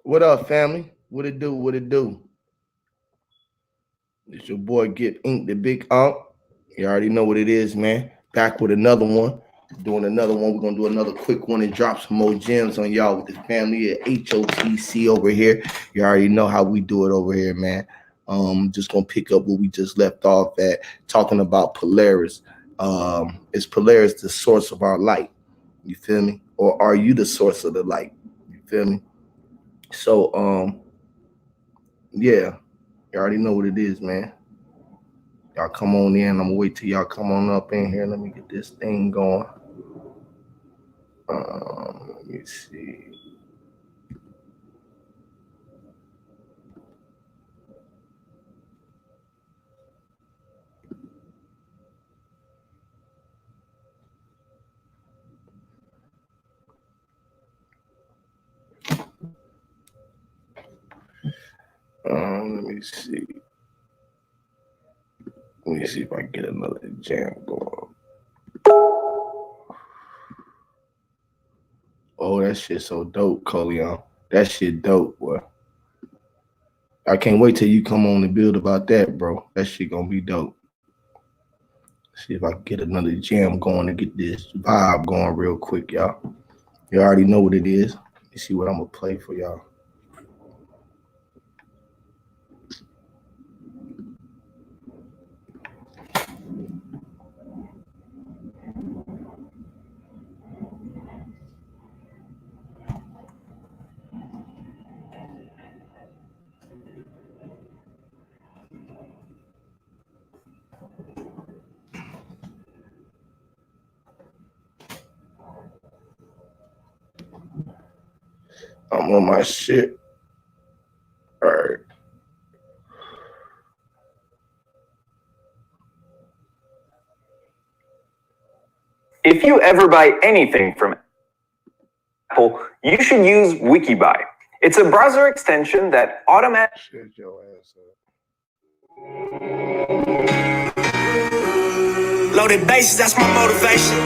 What up, family? What it do? What it do? It's your boy Get Ink, the Big Unk. You already know what it is, man. Back with another one. Doing another one. We're gonna do another quick one and drop some more gems on y'all with the family at HOTC over here. You already know how we do it over here, man. Just gonna pick up where we just left off at talking about Polaris. Is Polaris the source of our light? You feel me? Or are you the source of the light? You feel me? So yeah, you already know what it is, man. Y'all come on in. I'm gonna wait till y'all come on up in here. Let me get this thing going. Let me see. Let me see. Let me see if I can get another jam going. Oh, that shit so dope, Coleon. That shit dope, boy. I can't wait till you come on and build about that, bro. That shit gonna be dope. See if I can get another jam going to get this vibe going real quick, y'all. You already know what it is. You see what I'm gonna play for y'all. I'm on my shit. All right. If you ever buy anything from Apple, you should use WikiBuy. It's a browser extension that automatically... Shut your ass up. Loaded bases, that's my motivation.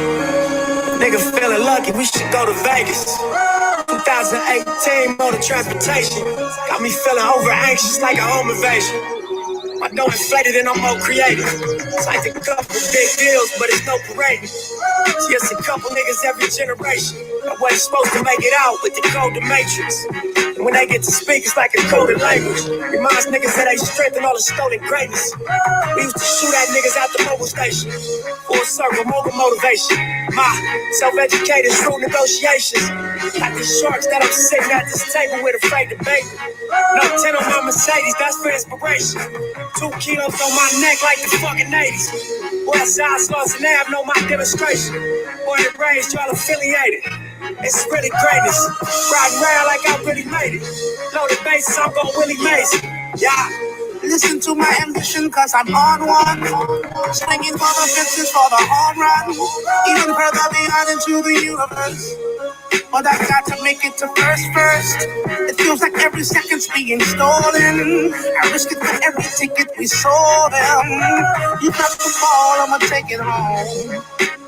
Nigga feeling lucky, we should go to Vegas. 2018 motor transportation got me feeling over anxious like a home invasion. My dough inflated and I'm more creative. Signed a couple big deals, but it's no parading. Just a couple niggas every generation. I wasn't supposed to make it out with the code the matrix. And when they get to speak, it's like a coded language. Reminds niggas that they strength and all the stolen greatness. We used to shoot at niggas at the mobile station. Full circle, mobile motivation. My self-educated through negotiations. Like the sharks that I'm sitting at this table with afraid to bait. No 10 on my Mercedes, that's for inspiration. 2 kilos on my neck like the fucking 80s. West side slugs and Ab know my demonstration. Born and raised, y'all affiliated. It's really greatness. Riding around like I really made it. Loaded bases, I'm gon' Willie Mason. Yeah. Listen to my ambition, cause I'm on one. Swinging for the fences for the home run. Even further beyond into the universe. But I got to make it to first. It feels like every second's being stolen. I risk it for every ticket we sold them. You got the ball, I'ma take it home.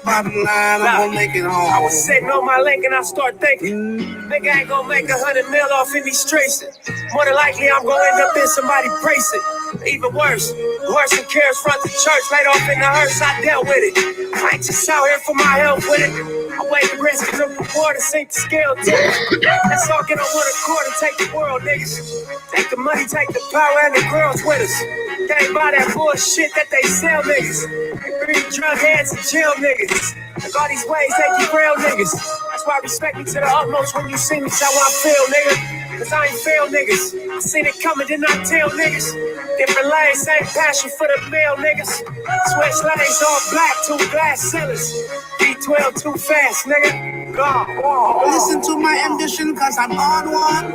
Bottom line, I'm gonna make it home. I was sitting on my link and I start thinking, nigga ain't gonna make 100 mil off in these streets. More than likely, I'm gonna end up in somebody precinct. Even worse than cares front the church, laid off in the hearse, I dealt with it. I ain't just out here for my help with it. I weigh the risk and the reward and sink the scale ticket. Let's all get on one accord and take the world, niggas. Take the money, take the power, and the girls with us. Can't buy that bullshit that they sell, niggas. They bring drug heads and jail niggas. Like all these ways they keep real niggas. That's why I respect me to the utmost when you see me, so I feel, nigga. Cause I ain't fail niggas. I seen it coming, did not tell niggas. Different lanes, same passion for the male niggas. Switch lanes, all black, 2 glass ceilings. B12 too fast, nigga. Go. Listen to my ambition, cause I'm on one.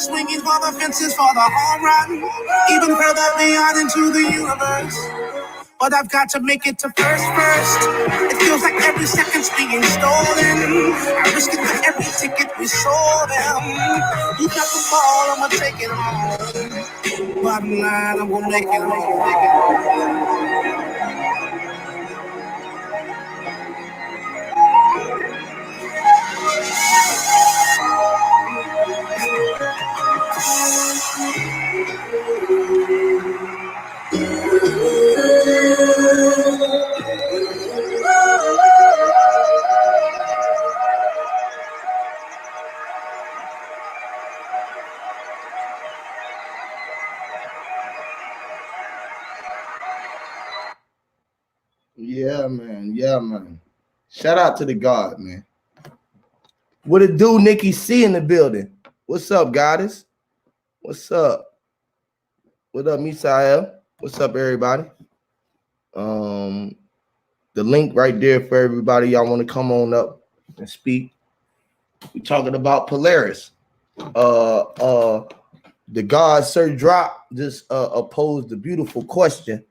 Swinging for the fences for the home run. Even further beyond into the universe. But I've got to make it to first. It feels like every second's being stolen. I risk it for every ticket we sold them. You got the ball, I'ma take it home. Bottom line, I'm gonna make it home. Yeah, man. Yeah, man. Shout out to the God, man. What it do, Nikki C in the building? What's up, goddess? What's up? What up, Misael? What's up, everybody? The link right there for everybody. Y'all want to come on up and speak? We're talking about Polaris. The God Sir Drop just posed a beautiful question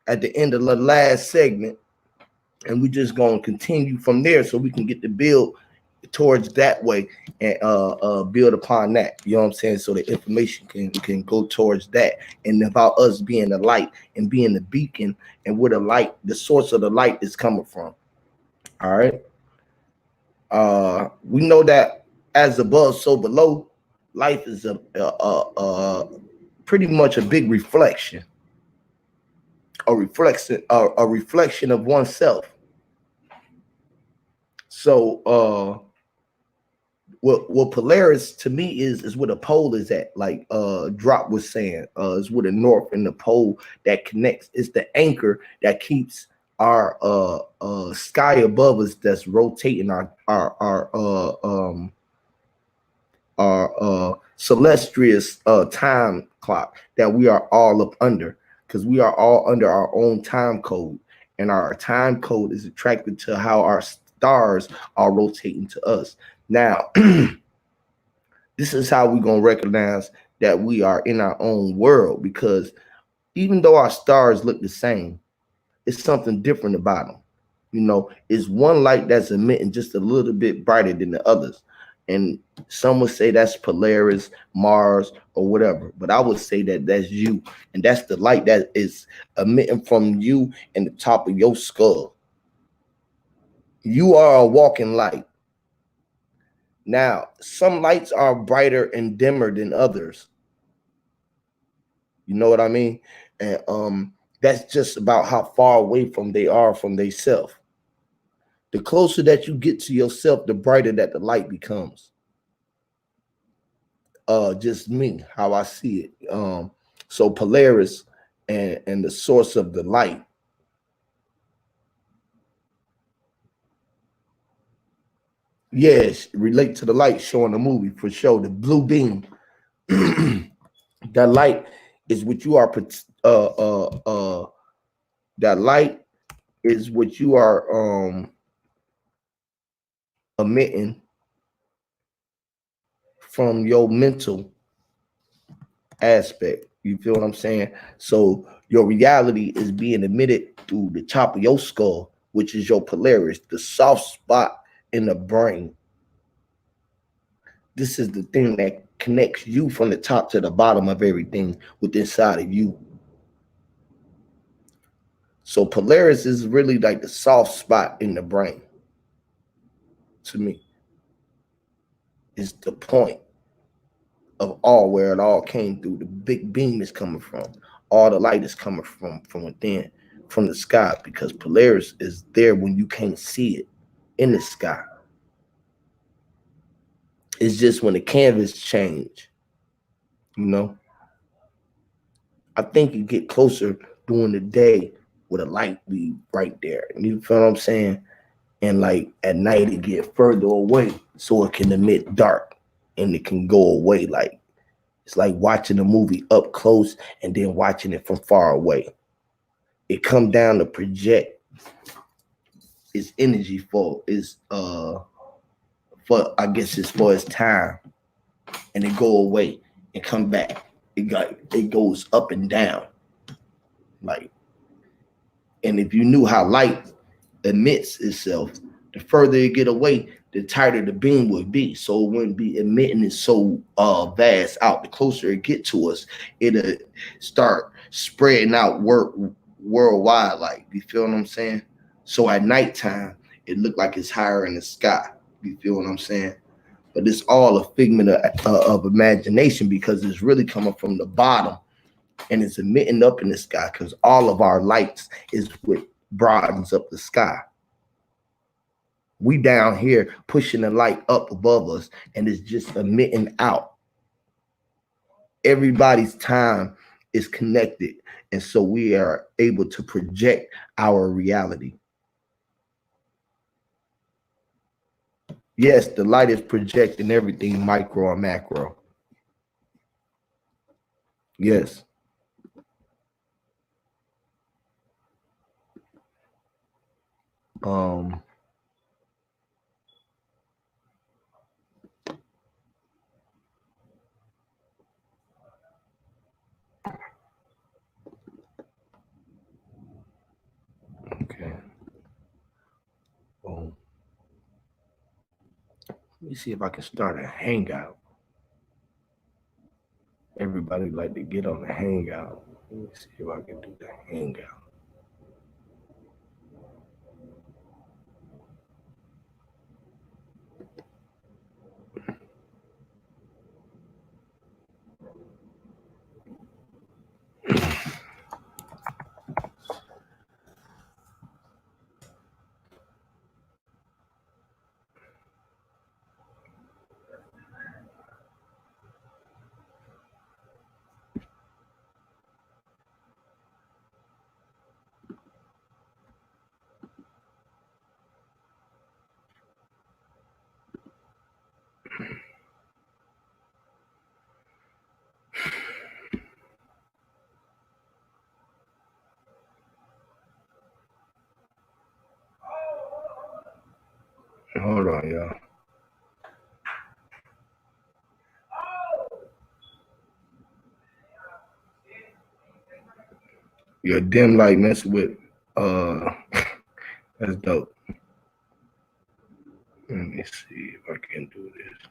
at the end of the last segment, and we just gonna continue from there so we can get the build towards that way and build upon that. You know what I'm saying? So the information can go towards that, and about us being the light and being the beacon and where the light, the source of the light is coming from. All right. We know that as above, so below. Life is a pretty much a big reflection, a reflection of oneself. So what Polaris to me is where the pole is at, like Drop was saying, is where the north and the pole that connects. It's the anchor that keeps our sky above us that's rotating our celestial time clock that we are all up under, because we are all under our own time code, and our time code is attracted to how our stars are rotating to us. Now, this is how we're going to recognize that we are in our own world, because even though our stars look the same, it's something different about them. You know, it's one light that's emitting just a little bit brighter than the others. And some would say that's Polaris, Mars, or whatever. But I would say that that's you. And that's the light that is emitting from you and the top of your skull. You are a walking light. Now, some lights are brighter and dimmer than others. You know what I mean? And that's just about how far away from they are from themselves. The closer that you get to yourself, the brighter that the light becomes. Just me, how I see it. So Polaris and the source of the light. Yes, relate to the light showing the movie for sure. The blue beam. That light is what you are. That light is what you are emitting from your mental aspect. You feel what I'm saying? So your reality is being emitted through the top of your skull, which is your Polaris, the soft spot in the brain. This is the thing that connects you from the top to the bottom of everything within inside of you. So Polaris is really like the soft spot in the brain. To me, it's the point of all where it all came through. The big beam is coming from. All the light is coming from within, from the sky, because Polaris is there when you can't see it in the sky. It's just when the canvas change, you know. I think you get closer during the day with a light be right there. You feel what I'm saying? And like at night it get further away so it can emit dark and it can go away. Like it's like watching a movie up close and then watching it from far away. It come down to project its energy for I guess it's for its time, and it go away and come back. It goes up and down. Like, and if you knew how light emits itself, the further it get away, the tighter the beam would be. So it wouldn't be emitting it so vast out. The closer it get to us, it'll start spreading out worldwide. Like, you feel what I'm saying? So at nighttime, it look like it's higher in the sky. You feel what I'm saying? But it's all a figment of imagination, because it's really coming from the bottom and it's emitting up in the sky because all of our lights is what broadens up the sky. We down here pushing the light up above us, and it's just emitting out. Everybody's time is connected, and so we are able to project our reality. Yes, the light is projecting everything, micro and macro. Yes. Okay. Boom. Let me see if I can start a hangout. Everybody like to get on the hangout. Let me see if I can do the hangout. Hold on, y'all. Your dim light mess with that's dope. Let me see if I can do this.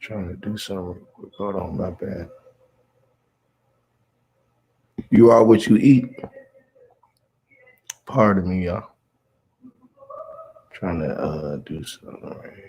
Trying to do something real quick. Hold on, my bad. You are what you eat. Pardon me, y'all. Trying to do something right here.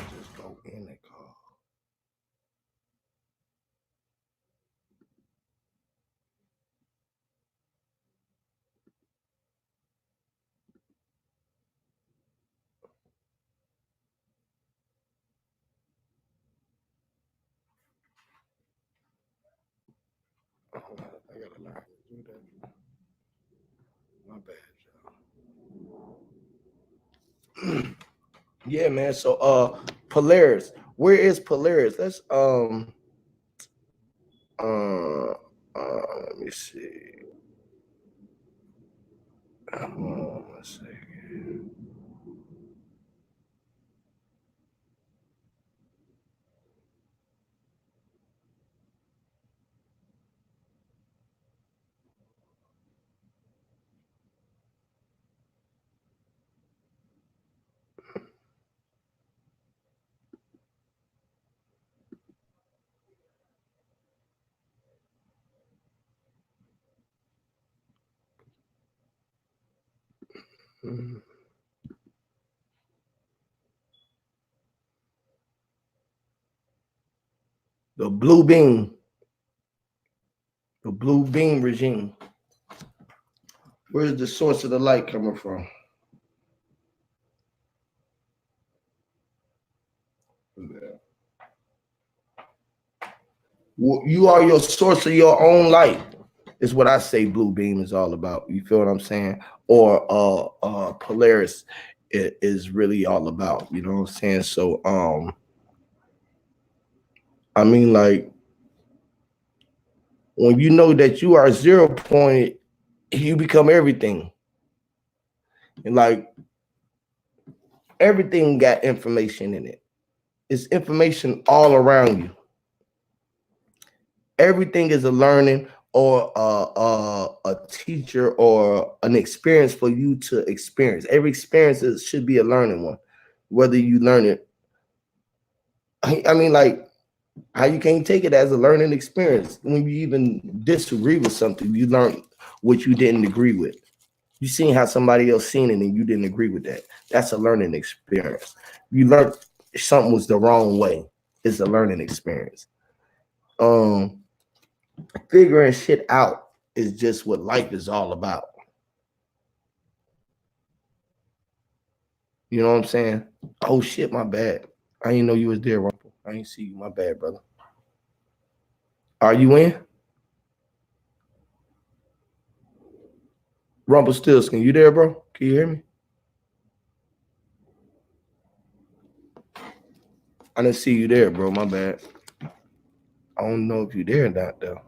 Just go in the car. I gotta lie. My bad, y'all. Yeah, man. So Polaris. Where is Polaris? Let's let me see. Let's see. The blue beam. The blue beam regime. Where's the source of the light coming from? You are your source of your own light. Is what I say blue beam is all about. You feel what I'm saying? Or Polaris is really all about. You know what I'm saying? So I mean, like, when you know that you are 0 point, you become everything. And like, everything got information in it. It's information all around you. Everything is a learning or a teacher or an experience for you to experience. Every experience should be a learning one, whether you learn it. I mean, like, how you can't take it as a learning experience when you even disagree with something, you learn what you didn't agree with. You seen how somebody else seen it and you didn't agree with that. That's a learning experience. You learned something was the wrong way. It's a learning experience. Figuring shit out is just what life is all about. You know what I'm saying? Oh shit, my bad. I didn't know you was there, Rumple. I didn't see you. My bad, brother. Are you in? Rumpelstiltskin, you there, bro? Can you hear me? I didn't see you there, bro. My bad. I don't know if you there or not, though.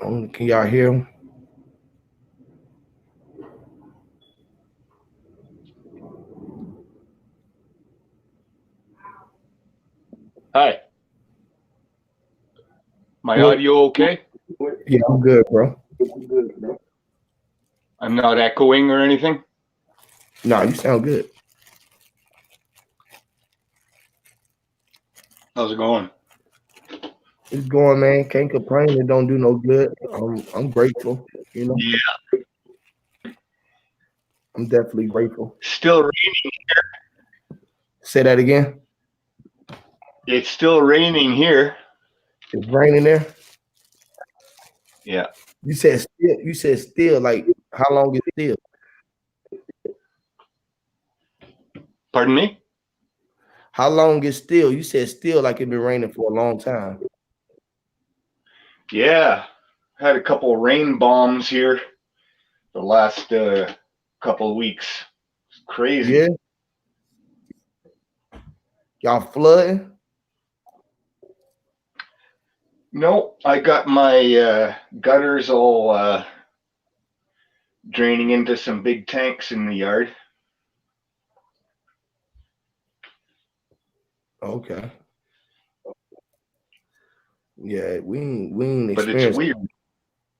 Can y'all hear him? Hi. My audio okay? Yeah, I'm good, bro. I'm not echoing or anything? Nah, you sound good. How's it going? It's going, man. Can't complain. It don't do no good. I'm grateful. You know, Yeah. I'm definitely grateful. Still raining. Say that again. It's still raining here. It's raining there. Yeah. You said still. You said still. Like, how long is still? Pardon me? How long is still? You said still like it been raining for a long time. Yeah. Had a couple rain bombs here the last couple of weeks. It's crazy. Yeah. Y'all flooding? No, I got my gutters all draining into some big tanks in the yard. Okay. Yeah, we ain't But it's experienced. weird.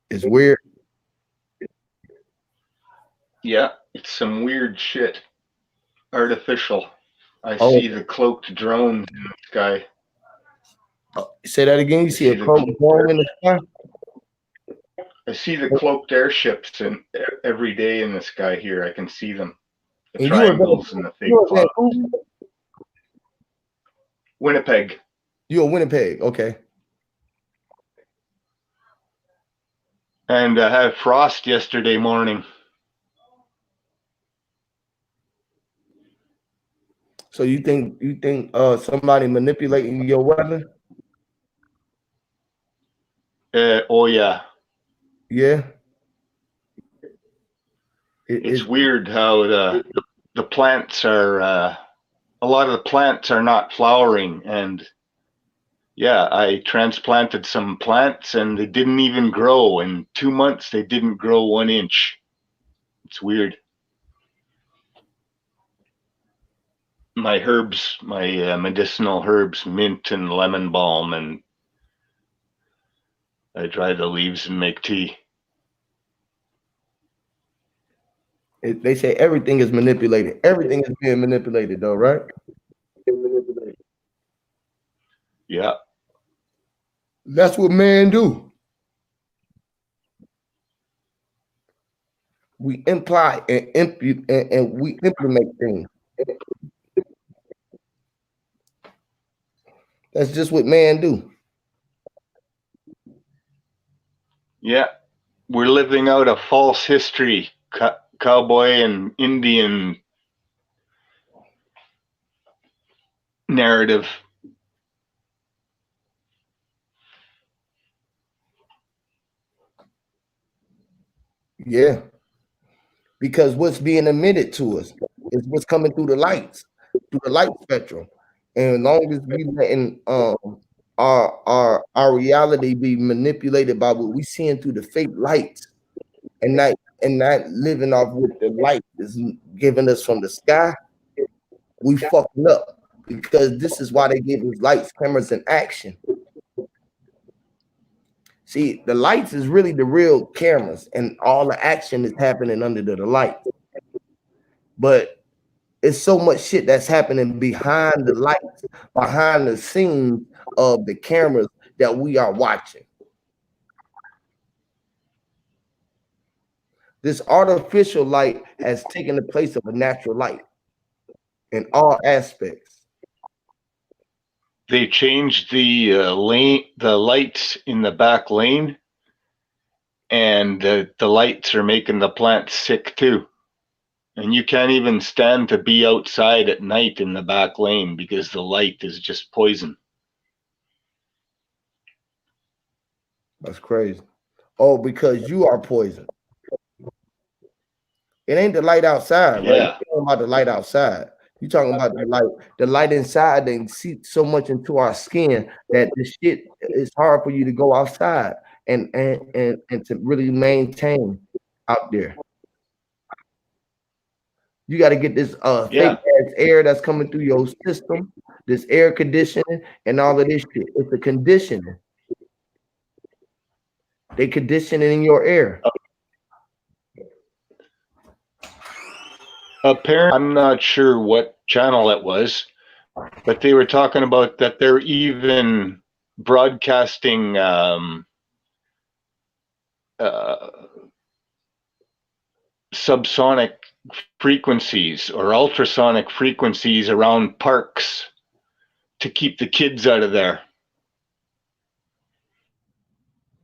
It's weird. Yeah, it's some weird shit. Artificial. I Oh, see the cloaked drones in the sky. say that again. You see a cloak going in the sky? I see the cloaked airships every day in the sky here. I can see them. The And triangles and the fake clouds. Winnipeg. You're Winnipeg. Okay. And I had frost yesterday morning. So you think somebody manipulating your weather? Oh yeah, Yeah. it's weird how the plants are. A lot of the plants are not flowering, and yeah, I transplanted some plants, and they didn't even grow. In 2 months, they didn't grow 1 inch. It's weird. My herbs, my medicinal herbs, mint and lemon balm, and I dry the leaves and make tea. They say everything is manipulated. Everything is being manipulated, though, right? Yeah. That's what man do. We imply and we implement things. That's just what man do. Yeah. We're living out a false history, cowboy and Indian narrative. Yeah. Because what's being emitted to us is what's coming through the lights, through the light spectrum. And as long as we letting our reality be manipulated by what we seeing through the fake lights and not living off what the light is giving us from the sky, we fucking up. Because this is why they give us lights, cameras, and action. See, the lights is really the real cameras, and all the action is happening under the lights. But it's so much shit that's happening behind the lights, behind the scenes of the cameras that we are watching. This artificial light has taken the place of a natural light in all aspects. They changed the lane, the lights in the back lane, and the lights are making the plants sick too. And you can't even stand to be outside at night in the back lane because the light is just poison. That's crazy. Oh, because you are poison. It ain't the light outside, right? Yeah. You're talking about the light outside. You're talking about the light inside. They see so much into our skin that the shit is hard for you to go outside and to really maintain out there. You got to get this fake ass air that's coming through your system, this air conditioning, and all of this shit. It's the conditioning. They conditioning in your air. Apparently, I'm not sure what channel it was, but they were talking about that they're even broadcasting subsonic frequencies or ultrasonic frequencies around parks to keep the kids out of there.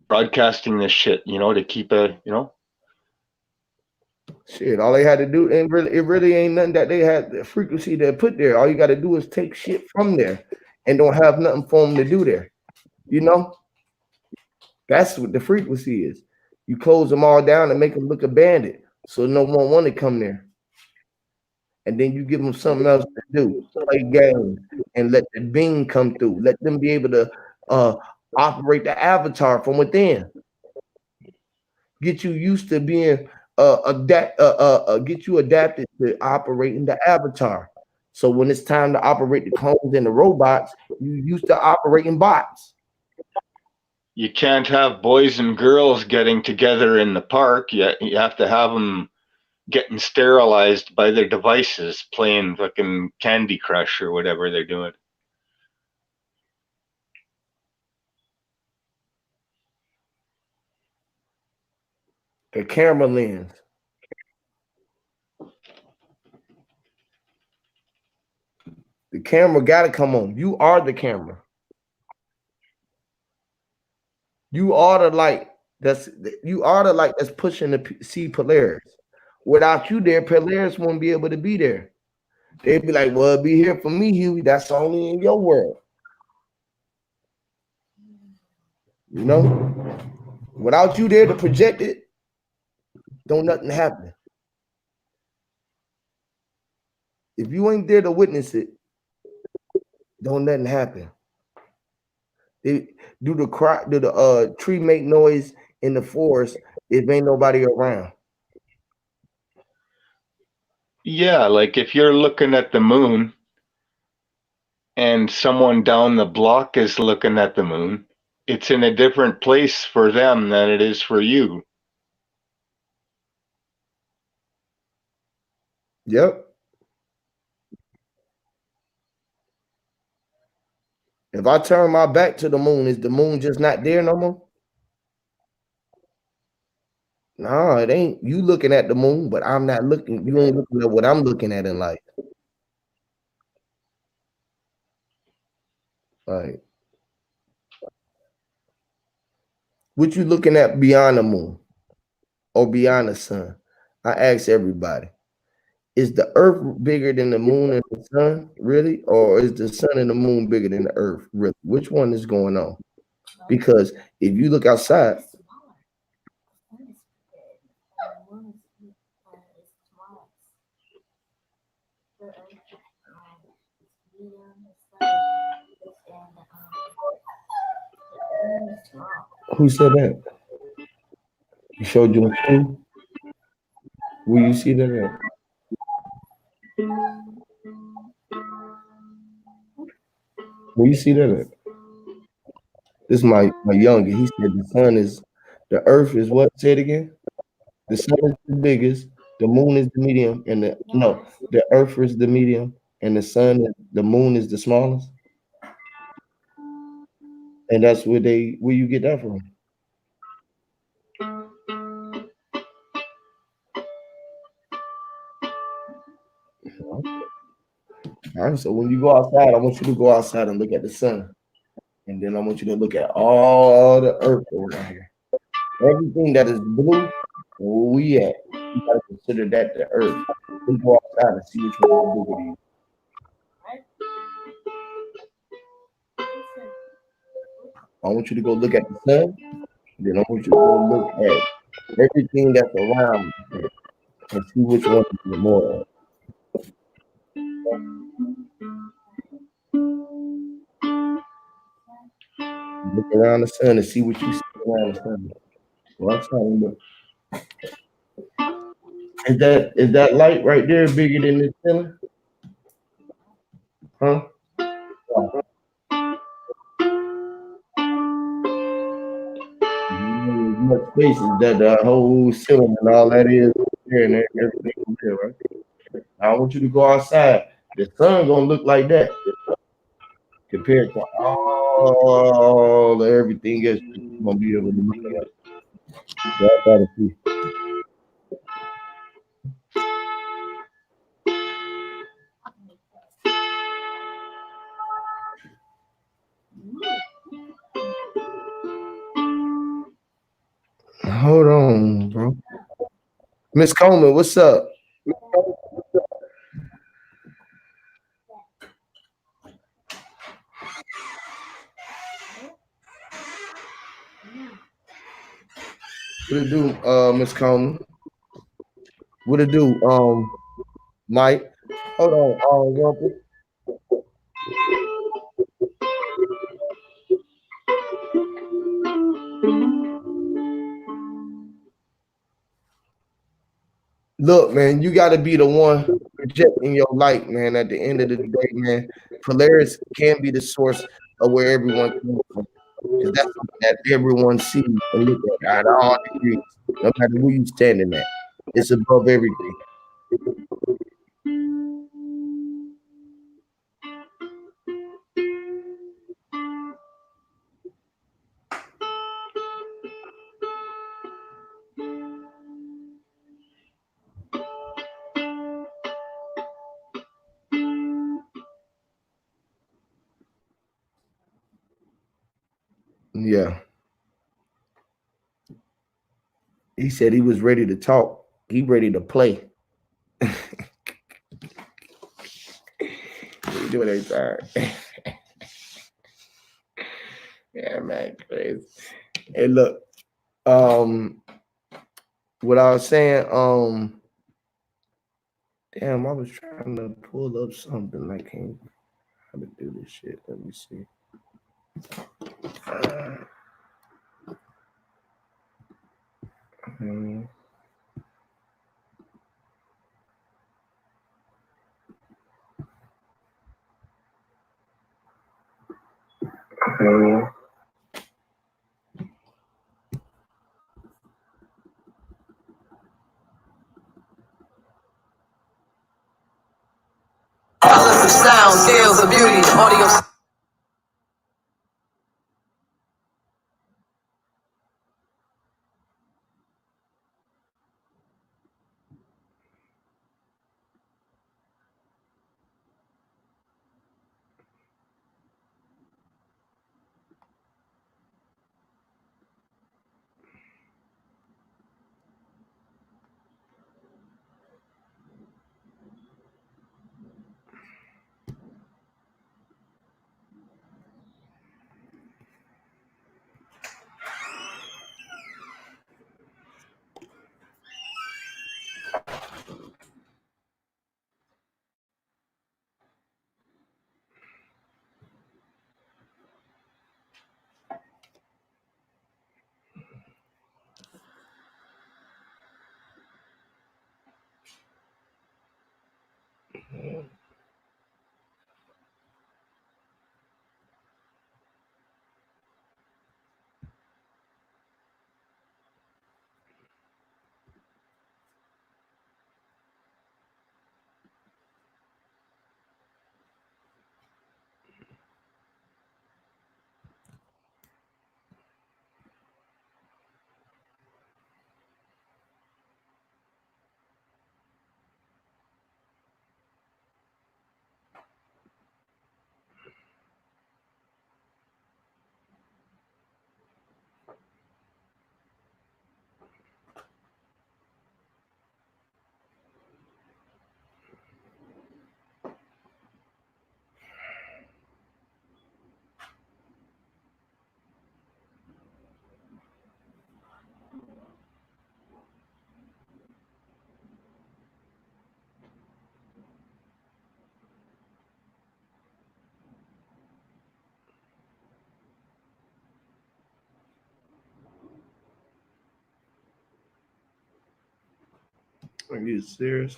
Broadcasting this shit, to keep Shit, all they had to do, and it really ain't nothing that they had the frequency they put there. All you got to do is take shit from there and don't have nothing for them to do there. That's what the frequency is. You close them all down and make them look abandoned, so no one want to come there. And then you give them something else to do, play games, and let the being come through. Let them be able to operate the avatar from within. Get you used to being get you adapted to operating the avatar. So when it's time to operate the clones and the robots, you used to operating bots. You can't have boys and girls getting together in the park. You have to have them getting sterilized by their devices, playing fucking Candy Crush or whatever they're doing. The camera lens. The camera got to come on. You are the camera. You are the light. That's pushing the see Polaris. Without you there, Polaris won't be able to be there. They'd be like, "Well, be here for me, Huey. That's only in your world." You know, without you there to project it, don't nothing happen. If you ain't there to witness it, don't nothing happen. Do the tree make noise in the forest if ain't nobody around? Yeah, like if you're looking at the moon and someone down the block is looking at the moon, it's in a different place for them than it is for you. Yep. If I turn my back to the moon, is the moon just not there no more? No, it ain't. You looking at the moon, but I'm not looking. You ain't looking at what I'm looking at in life. Like, what you looking at beyond the moon or beyond the sun? I ask everybody. Is the earth bigger than the moon and the sun, really? Or is the sun and the moon bigger than the earth, really? Which one is going on? Because if you look outside, who said that? You showed you in school? Where you see that at? Where you see that at? This is my younger. He said the earth is what? Say it again. The sun is the biggest, the moon is the medium, and the earth is the medium, and the moon is the smallest. And that's where you get that from. All right, so when you go outside, I want you to go outside and look at the sun. And then I want you to look at all the earth around here. Everything that is blue, where we at, you gotta consider that the earth. Then go outside and see which one is bigger than you. I want you to go look at the sun. Then I want you to go look at everything that's around you and see which one is more. Look around the sun and see what you see around the sun. Well, I'm telling you, is that light right there bigger than the ceiling? Huh? Oh, much space is that the whole ceiling and all that is there and everything is there, right? I want you to go outside. The sun gonna look like that compared to all everything else you're gonna be able to look at. So I gotta see. Hold on, bro. Miss Coleman, what's up? What it do, Miss Coleman? What it do, Mike? Hold on, Rumpel. Look, man, you got to be the one projecting your light, man. At the end of the day, man, Polaris can be the source of where everyone comes from, because that's something that everyone sees and look at all degrees, no matter who you standing at. It's above everything. Yeah. He said he was ready to talk. He ready to play. What you doing every time? Yeah, man, crazy. Hey, look, what I was saying, damn, I was trying to pull up something. I can't how to do this shit. Let me see. Mhm. Mhm. Of sound, scales of beauty, audio. Are you serious?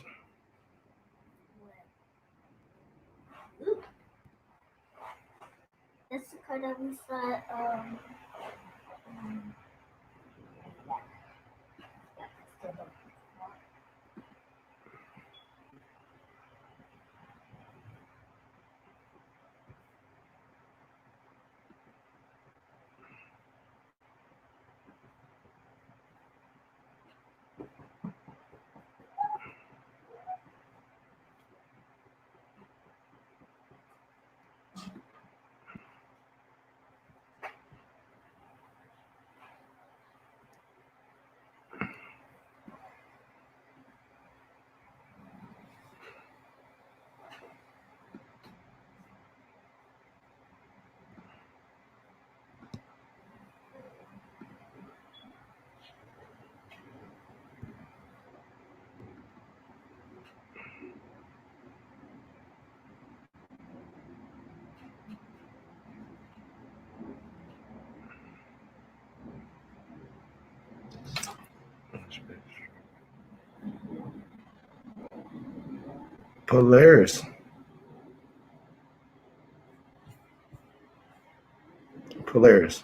It's the card that we saw. Polaris. Polaris.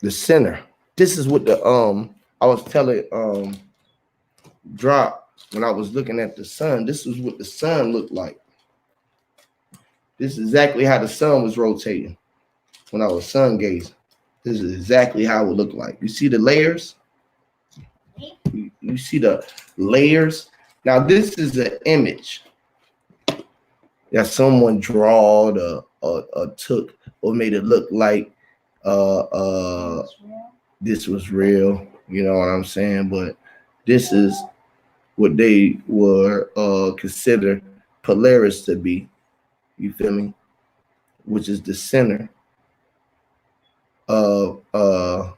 The center. This is what the I was telling Drop when I was looking at the sun. This is what the sun looked like. This is exactly how the sun was rotating when I was sun gazing. This is exactly how it would look like. You see the layers? You see the layers? Now this is an image that someone drawed or took or made it look like this was real. You know what I'm saying? But this is what they were consider Polaris to be. You feel me? Which is the center of of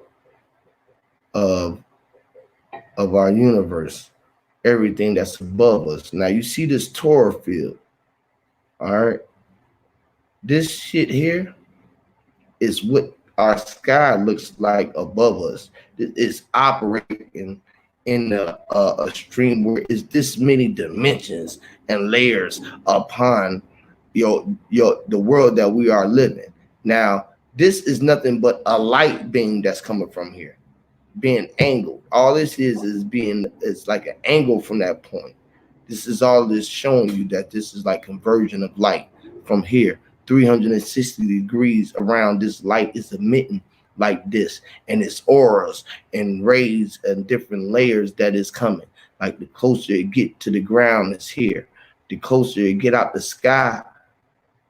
of our universe. Everything that's above us. Now you see this Torah field. All right. This shit here is what our sky looks like above us. It's operating in a stream where it's this many dimensions and layers upon the world that we are living. Now, this is nothing but a light beam that's coming from here, being angled. All this is being, it's like an angle from that point. This is all this showing you that this is like conversion of light from here. 360 degrees around this light is emitting like this, and it's auras and rays and different layers that is coming. Like the closer you get to the ground, it's here. The closer you get out the sky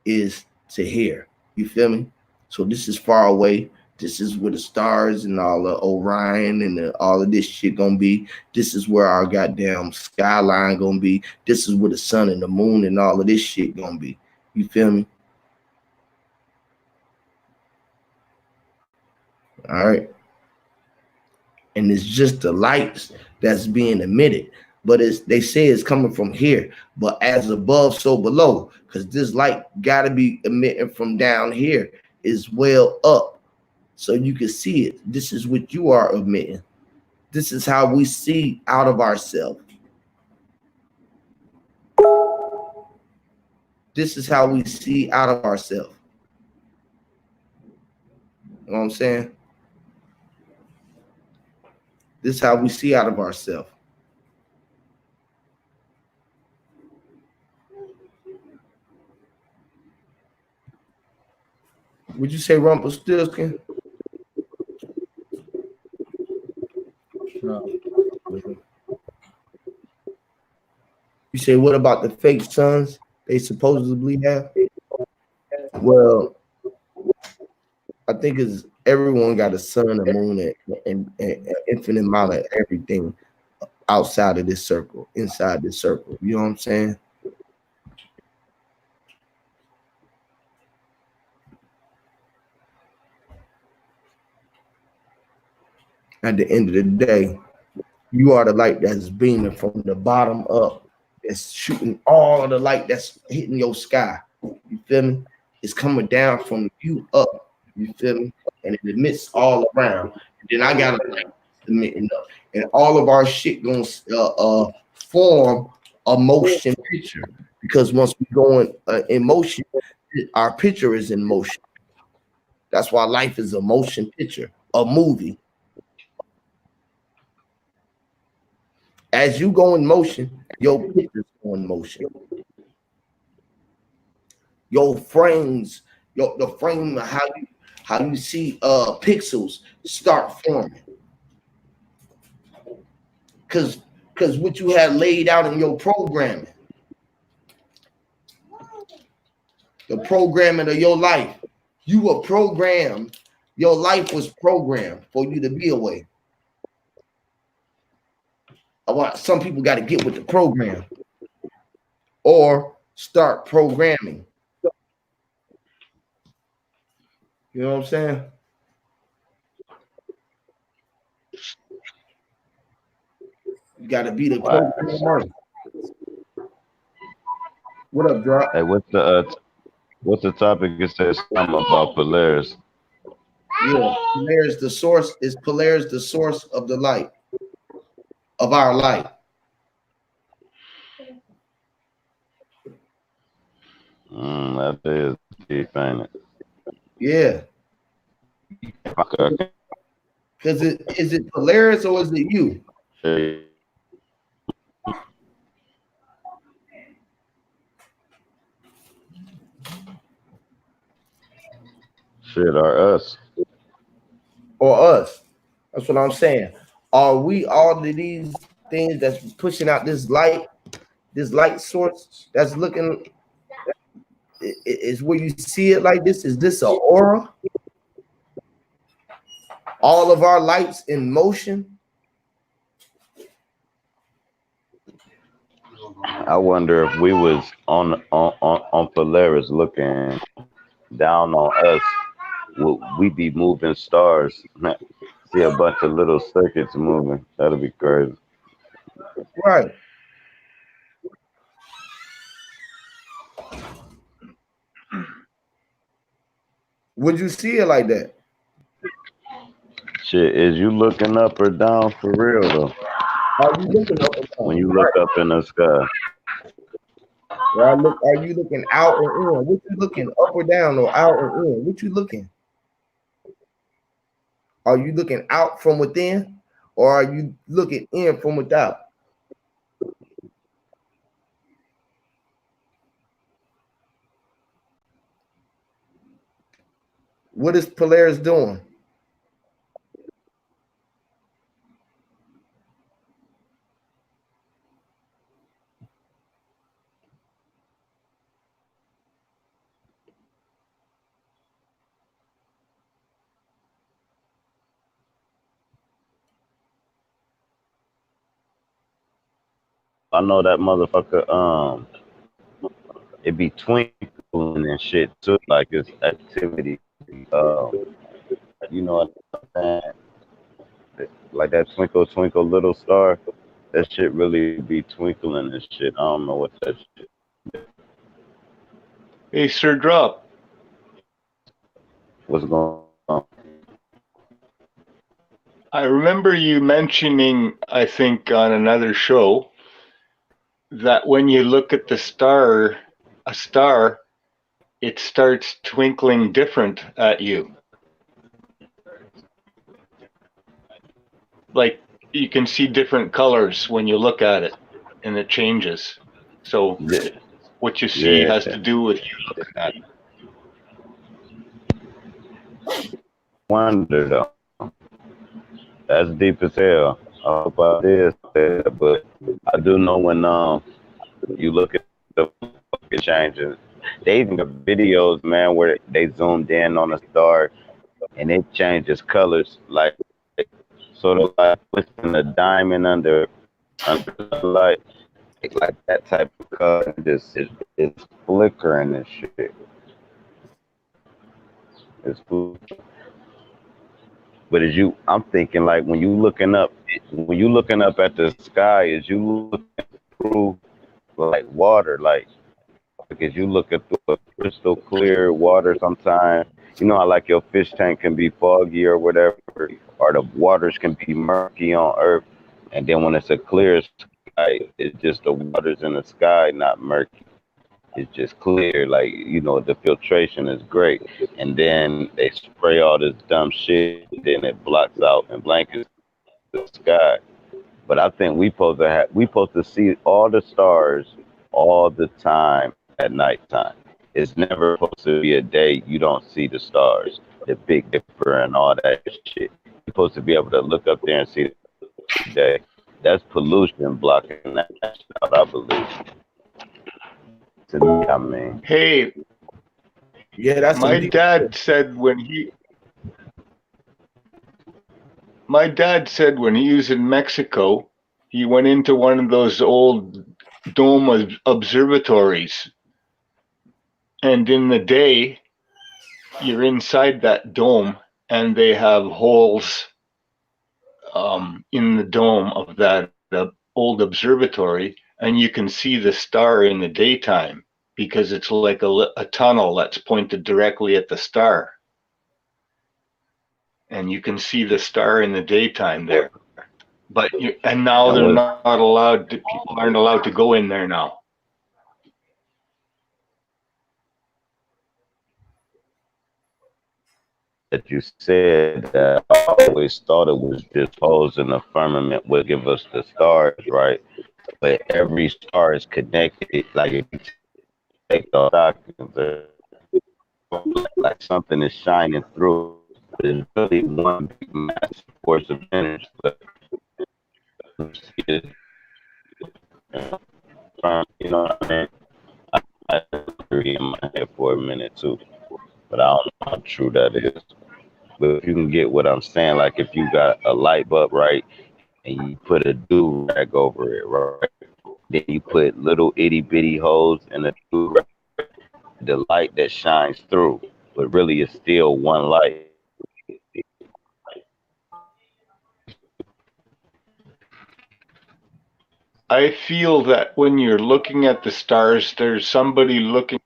is to here. You feel me? So this is far away. This is where the stars and all the Orion and all of this shit gonna be. This is where our goddamn skyline gonna be. This is where the sun and the moon and all of this shit gonna be. You feel me? All right. And it's just the lights that's being emitted. But they say it's coming from here. But as above, so below. Because this light got to be emitting from down here as well up. So you can see it. This is what you are emitting. This is how we see out of ourselves. This is how we see out of ourselves. You know what I'm saying? This is how we see out of ourselves. Would you say Rumpelstiltskin? No. You say, what about the fake suns they supposedly have? Well, I think it's everyone got a sun, a moon, and an infinite amount of everything outside of this circle, inside this circle. You know what I'm saying? At the end of the day, you are the light that's beaming from the bottom up. It's shooting all of the light that's hitting your sky. You feel me? It's coming down from you up. You feel me? And it emits all around. And then I got a light emitting up. And all of our shit gonna form a motion picture. Because once we go in motion, our picture is in motion. That's why life is a motion picture, a movie. As you go in motion, your pictures go in motion. Your frames, the frame of how you see pixels start forming. Cause what you had laid out in your programming, the programming of your life, you were programmed. Your life was programmed for you to be away. Some people got to get with the program or start programming. You know what I'm saying? You got to be the programmer. What up, Drop? Hey, what's the topic? It says something about Polaris. Yeah, Polaris the source. Is Polaris the source of the light, of our light? That is deep, ain't it? Yeah. Okay. Because is it Polaris or is it you? Shit, or us. Or us? That's what I'm saying. Are we all of these things that's pushing out this light source that's looking, is where you see it like this? Is this an aura? All of our lights in motion? I wonder if we was on Polaris looking down on us, would we be moving stars? See a bunch of little circuits moving. That'd be crazy. Right. Would you see it like that? Shit, is you looking up or down for real though? Are you looking up or When down? you look up in the sky, Are you looking out or in? What you looking up or down or out or in? What you looking? Are you looking out from within or are you looking in from without? What is Polaris doing? I know that motherfucker. It be twinkling and shit too. Like it's activity. You know what I'm saying? Like that twinkle twinkle little star. That shit really be twinkling and shit. I don't know what that shit. Hey, Sir Drop. What's going on? I remember you mentioning, I think, on another show, that when you look at a star, it starts twinkling different at you. Like you can see different colors when you look at it, and it changes. So Yeah, what you see yeah. has to do with you looking at it. Wonder though. That's deep as hell. I hope I did say that, but I do know when you look at the fucking changes. They even got videos, man, where they zoomed in on a star and it changes colors, like sort of like twisting a diamond under the light, like that type of color. Just it's flickering and shit. It's but as you, I'm thinking like when you looking up at the sky, is you looking through like water, like as you look at the crystal clear water sometimes, you know how like your fish tank can be foggy or whatever, or the waters can be murky on Earth, and then when it's a clear sky, it's just the waters in the sky, not murky. It's just clear, like the filtration is great, and then they spray all this dumb shit, and then it blocks out and blankets the sky. But I think we supposed to see all the stars all the time at nighttime. It's never supposed to be a day you don't see the stars, the Big Dipper and all that shit. You're supposed to be able to look up there and see the day. That's pollution blocking that shit out, I believe. To me, I mean. Hey, Yeah, that's some my deep. dad said when he was in Mexico, he went into one of those old dome observatories, and in the day, you're inside that dome, and they have holes in the dome of that old observatory, and you can see the star in the daytime because it's like a tunnel that's pointed directly at the star. And you can see the star in the daytime there. But now And they're what not allowed. People aren't allowed to go in there now. that you said that I always thought it was just holes in the firmament would give us the stars, right? But every star is connected. Like if you take the stockings, like something is shining through. But it's really one big massive force of energy. But you see it, you know what I mean? I agree in my head for a minute too, but I don't know how true that is. But if you can get what I'm saying, like if you got a light bulb, right, and you put a do rag over it, right? Then you put little itty bitty holes in the light that shines through, but really it's still one light. I feel that when you're looking at the stars, there's somebody looking.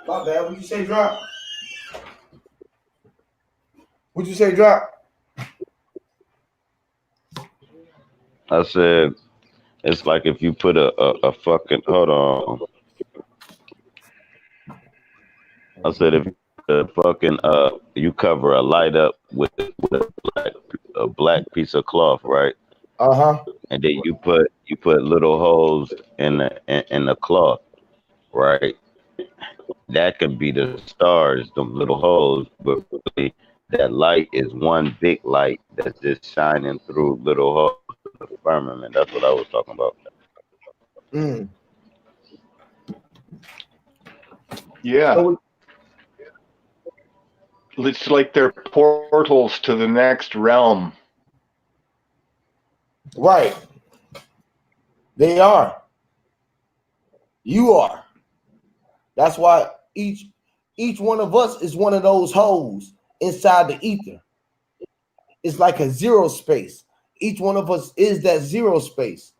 My bad. What'd you say, drop? What'd you say, drop? I said it's like if you put a fucking hold on. I said if you fucking you cover a light up with a black piece of cloth, right? Uh-huh. And then you put little holes in the cloth, right? That could be the stars, them little holes, but really that light is one big light that's just shining through little holes in the firmament. That's what I was talking about. Mm. Yeah. So, It's like they're portals to the next realm. right. They are. You are. That's why each one of us is one of those holes inside the ether. It's like a zero space. Each one of us is that zero space.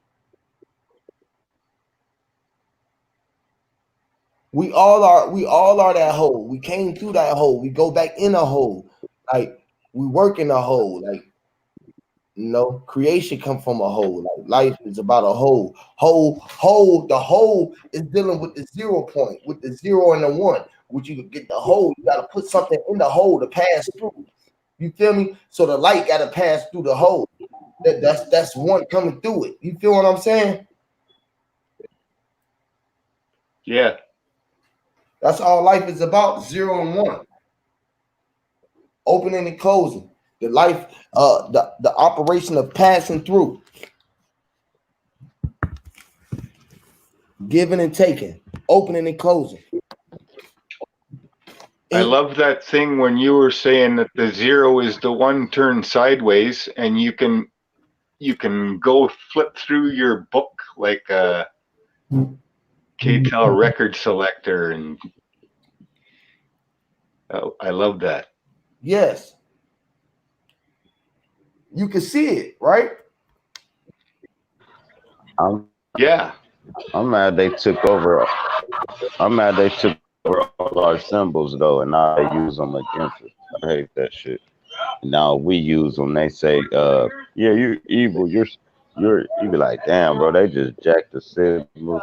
We all are that hole. We came through that hole. We go back in a hole. Like we work in a hole. Like creation come from a hole. Like life is about a hole. The hole is dealing with the 0 point, with the 0 and the 1. Which you get the hole, you gotta put something in the hole to pass through. You feel me? So the light gotta pass through the hole. That's one coming through it. You feel what I'm saying? Yeah. That's all life is about, 0 and 1. Opening and closing. The life, the operation of passing through. Giving and taking. Opening and closing. I love that thing when you were saying that the 0 is the one turned sideways, and you can go flip through your book like a KTEL record selector, and I love that. Yes. You can see it, right? Yeah. I'm mad they took over. I'm mad they took over all our symbols though, and now they use them against us. I hate that shit. Now we use them. They say, yeah, you're evil. You be like, damn, bro. They just jacked the symbols,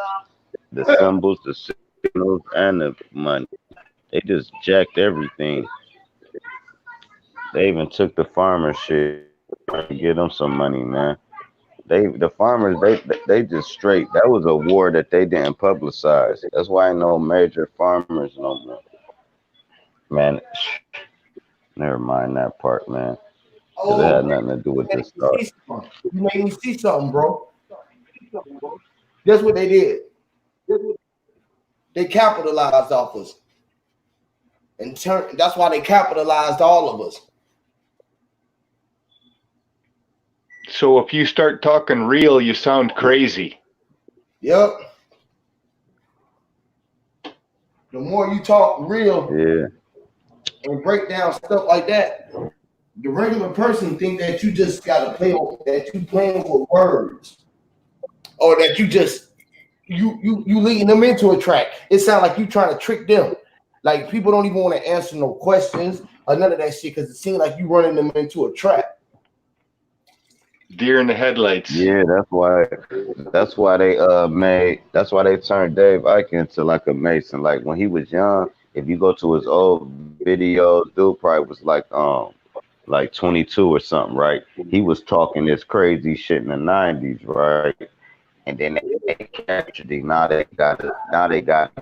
the signals, and the money. They just jacked everything. They even took the farmer shit to get them some money, man. The farmers they just straight. That was a war that they didn't publicize. That's why I know major farmers no more. Man, never mind that part, man. Because it had nothing to do with this stuff. You made me see something, bro. That's what they did. They capitalized off us. And that's why they capitalized all of us. So if you start talking real, you sound crazy. Yep. The more you talk real, Yeah, and break down stuff like that, the regular person think that you just gotta that you playing with words, or that you just you leading them into a track. It sounds like you trying to trick them. Like people don't even want to answer no questions or none of that shit because it seems like you running them into a trap. Deer in the headlights. yeah. That's why they turned Dave Ike into like a Mason. Like when he was young, if you go to his old videos, dude probably was like 22 or something, right? He was talking this crazy shit in the 90s, right? And then they captured him. Now they got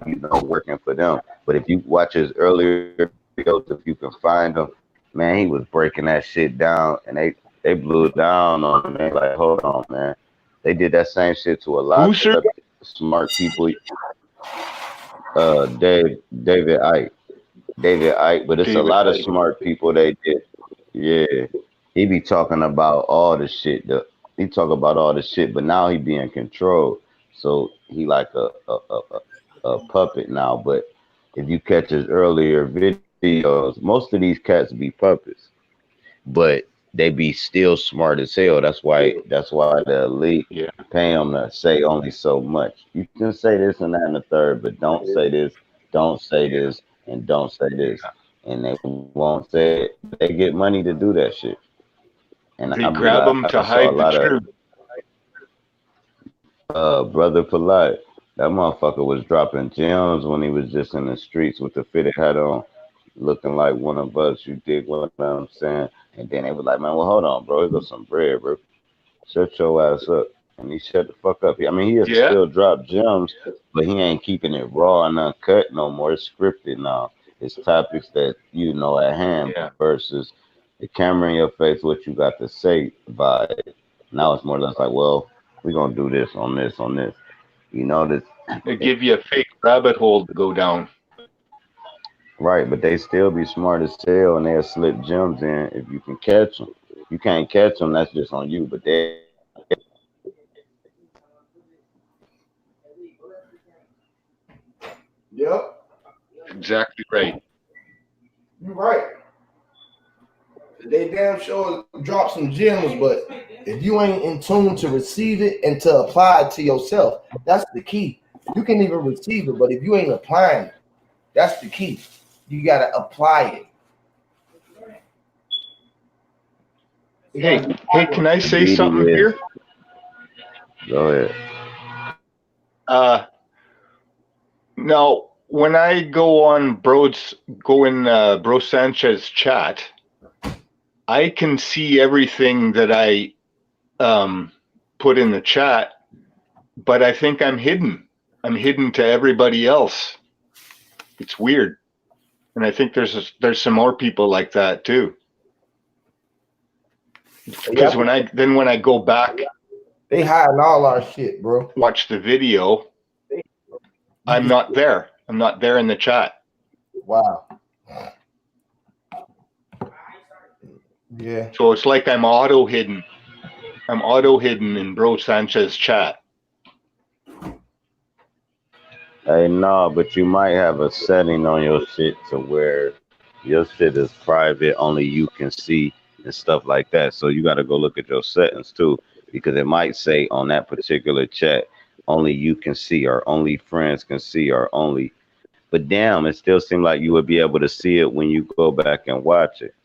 working for them. But if you watch his earlier videos, if you can find them, man, he was breaking that shit down, and they blew it down on him. They like, hold on, man. They did that same shit to a lot of smart people. David Ike, but it's a lot of smart people they did. Yeah, he be talking about all the shit. He talk about all the shit, but now he being controlled. So he like a puppet now. But if you catch his earlier videos, most of these cats be puppets, but they be still smart as hell. That's why the elite Yeah. pay them to say only so much. You can say this and that and the third, but don't say this, don't say this, and don't say this. And they won't say it. They get money to do that shit. And I They be grab like, them I to saw a hide the lot of truth. brother polite. That motherfucker was dropping gems when he was just in the streets with the fitted hat on, looking like one of us. You dig what I'm saying? And then they was like, man, well, hold on, bro. Here goes some bread, bro. Shut your ass up. And he shut the fuck up. I mean, he has Yeah. still dropped gems, but he ain't keeping it raw and uncut no more. It's scripted now. It's topics that you know at hand Yeah. versus the camera in your face, what you got to say vibe. Now it's more or less like, well, we're gonna do this on this on this. You know this. They give you a fake rabbit hole to go down. Right, but they still be smart as hell and they'll slip gems in if you can catch them. You can't catch them, that's just on you. But they Yep, Exactly right. you're right. They damn sure drop some gems, but if you ain't in tune to receive it and to apply it to yourself, that's the key. You can even receive it, but if you ain't applying it, that's the key. You gotta apply it. You Hey, gotta hey, can I say indeed something it is. here? Go ahead. Uh, Now, when I go in Bro Sanchez chat, I can see everything that I put in the chat, but I think I'm hidden. I'm hidden to everybody else. It's weird, and I think there's some more people like that too. Because Yeah, when I go back they hiding all our shit, bro. watch the video, You I'm can, not there. I'm not there in the chat. wow. Yeah. So it's like I'm auto hidden. I'm auto hidden in Bro Sanchez chat. Hey, no, but you might have a setting on your shit to where your shit is private, only you can see and stuff like that. So you got to go look at your settings too, because it might say on that particular chat, only you can see, or only friends can see, or only. But damn, it still seemed like you would be able to see it when you go back and watch it.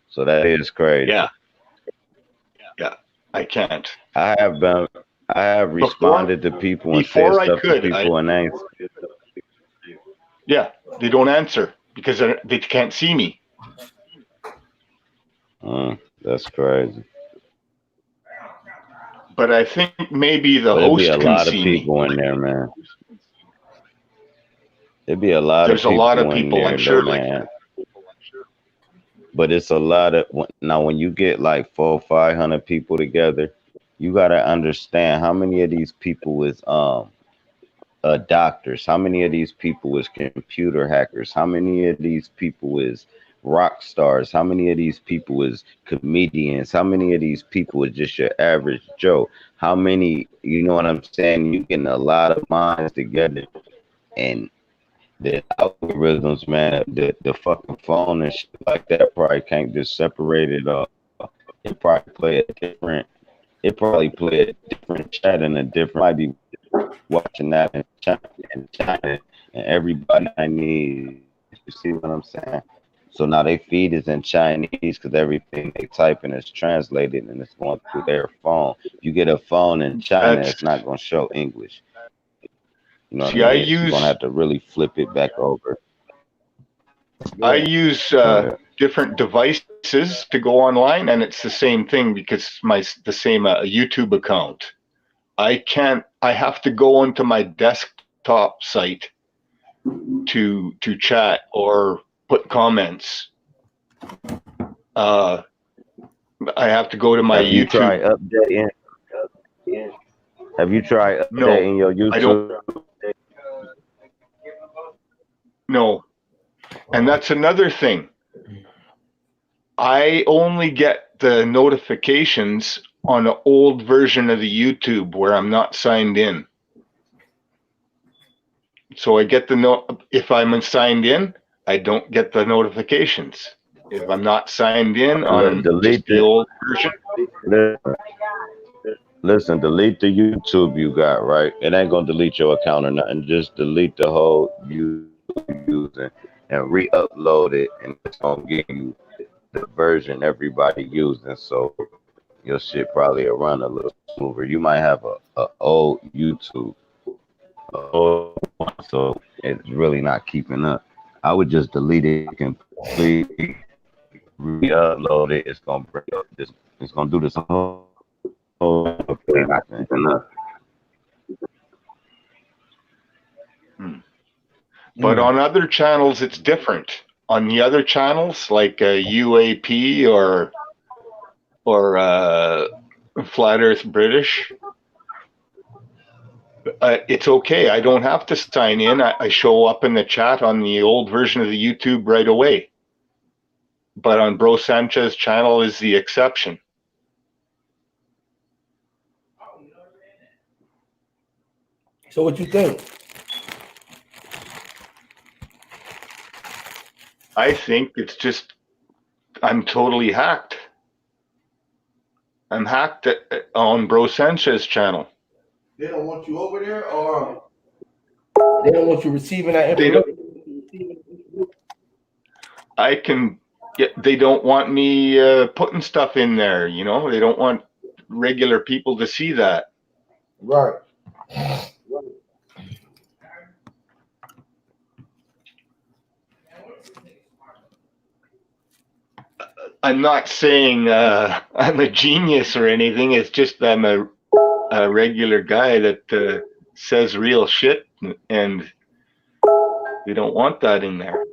So that is crazy. Yeah, yeah. I can't. I have been, I have Before responded to people and said before I stuff to could, people, and they yeah, they don't answer because they can't see me. that's crazy. But I think maybe the But it'd be a host can lot of see me. people in there, man. It'd be a lot of There's a lot of people in people, I'm there, though, sure, like man. But it's a lot of now when you get like 400, 500 people together, you gotta understand how many of these people is doctors, how many of these people is computer hackers, how many of these people is rock stars, how many of these people is comedians, how many of these people is just your average Joe, how many, you know what I'm saying? You getting a lot of minds together, and the algorithms, man, the fucking phone and shit like that probably can't just separate it up. It probably play a different. It probably play a different chat and a different. Might be watching that in China, and everybody Chinese. You see what I'm saying? So now they feed is in Chinese because everything they typing is translated and it's going through their phone. If you get a phone in China, that's. it's not going to show English. You know what I See, I mean? So you're gonna use have to really flip it back over. I Yeah. use Go ahead. different devices to go online, and it's the same thing because the same YouTube account. I can't. I have to go onto my desktop site to chat or put comments. I have to go to my Have you YouTube. tried updating? Have you tried No, updating your I don't. YouTube? No, and that's another thing. I only get the notifications on an old version of the YouTube where I'm not signed in. So I get the if I'm signed in, I don't get the notifications. If I'm not signed in on just the old version. Listen, delete the YouTube you got, right? It ain't gonna delete your account or nothing. Just delete the whole YouTube using and re-upload it, and it's gonna give you the version everybody using. So your shit probably will run a little smoother. You might have a old YouTube, so it's really not keeping up. I would just delete it completely, re-upload it. It's gonna bring up this. It's gonna do this whole not keeping up. But on other channels, it's different. On the other channels, like UAP or Flat Earth British, it's okay. I don't have to sign in. I show up in the chat on the old version of the YouTube right away. But on Bro Sanchez channel is the exception. So what you think? I think it's just I'm totally hacked. I'm hacked on Bro Sanchez channel. They don't want you over there, or they don't want you receiving that information? They don't want me putting stuff in there, you know? They don't want regular people to see that. Right. I'm not saying I'm a genius or anything. It's just I'm a regular guy that says real shit, and they don't want that in there.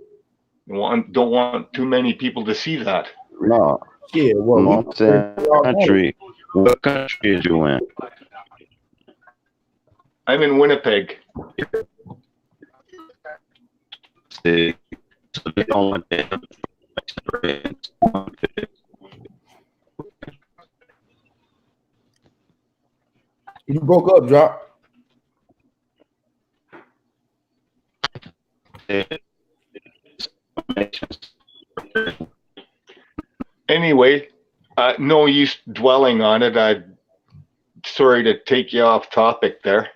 They don't want too many people to see that. No. Yeah, well, country. What country is you in? I'm in Winnipeg. See, so they don't want that. You broke up, Drop. Anyway, no use dwelling on it. I'm sorry to take you off topic there.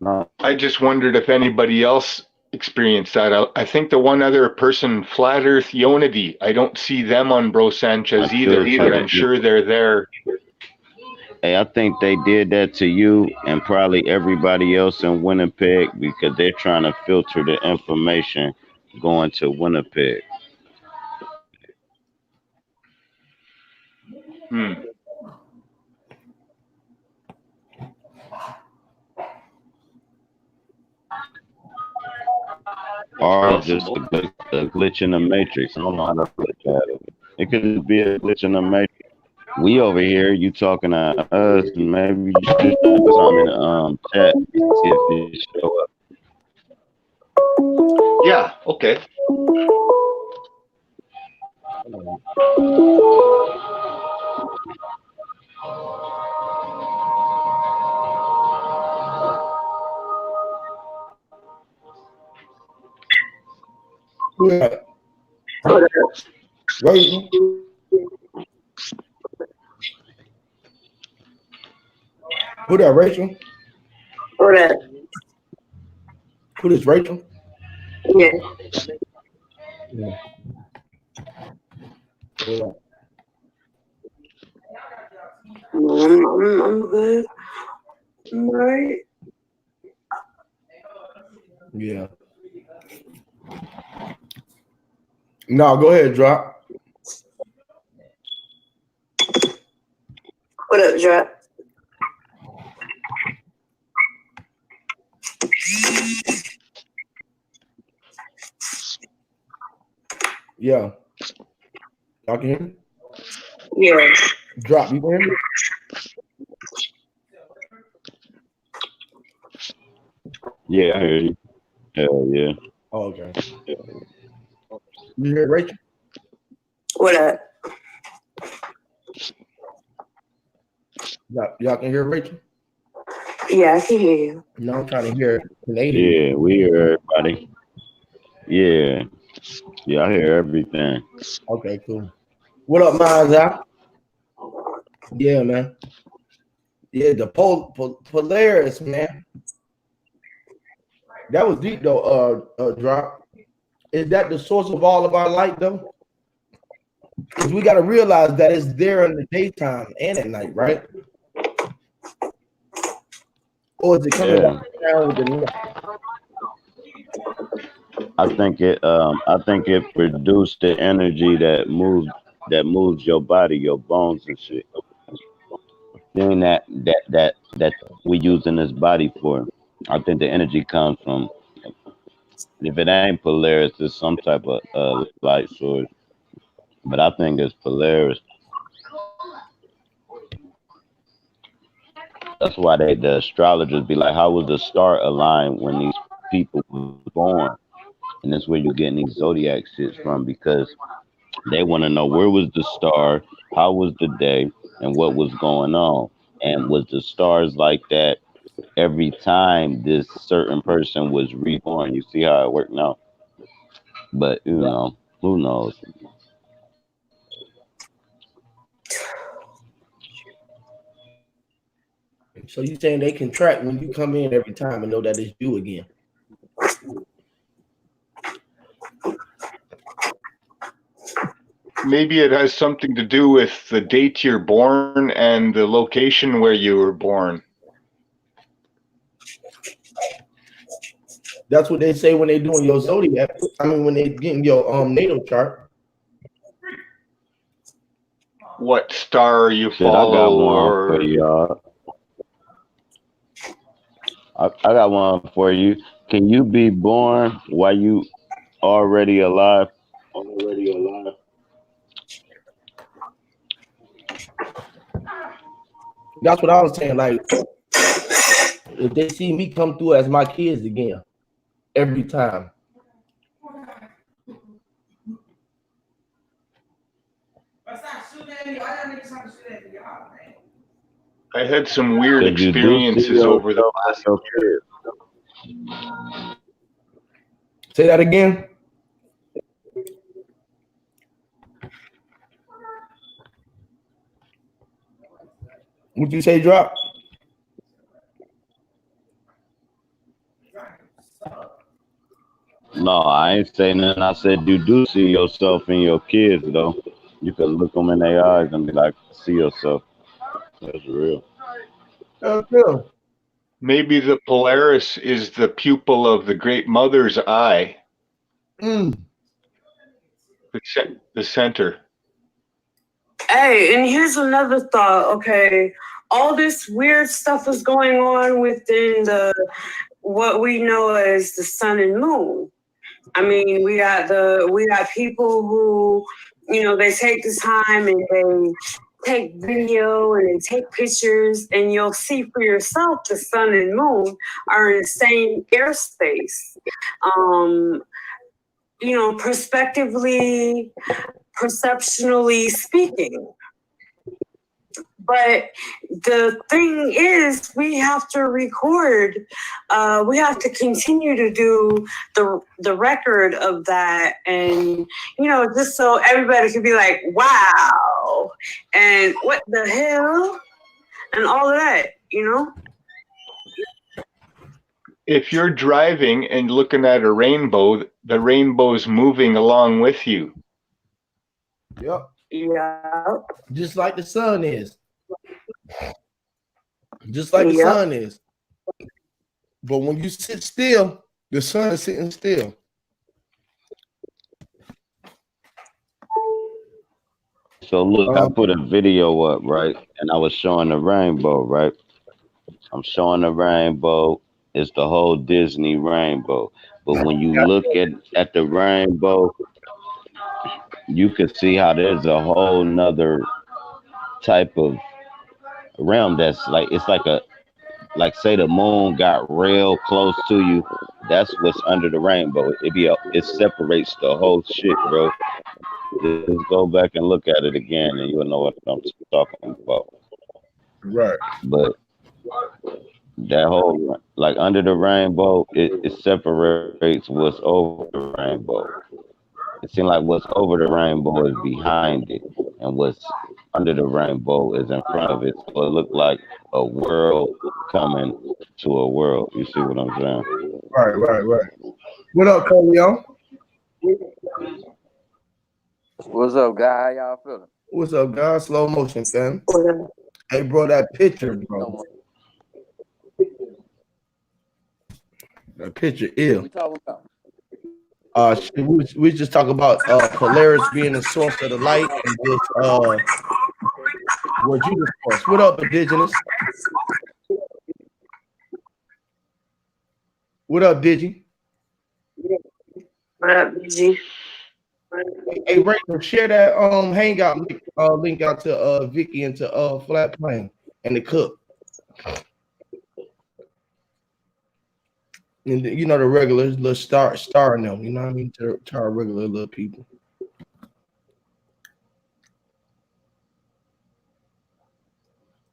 No. I just wondered if anybody else experienced that. I think the one other person, Flat Earth Unity, I don't see them on Bro Sanchez either, but I'm sure they're there. Hey, I think they did that to you and probably everybody else in Winnipeg because they're trying to filter the information going to Winnipeg. Or just a glitch in the matrix. I don't know how to look at it. It could be a glitch in the matrix. We over here, you talking to us, maybe you should put something in the chat, see if it show up. Yeah, okay. Who that? Rachel? Who that, Rachel? Who that? Who this, Rachel? Yeah. Yeah. I'm good. I'm all right. Yeah. No, go ahead, Drop. What up, Drop? Yeah. Y'all can hear me? Yeah. Drop, you can hear me? Yeah, I hear you. Hell yeah. Oh, okay. You hear Rachel? What up? Y'all can hear Rachel? Yeah, I can hear you. No, I'm trying to hear Canadian. Yeah, we hear everybody. Yeah. Yeah, I hear everything. Okay, cool. What up, Miles out? Yeah, man. Yeah, the Polaris, man. That was deep though. Drop. Is that the source of all of our light though? Because we got to realize that it's there in the daytime and at night, right? Or is it coming Yeah. back down with the night? I think it produced the energy that moves your body, your bones and shit. Thing that we using this body for. I think the energy comes from, if it ain't Polaris, it's some type of light source. But I think it's Polaris. That's why the astrologers be like, how was the star aligned when these people were born? And that's where you're getting these zodiac shits from, because they want to know where was the star, how was the day, and what was going on. And was the stars like that every time this certain person was reborn? You see how it worked now? But who knows? So you saying they can track when you come in every time and know that it's you again? Maybe it has something to do with the date you're born and the location where you were born. That's what they say when they're doing your zodiac. I mean, when they getting your natal chart. What star you Shit, I got follow, one for or y'all. I got one for you. Can you be born while you already alive? That's what I was saying. Like, if they see me come through as my kids again every time. I had some weird Because you do see experiences yourself over the as last your year. kid. Say that again. Would you say drop? No, I ain't saying nothing. I said you do see yourself in your kids, though. You could look them in their eyes and be like, see yourself. That's real. Good. Maybe the Polaris is the pupil of the Great Mother's eye, Mm. the center. Hey, and here's another thought. Okay, all this weird stuff is going on within what we know as the sun and moon. I mean, we got people who, they take the time and they take video and they take pictures, and you'll see for yourself the sun and moon are in the same airspace. Perspectively, perceptionally speaking. But the thing is, we have to record. We have to continue to do the record of that, and just so everybody can be like, "Wow," and "What the hell," and all of that. If you're driving and looking at a rainbow, the rainbow's moving along with you. Yep. Yeah. Just like the sun is. Just like the sun is. But when you sit still, the sun is sitting still. So look, I put a video up, right? And I was showing the rainbow, right? I'm showing the rainbow. It's the whole Disney rainbow. But when you look at the rainbow, you can see how there's a whole nother type of realm that's like, it's like like say the moon got real close to you, that's what's under the rainbow. It separates the whole shit, bro. Just go back and look at it again, and you'll know what I'm talking about. Right. But that whole like under the rainbow, it separates what's over the rainbow. It seems like what's over the rainbow is behind it, and what's under the rainbow is in front of it. So it looked like a world coming to a world. You see what I'm saying? Right. What up, Coleo? What's up, guy? How y'all feeling? What's up, guys? Slow motion, fam. Hey, bro, that picture, bro. That picture ill. We talking about? We just talk about Polaris being the source of the light and just what you discussed. What up, Indigenous? What up, Digi? What up, BG? Hey, Rachel, share that hangout link out to Vicky and to Flat Plane and the cook. And you know the regulars, little star in them, you know what I mean? To our regular little people.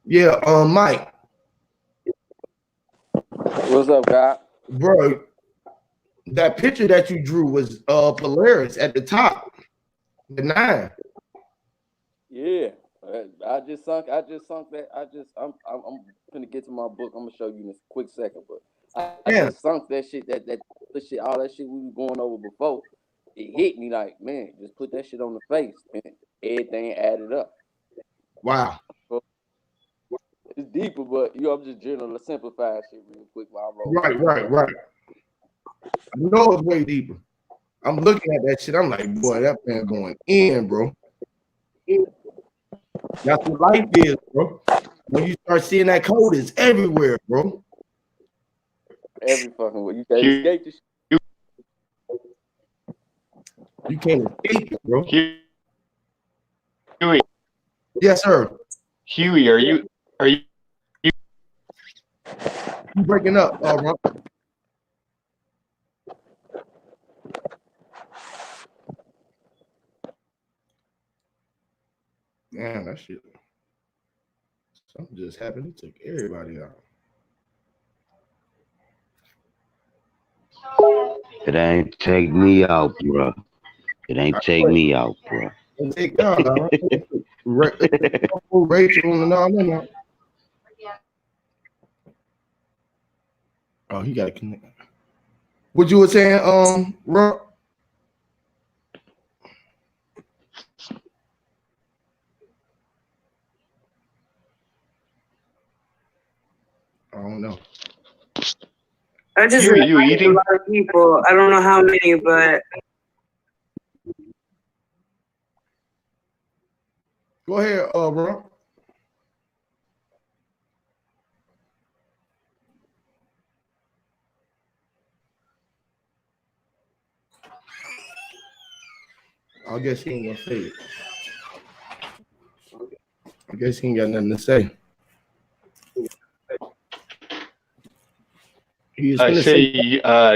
Yeah, Mike. What's up, guy? Bro, that picture that you drew was Polaris at the top, the 9. Yeah, I just sunk that. I'm gonna get to my book. I'm gonna show you in a quick second, but I just sunk that shit. That shit, all that shit we was going over before. It hit me like, man, just put that shit on the face, man. Everything added up. Wow. It's deeper, but I'm just general simplifying shit real quick while I roll. Right. I know it's way deeper. I'm looking at that shit. I'm like, boy, that man going in, bro. That's what life is, bro. When you start seeing that code, it's everywhere, bro. Every fucking way. You can't escape this shit. You can't escape it, bro. Huey. Yes, sir. Huey, are you You breaking up, bro. Man, that shit. Something just happened. It took everybody out. It ain't take me out, bro. It ain't take me out, bro. Take y'all, Rachel and all them out. Oh, he got to connect. What you were saying, Rob? I don't know. I just Huey, you eating? A lot of people. I don't know how many, but go ahead, Rob. I guess he ain't gonna say it. I guess he ain't got nothing to say. I say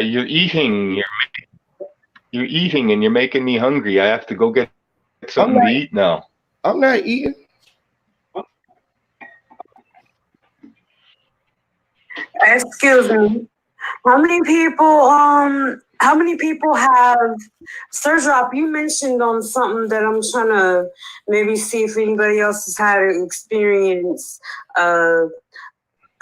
you're eating. You're eating, and you're making me hungry. I have to go get something to eat now. I'm not eating. excuse me. How many people have Sir Drop, you mentioned on something that I'm trying to maybe see if anybody else has had an experience of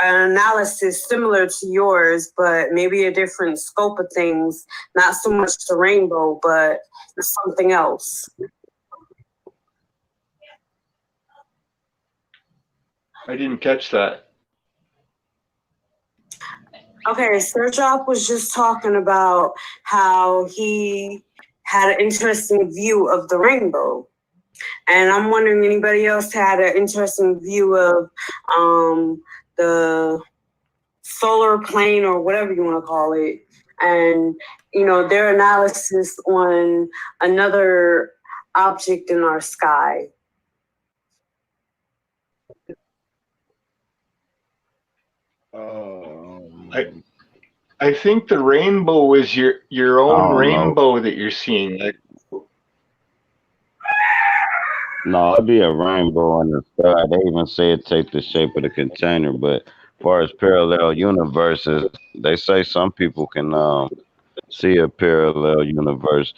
an analysis similar to yours, but maybe a different scope of things, not so much the rainbow, but something else. I didn't catch that. Okay, Sir Drop was just talking about how he had an interesting view of the rainbow. And I'm wondering anybody else had an interesting view of the solar plane or whatever you want to call it. And, their analysis on another object in our sky. I think the rainbow is your own don't know. rainbow that you're seeing. Like, No, it'd be a rainbow in the sky. They even say it take the shape of the container. But as far as parallel universes, they say some people can see a parallel universe.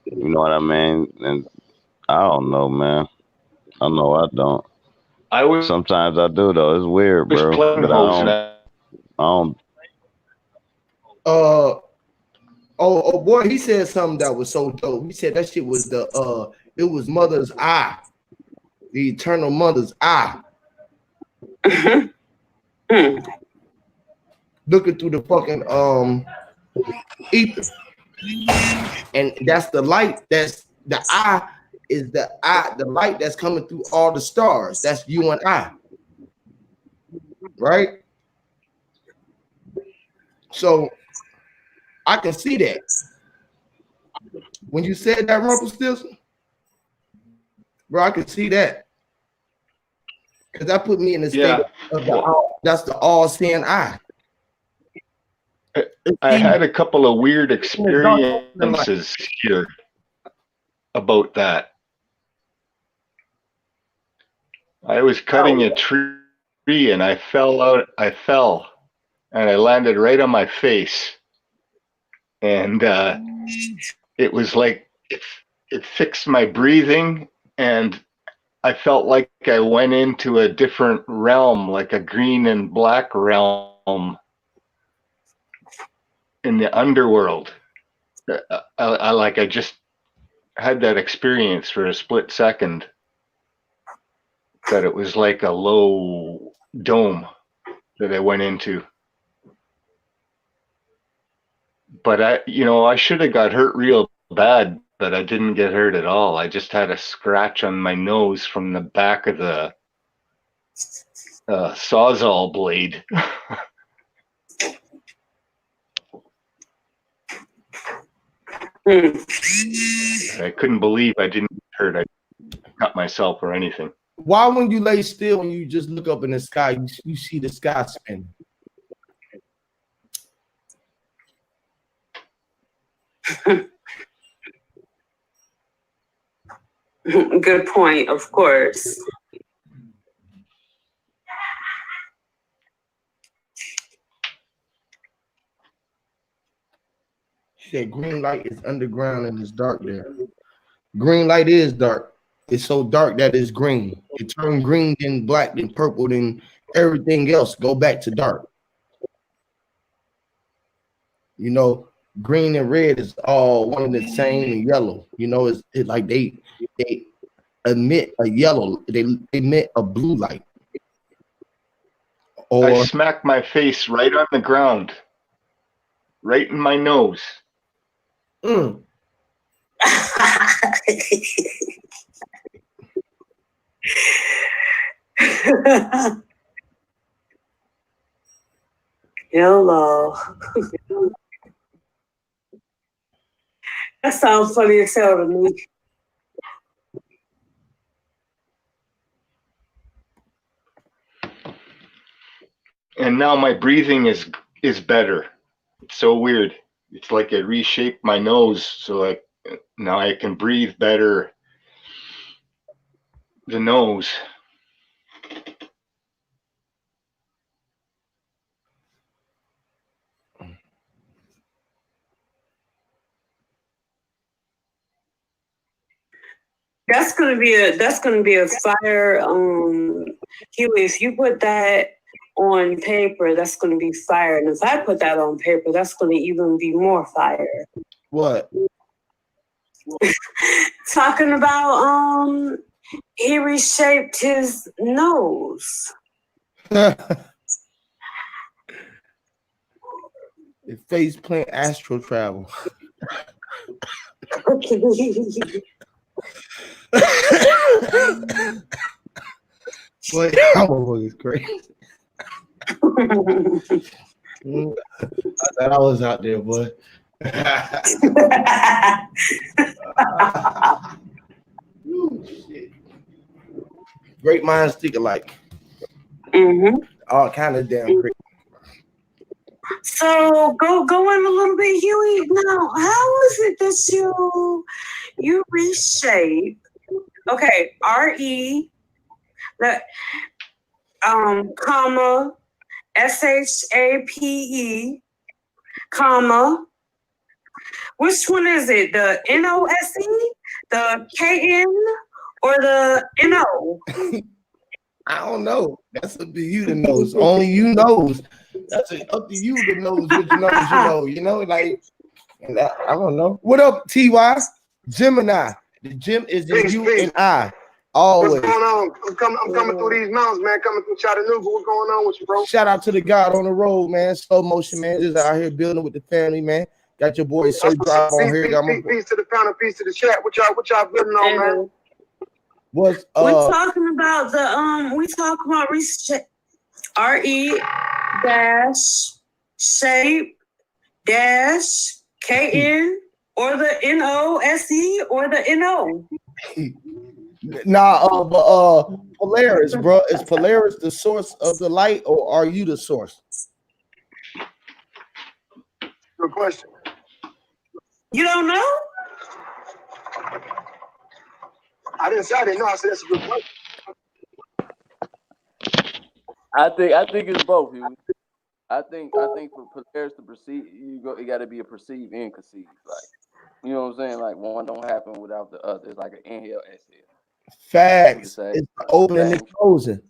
You know what I mean? And I don't know, man. I know I don't. I was Sometimes I do though. It's weird, bro. playing But hose and I don't. Oh boy, he said something that was so dope. He said that shit was it was mother's eye, the eternal mother's eye. Looking through the fucking ether. And that's the light. That's the eye is the light that's coming through all the stars. That's you and I. Right? So I can see that. When you said that, Rumpelstiltskin, bro, I can see that. Because that put me in the state of that's the all-seeing eye. I had a couple of weird experiences here about that. I was cutting a tree and I fell and I landed right on my face. And it was like it fixed my breathing, and I felt like I went into a different realm, like a green and black realm in the underworld. I just had that experience for a split second, that it was like a low dome that I went into. But I should have got hurt real bad, but I didn't get hurt at all. I just had a scratch on my nose from the back of the Sawzall blade. I couldn't believe I didn't get hurt. I cut myself or anything. Why, when you lay still and you just look up in the sky, you see the sky spinning? Good point, of course. She said green light is underground and it's dark there. Green light is dark. It's so dark that it's green. It turned green, then black, then purple, then everything else go back to dark. You know, green and red is all one and the same, and yellow. You know, it's like they emit a yellow, they emit a blue light. Or I smacked my face right on the ground, right in my nose. YOLO. That sounds funny as hell to me. And now my breathing is better. It's so weird. It's like it reshaped my nose, so now I can breathe better. The nose. That's gonna be a fire. Huey, if you put that on paper, that's gonna be fire. And if I put that on paper, that's gonna even be more fire. What? Talking about he reshaped his nose. The face plant astral travel. Boy, I'm is crazy. I thought I was out there, boy. Ooh, shit. Great minds think alike. Mm-hmm. All kind of damn great. So go in a little bit, Huey. Now, how is it that you reshape? Okay, RE, the comma, SHAPE, comma. Which one is it? The NOSE, the KN, or the NO? I don't know. That's up to you to know. Only you knows. That's up to you to knows which knows you know. You know, like I don't know. What up, TY? Gemini. The gym is just you and I. Always. What's going on? I'm coming through these mountains, man. Coming through Chattanooga. What's going on with you, bro? Shout out to the God on the road, man. Slow motion, man. Just out here building with the family, man. Got your boy Sir Drive on here. Peace to the panel, peace to the chat. What y'all building on, man? What's we talking about RE dash shape dash KN or the NOSE or the NO. Nah, Polaris, bro. Is Polaris the source of the light, or are you the source? Good question. You don't know? I didn't know. I said that's a good question. I think it's both. I think for Polaris to perceive, it got to be a perceive and conceive. Like, you know what I'm saying? Like, one don't happen without the other. It's like an inhale, exhale. Facts. It's opening and closing.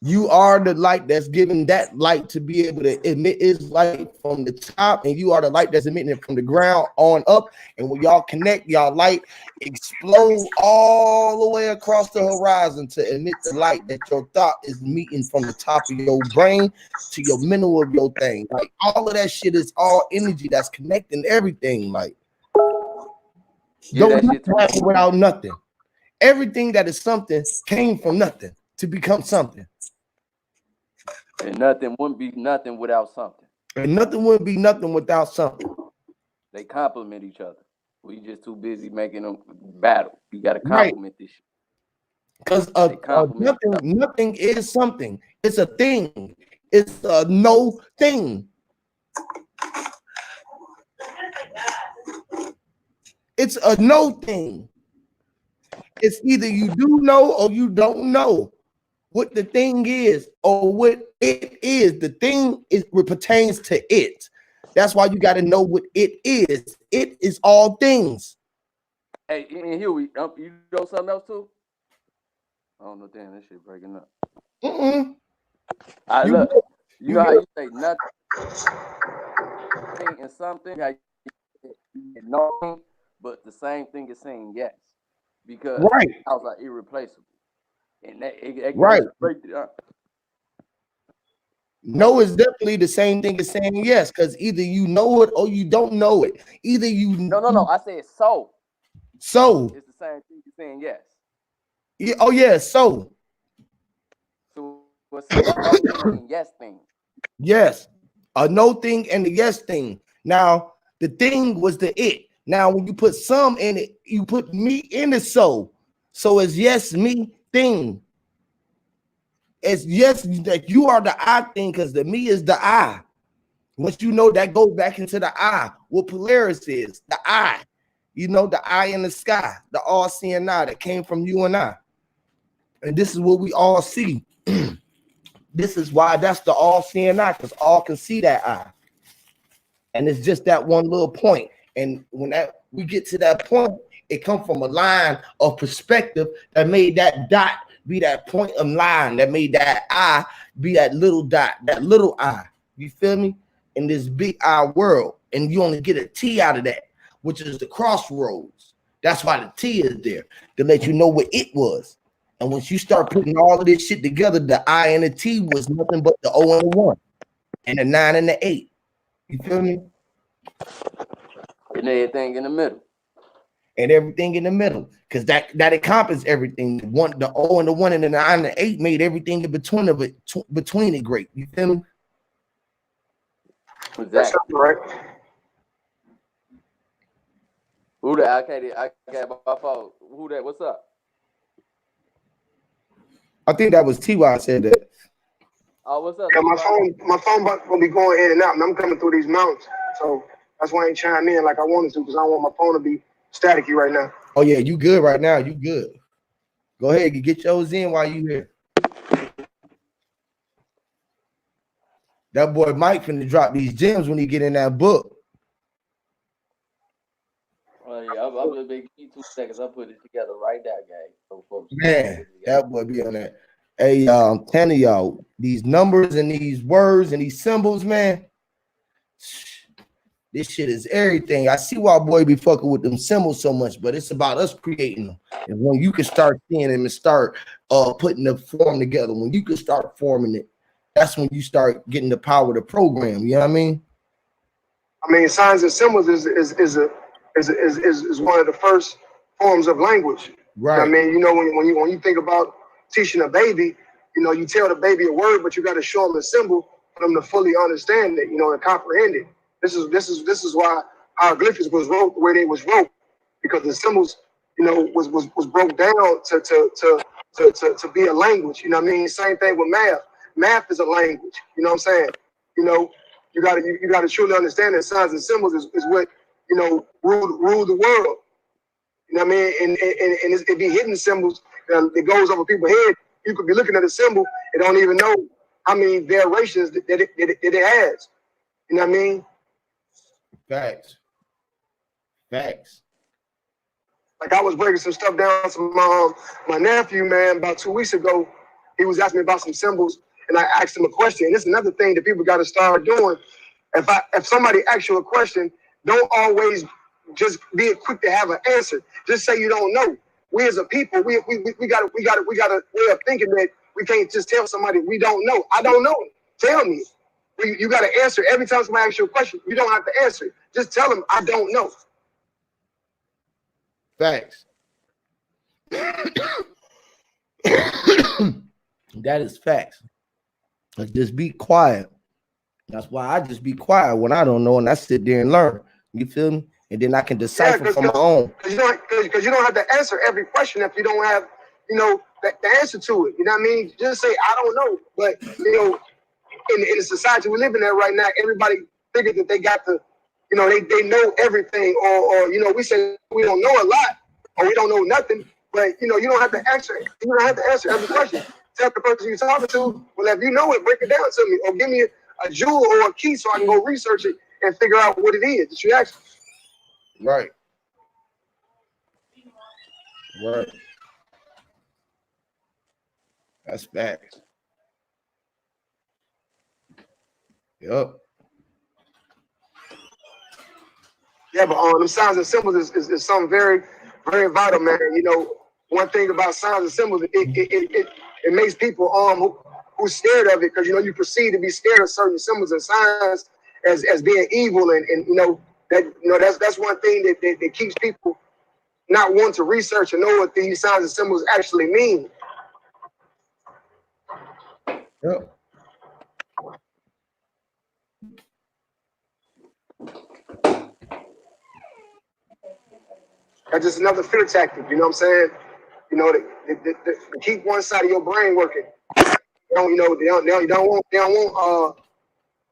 You are the light that's giving that light to be able to emit its light from the top, and you are the light that's emitting it from the ground on up. And when y'all connect, y'all light explodes all the way across the horizon to emit the light that your thought is meeting from the top of your brain to your middle of your thing. Like, all of that shit is all energy that's connecting everything. Like, don't happen without nothing. Everything that is something came from nothing to become something. And nothing wouldn't be nothing without something. And nothing wouldn't be nothing without something. They complement each other. We just too busy making them battle. You got to complement this shit. Because nothing is something. It's a thing. It's a no thing. It's a no thing. It's either you do know or you don't know what the thing is or what it is. The thing is what pertains to it. That's why you got to know what it is. It is all things. Hey, and here you know something else too? I don't know. Damn, this shit breaking up. Look, you know how you say nothing and something, how you nothing, but the same thing is saying yes, because I was like irreplaceable. And that break it up. No is definitely the same thing as saying yes, because either you know it or you don't know it. Either you no. I said so. So it's the same thing as saying yes. Yeah. Oh yeah. So what's the yes thing? Yes, a no thing and the yes thing. Now the thing was the it. Now when you put some in it, you put me in the so. So it's yes me thing. It's yes that you are the I thing because the me is the I. Once you know that goes back into the I. What Polaris is, the I. You know, the eye in the sky, the all-seeing eye that came from you and I. And this is what we all see. This is why that's the all-seeing eye, because all can see that eye. And it's just that one little point. And when we get to that point, it comes from a line of perspective that made that dot be that point of line, that made that eye be that little dot, that little eye. You feel me? In this big eye world. And you only get a T out of that, which is the crossroads. That's why the T is there, to let you know what it was. And once you start putting all of this shit together, the I and the T was nothing but the O and the 1 and the 9 and the 8. You feel me? And everything in the middle. And everything in the middle, because that encompasses everything. The O and the 1 and the 9 and the 8 made everything in between it great. You feel me? That's right. Who that? I got my phone. Who that? What's up? I think that was T.Y. said that. Oh, what's up? Yeah, my phone gonna be going in and out, and I'm coming through these mountains, so that's why I ain't chiming in like I wanted to, because I don't want my phone to be staticky right now. Oh yeah, you good right now? You good? Go ahead, you get yours in while you here. That boy Mike finna drop these gems when he get in that book. Oh yeah, I'm gonna make you 2 seconds. I'll put it together right now, gang. So folks, Man, that boy be on that. Hey, I'm telling y'all, these numbers and these words and these symbols, man. This shit is everything. I see why boy be fucking with them symbols so much, but it's about us creating them. And when you can start seeing them and start putting the form together, when you can start forming it, that's when you start getting the power to program. You know what I mean? I mean, signs and symbols is one of the first forms of language. Right. I mean, you know, when you think about teaching a baby, you know, you tell the baby a word, but you got to show them a symbol for them to fully understand it, you know, and comprehend it. This is why hieroglyphics was wrote the way they was wrote, because the symbols, you know, was broke down to be a language. You know what I mean? Same thing with math. Math is a language. You know what I'm saying? You know, you gotta truly understand that signs and symbols is what, you know, rule the world. You know what I mean? And it be hidden symbols that goes over people's head. You could be looking at a symbol and don't even know how many variations that it has. You know what I mean? Facts. Like I was breaking some stuff down to my nephew, man, about 2 weeks ago. He was asking me about some symbols, and I asked him a question. And this is another thing that people got to start doing. If somebody asks you a question, don't always just be quick to have an answer. Just say you don't know. We as a people, we got a way of thinking that we can't just tell somebody we don't know. I don't know. Tell me. You got to answer every time somebody asks you a question. You don't have to answer it. Just tell them I don't know. Facts. That is facts. Just be quiet. That's why I just be quiet when I don't know, and I sit there and learn. You feel me? And then I can decipher from my own. Because you don't have to answer every question if you don't have, you know, the answer to it. You know what I mean? Just say I don't know. But you know, in the society we live in there right now, everybody figures that they got the, you know, they know everything, or you know, we say we don't know a lot, or we don't know nothing. But you know, you don't have to answer it. You don't have to answer every question. Tell the person you're talking to, well, if you know it, break it down to me, or give me a jewel or a key so I can go research it and figure out what it is that you asked. Right. That's facts. Yep. Yeah, but them signs and symbols is something very, very vital, man. You know, one thing about signs and symbols, it makes people who's scared of it, because you know you perceive to be scared of certain symbols and signs as being evil, and you know that's one thing that keeps people not wanting to research and know what these signs and symbols actually mean. Yep. That's just another fear tactic, you know what I'm saying? You know, to keep one side of your brain working. They don't want you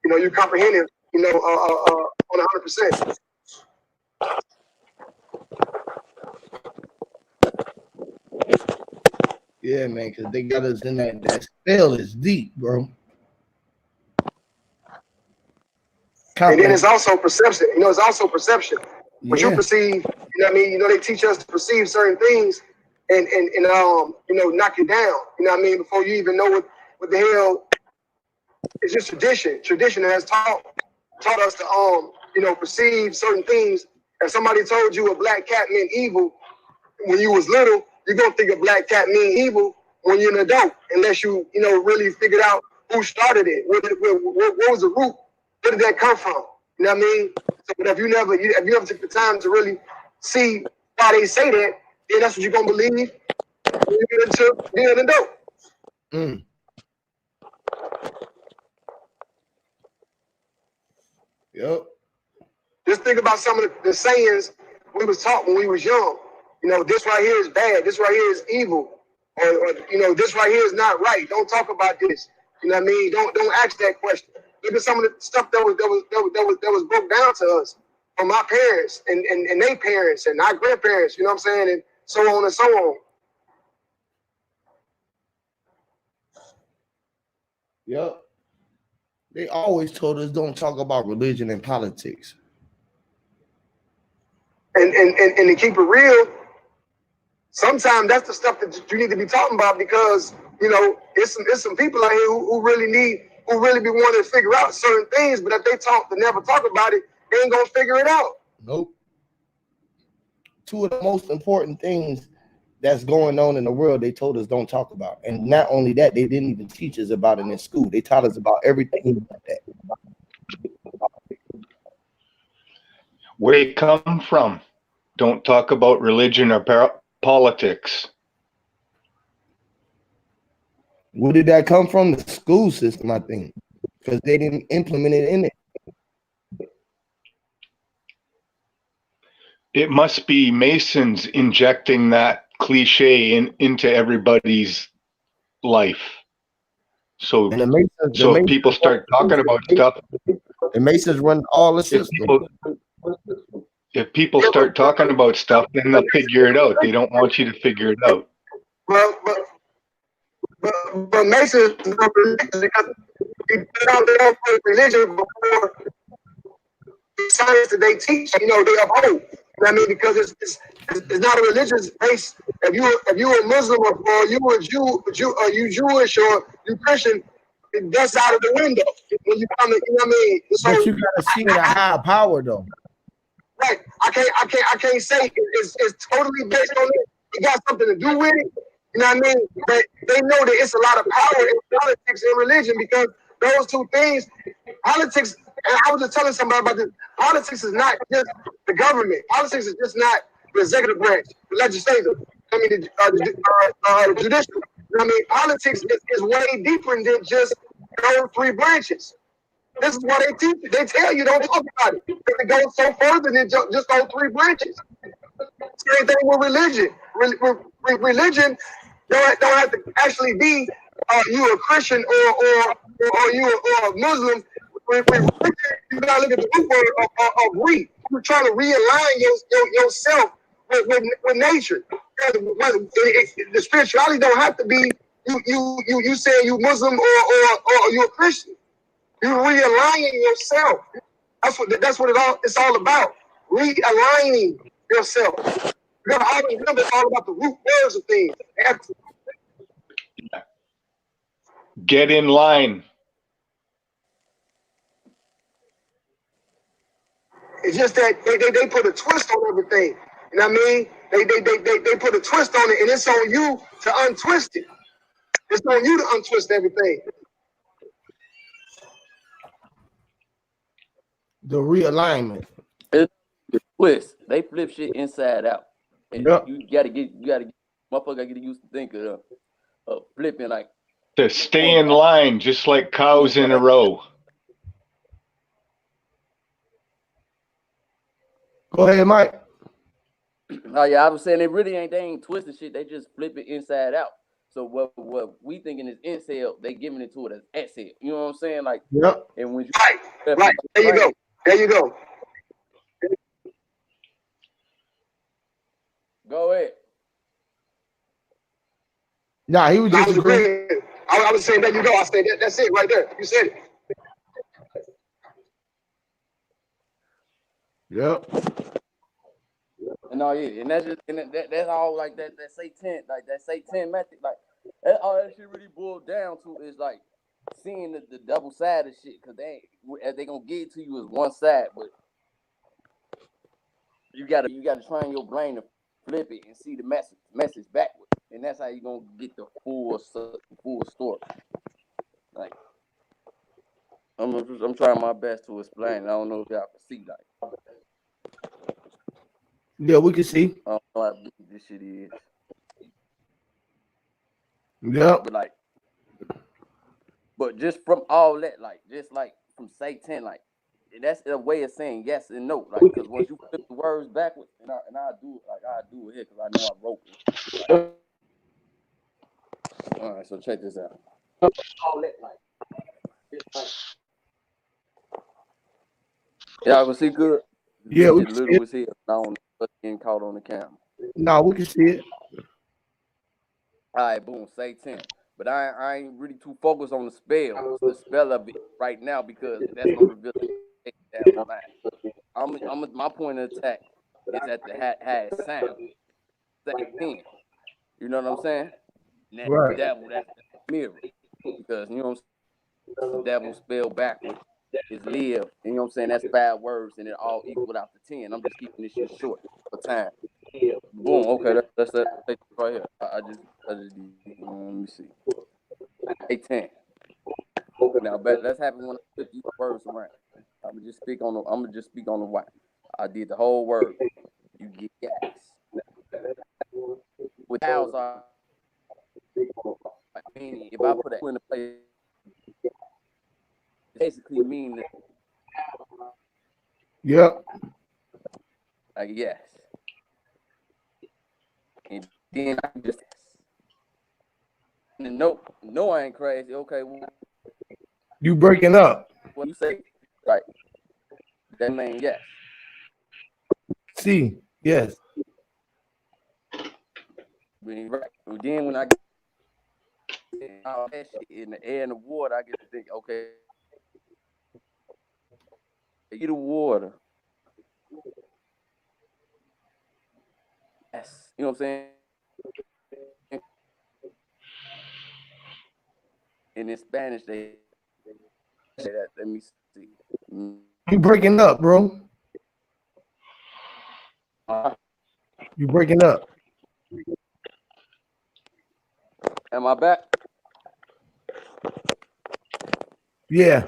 know, you comprehending, you know, on 100%. Yeah, man, because they got us in that spell is deep, bro. And then it's also perception. You know, it's also perception. What you perceive, you know what I mean? You know, they teach us to perceive certain things and you know, knock it down. You know what I mean? Before you even know what the hell. It's just tradition. Tradition has taught us to you know, perceive certain things. If somebody told you a black cat meant evil when you was little, you're gonna think a black cat mean evil when you're an adult, unless you know, really figured out who started it. What was the root? Where did that come from? You know what I mean? So, but if you never took the time to really see why they say that, then that's what you're gonna believe when you get into being an adult. Yep. Just think about some of the sayings we was taught when we was young. You know, this right here is bad. This right here is evil. Or you know, this right here is not right. Don't talk about this. You know what I mean? Don't ask that question. Look at some of the stuff that was broke down to us from our parents and their parents and our grandparents. You know what I'm saying? And so on and so on. Yep. They always told us don't talk about religion and politics. And to keep it real, sometimes that's the stuff that you need to be talking about, because you know it's some people out here who really be wanting to figure out certain things, but if they never talk about it, they ain't gonna figure it out. Nope. Two of the most important things that's going on in the world, they told us don't talk about. And not only that, they didn't even teach us about it in school. They taught us about everything about that. Where it come from? Don't talk about religion or politics. Where did that come from? The school system, I think, because they didn't implement it in it. It must be Masons injecting that cliche into everybody's life. So, if people start talking about stuff, the Masons run all the systems. If people start talking about stuff, then they'll figure it out. They don't want you to figure it out. Well, but Masons because they don't put religion before the science that they teach. You know, they uphold. You know what I mean? Because it's not a religious base. If you're a Muslim or you a Jew, or you Jewish or you Christian, that's out of the window when you come. You know what I mean? So, but you gotta see the higher power though. Right. I can't say it's totally based on it. It got something to do with it. You know what I mean? But they know that it's a lot of power in politics and religion, because those two things, politics, and I was just telling somebody about this, politics is not just the government. Politics is just not the executive branch, the legislative, the judicial. You know what I mean? Politics is way deeper than just those three branches. This is why they teach you. They tell you don't talk about it. It goes so further than just those three branches. Same thing with religion. Religion don't have to actually be you a Christian or you a Muslim. You gotta look at the root word of re. You're trying to realign yourself with nature. The spirituality don't have to be you saying you Muslim or you a Christian. You're realigning yourself. That's what it's all about. Realigning yourself. You gotta always remember it's all about the root words of things. Get in line. It's just that they put a twist on everything. You know what I mean? They put a twist on it, and it's on you to untwist it. It's on you to untwist everything. The realignment. It's the twist. They flip shit inside out. And you gotta get motherfucker get used to think of flipping like to stay in line, just like cows in a row. Go ahead, Mike. Oh yeah, I was saying they ain't twisting shit. They just flip it inside out. So what we thinking is incel, they giving it to it as exhale. You know what I'm saying? Like, yep. And when you right. There you go. There you go. Go ahead. Nah, he was just agreeing. I was saying, there you go. I said that's it right there. You said it. Yep. And and that's just that's all like that Satan method, like all that shit really boiled down to is like seeing the double side of shit, because they gonna give it to you as one side, but you gotta train your brain to flip it and see the message backwards, and that's how you gonna get the full story. Like I'm trying my best to explain. I don't know if y'all can see like. Yeah, we can see. I don't know how big this shit is. Yeah. But just from all that, like, just like from Satan, like, that's a way of saying yes and no. Like, because once you flip the words backwards, and I do it, like, I do it here because I know I wrote it. Like, all right, so check this out. All that, like, Y'all can see good. Yeah, we It's can see little it. as hell. Not getting caught on the camera. No, we can see it. All right, boom, say 10. But I ain't really too focused on the spell of it right now because that's gonna reveal it down the line. My point of attack is at the had sound. Say 10. You know what I'm saying? And that Right. devil, that's mirror. Because you know what I'm saying? The devil spelled backwards is live. You know what I'm saying? That's 5 words and it all equaled out to 10. I'm just keeping this shit short for time. Boom. Okay, that's that right here. I just let me see. 10. Now, let's have it when I flip these words around. I'm gonna just speak on the why. I did the whole word. You get gas. With vowels, meaning if I put a in the place, it basically mean Yep. like yes. And then I just no, I ain't crazy. Okay, well, You breaking up. what you say? Right. That mean yes. See, yes. Right. And then when I get all that shit in the air and the water, I get to think, okay, eat the water. Yes. You know what I'm saying? And in Spanish, they say that. Let me see. You breaking up, bro. You breaking up. Am I back? Yeah.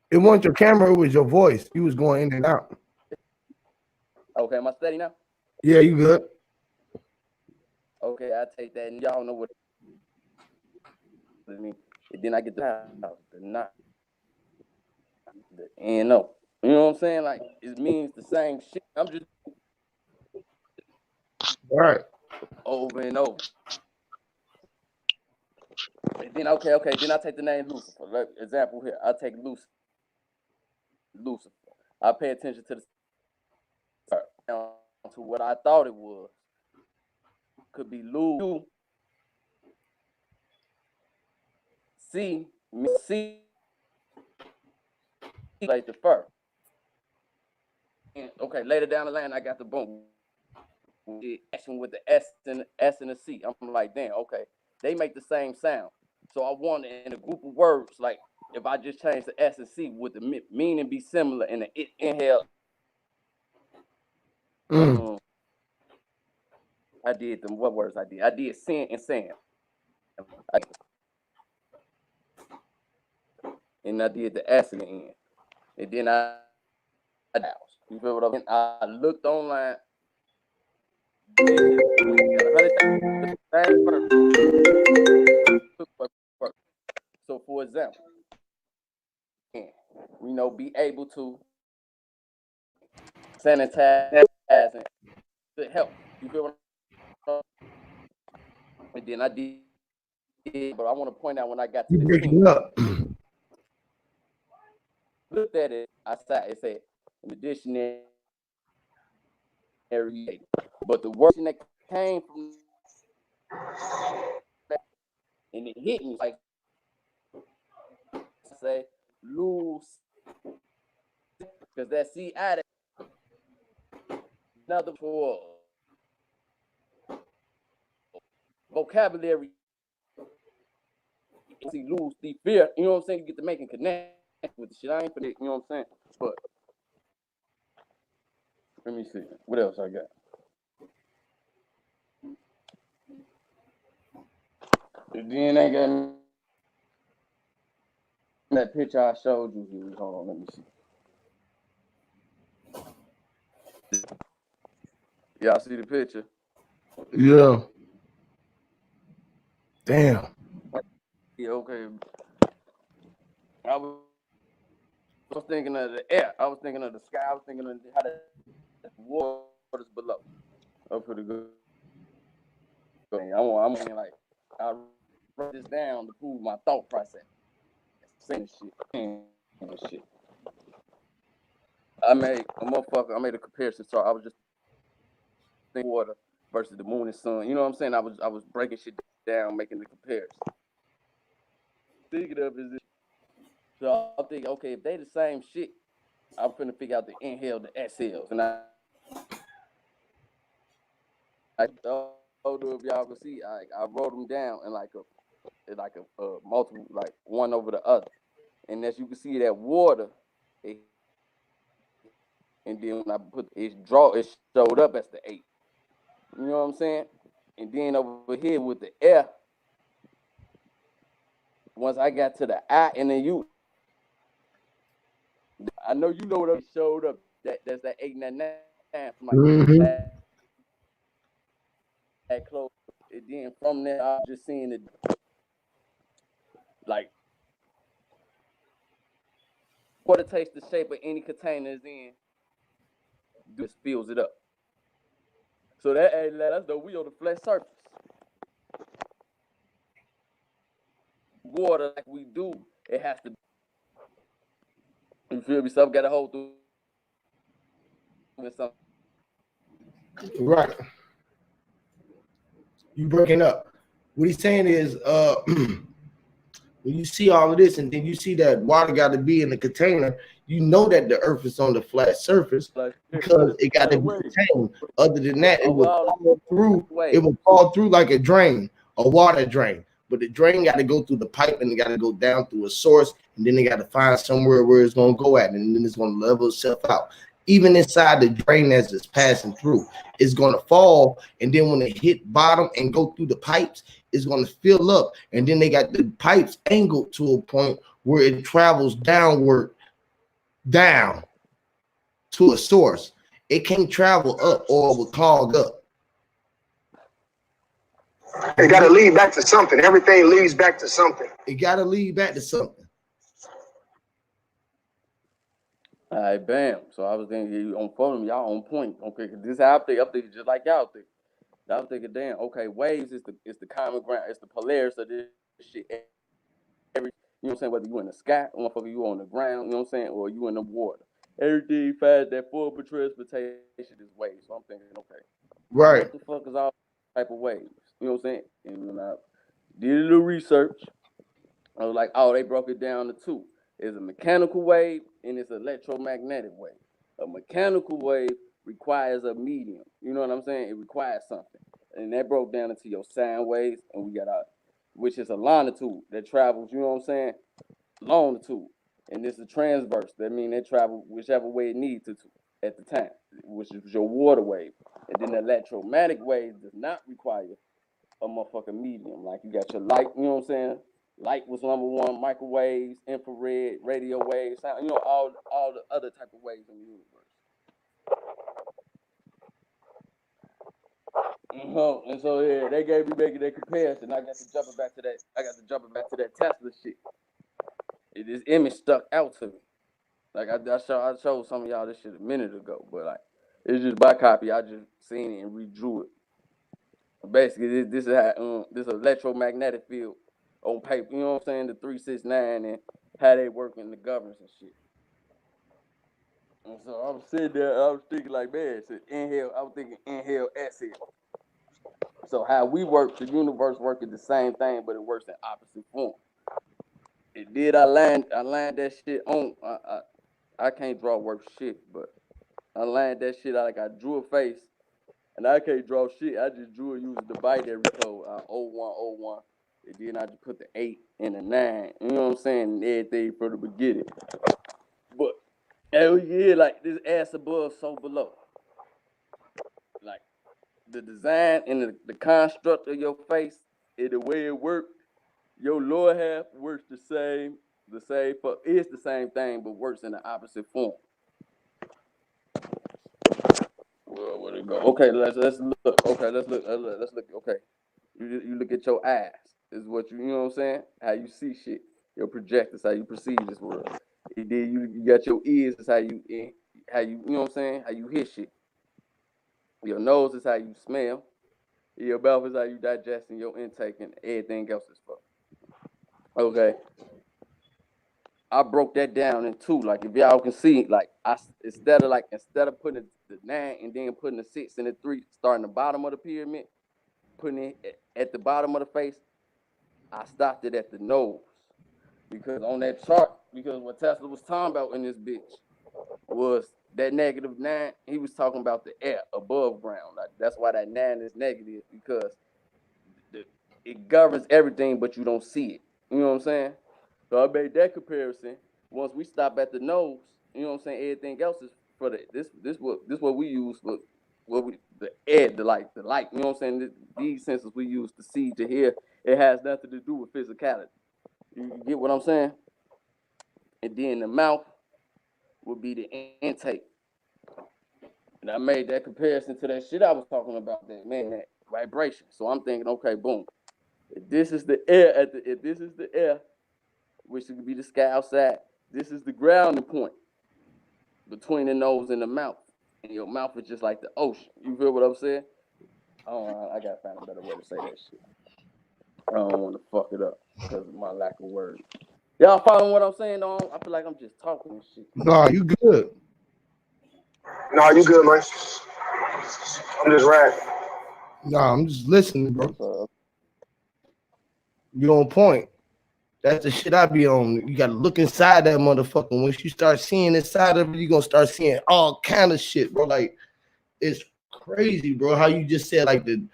It wasn't your camera, it was your voice. You was going in and out. Okay, am I steady now? Yeah, you good. Okay, I take that, and y'all know what I mean. And then I get the not, the N-O. You know what I'm saying? Like, it means the same shit. I'm just All right. over and over. And then, okay, then I take the name Lucifer. Like, example here, I take Lucifer. I pay attention to to what I thought it was. Could be Lu. C like the first. And, okay, later down the line, I got the boom. Action with the S and the C. I'm like, damn, okay, they make the same sound. So I want in a group of words, like if I just change the S and C, would the meaning be similar in the inhale? I did them. What words I did? I did sin and Sam. And I did the S in the end. And then you feel what I mean? I looked online. So, for example, we know be able to sanitize and good health. You feel what I'm saying? And then I did, but I want to point out when I got to You the breaking 10. up. Looked at it, I said it said in the dictionary, but the word that came from that, and it hit me like say lose, because that C added another for vocabulary. See, lose the fear, you know what I'm saying? You get to making connect with the shit. I ain't for that, you know what I'm saying? But let me see. What else I got? Then I got that picture I showed you. Hold on, let me see. Y'all see the picture? Yeah. Damn. Yeah, okay. I was thinking of the air. I was thinking of the sky. I was thinking of how the waters below. I'm pretty good. I'm like, I wrote this down to prove my thought process. Saying shit. I made a comparison. So I was just thinking water versus the moon and sun. You know what I'm saying? I was breaking shit down, making the comparison. Thinking of is this. So I'm thinking, okay, if they the same shit, I'm finna figure out the inhale, the exhales, and I don't know if y'all can see. I wrote them down in like a multiple, like one over the other, and as you can see, that water, and then when I put it showed up as the 8. You know what I'm saying? And then over here with the air, once I got to the I and then you, I know you know what showed up. That's that 8 and that 9 from like that close. And then from there, I was just seeing it like water takes the shape of any container it's in, just fills it up. So that let us know we on the flat surface. Water like we do, it has to. You feel me? Something got to hold through. Right. You breaking up. What he's saying is, when you see all of this and then you see that water got to be in the container, you know that the earth is on the flat surface because it got to be contained. Other than that, it will fall through. It will fall through like a drain, a water drain. But the drain got to go through the pipe and it got to go down through a source, and then they got to find somewhere where it's going to go at, and then it's going to level itself out. Even inside the drain as it's passing through, it's going to fall, and then when it hit bottom and go through the pipes, it's going to fill up, and then they got the pipes angled to a point where it travels downward, down to a source. It can't travel up or it will clog up. It got to lead back to something. Everything leads back to something. It got to lead back to something. All right, bam. So I was thinking you on phone, y'all on point. Okay, this is how I'm thinking just like y'all think. I was thinking, damn, okay, waves is the common ground, it's the Polaris of this shit. You know what I'm saying? Whether you in the sky, motherfucker, you on the ground, you know what I'm saying, or you in the water. Everything fast that form for transportation is waves. So I'm thinking, okay, right. What the fuck is all type of waves? You know what I'm saying? And when I did a little research, I was like, oh, they broke it down to 2. It's a mechanical wave and it's an electromagnetic wave. A mechanical wave requires a medium. You know what I'm saying? It requires something. And that broke down into your sound waves, and we got which is a longitude that travels, you know what I'm saying? Longitude. And this is a transverse. That means they travel whichever way it needs to at the time, which is your water wave. And then the electromagnetic wave does not require a motherfucking medium. Like you got your light, you know what I'm saying? Light was number 1, microwaves, infrared, radio waves, sound, you know, all the other type of waves in the universe. And so yeah, they gave me making that comparison. I got to jumping back to that Tesla shit. This image stuck out to me. Like I showed some of y'all this shit a minute ago, but like it's just by copy. I just seen it and redrew it. Basically, this is how this electromagnetic field on paper. You know what I'm saying? The 369 and how they work in the governance and shit. And so I was sitting there, I was thinking like, man, inhale. I was thinking inhale, exhale. So how we work, the universe working the same thing, but it works in opposite form. It did. I lined that shit on. I can't draw worth shit, but I lined that shit out like I drew a face, and I can't draw shit. I just drew it using the binary code, 0101. And then I just put the 8 and the 9. You know what I'm saying? And everything from the beginning. But yeah, like this ass above, so below. Like the design and the construct of your face and the way it works, your lower half works the same. It's the same thing, but works in the opposite form. Well, where'd it go? Okay, let's look. Okay, let's look. Okay, you look at your eyes. Is what you know what I'm saying? How you see shit. Your projectors, how you perceive this world. And then you got your ears. Is how you know what I'm saying? How you hear shit. Your nose is how you smell. Your mouth is how you digest and your intake, and everything else is for. Okay. I broke that down in two. Like if y'all can see, like instead of putting the 9 and then putting the 6 and the 3, starting the bottom of the pyramid, putting it at the bottom of the face, I stopped it at the nose. Because on that chart, because what Tesla was talking about in this bitch was that -9, he was talking about the air above ground. Like that's why that 9 is negative, because it governs everything, but you don't see it. You know what I'm saying? So I made that comparison. Once we stop at the nose, you know what I'm saying? Everything else is for this what we use for the air, the light. You know what I'm saying? These senses we use to see, to hear. It has nothing to do with physicality. You get what I'm saying? And then the mouth would be the intake. And I made that comparison to that shit I was talking about, that vibration. So I'm thinking, okay, boom. If this is the air, which could be the sky outside, this is the grounding point between the nose and the mouth. And your mouth is just like the ocean. You feel what I'm saying? I gotta find a better way to say that shit. I don't want to fuck it up because of my lack of words. Y'all following what I'm saying, though? I feel like I'm just talking and shit. No, you good. No, you good, man. I'm just riding. No, I'm just listening, bro. You on point. That's the shit I be on. You gotta look inside that motherfucker. Once you start seeing inside of it, you're gonna start seeing all kind of shit, bro. Like, it's crazy, bro. How you just said like the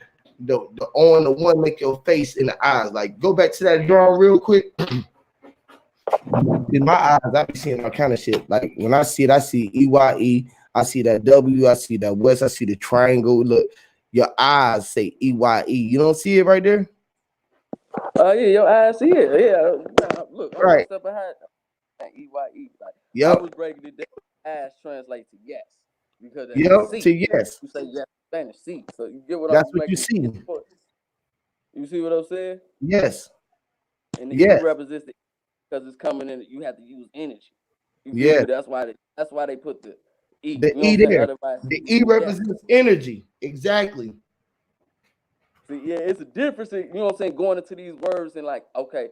on the one make your face in the eyes. Like, go back to that drawing real quick. In my eyes, I be seeing all kind of shit. Like when I see it, I see EYE, I see that W, I see that West, I see the triangle. Look, your eyes say EYE. You don't see it right there? Yeah, your eyes see it. Yeah. Nah, look, I'm right. One step behind EYE. Like, yep. I was breaking it down. Eyes translate to yes. Because to yes. You say yes in Spanish, see. So you get what That's I'm what you see. You see what I'm saying? Yes. And the E represents the, because it's coming in, you have to use energy. Yeah. That's why they put the E. The E there. The E represents energy. Exactly. See, yeah, it's a difference. You know what I'm saying? Going into these words and like, okay,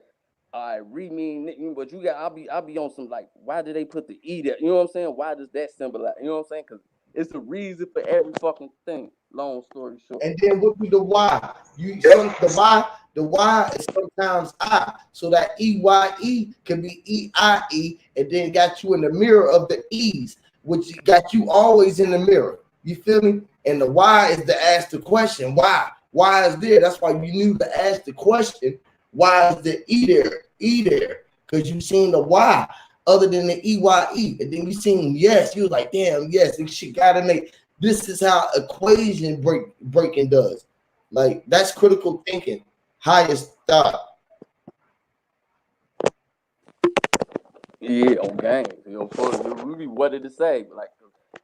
I mean, but you got, I'll be on some like, why did they put the E there? You know what I'm saying? Why does that symbolize? You know what I'm saying? Because it's a reason for every fucking thing. Long story short. And then what be the Y? The Y is sometimes I. So that EYE can be EIE, and then got you in the mirror of the E's, which got you always in the mirror. You feel me? And the Y is to ask the question, why? Why is there? That's why you need to ask the question, why is the E there? E there. Because you seen the Y other than the EYE. And then you seen yes. You was like, damn, yes, this shit gotta make. This is how equation breaking does. Like, that's critical thinking, highest thought. Yeah, on game. You know, we be wanting to say, but like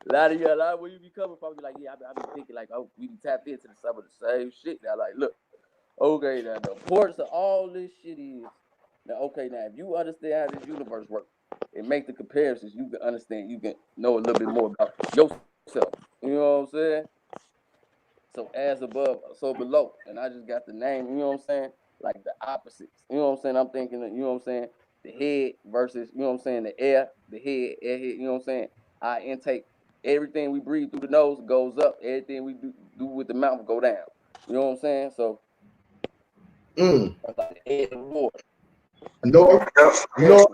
a lot of where you be coming from, be like, yeah, I be thinking like, oh, we be tapped into some of the same shit. Now, like, look, okay, now the importance of all this shit is now, okay, now if you understand how this universe works and make the comparisons, you can understand, you can know a little bit more about yourself. You know what I'm saying? So as above, so below. And I just got the name, you know what I'm saying? Like the opposites. You know what I'm saying? I'm thinking, you know what I'm saying? The head versus, you know what I'm saying? The air, the head, you know what I'm saying? Our intake, everything we breathe through the nose goes up. Everything we do with the mouth go down. You know what I'm saying? So, that's like the air and water. You know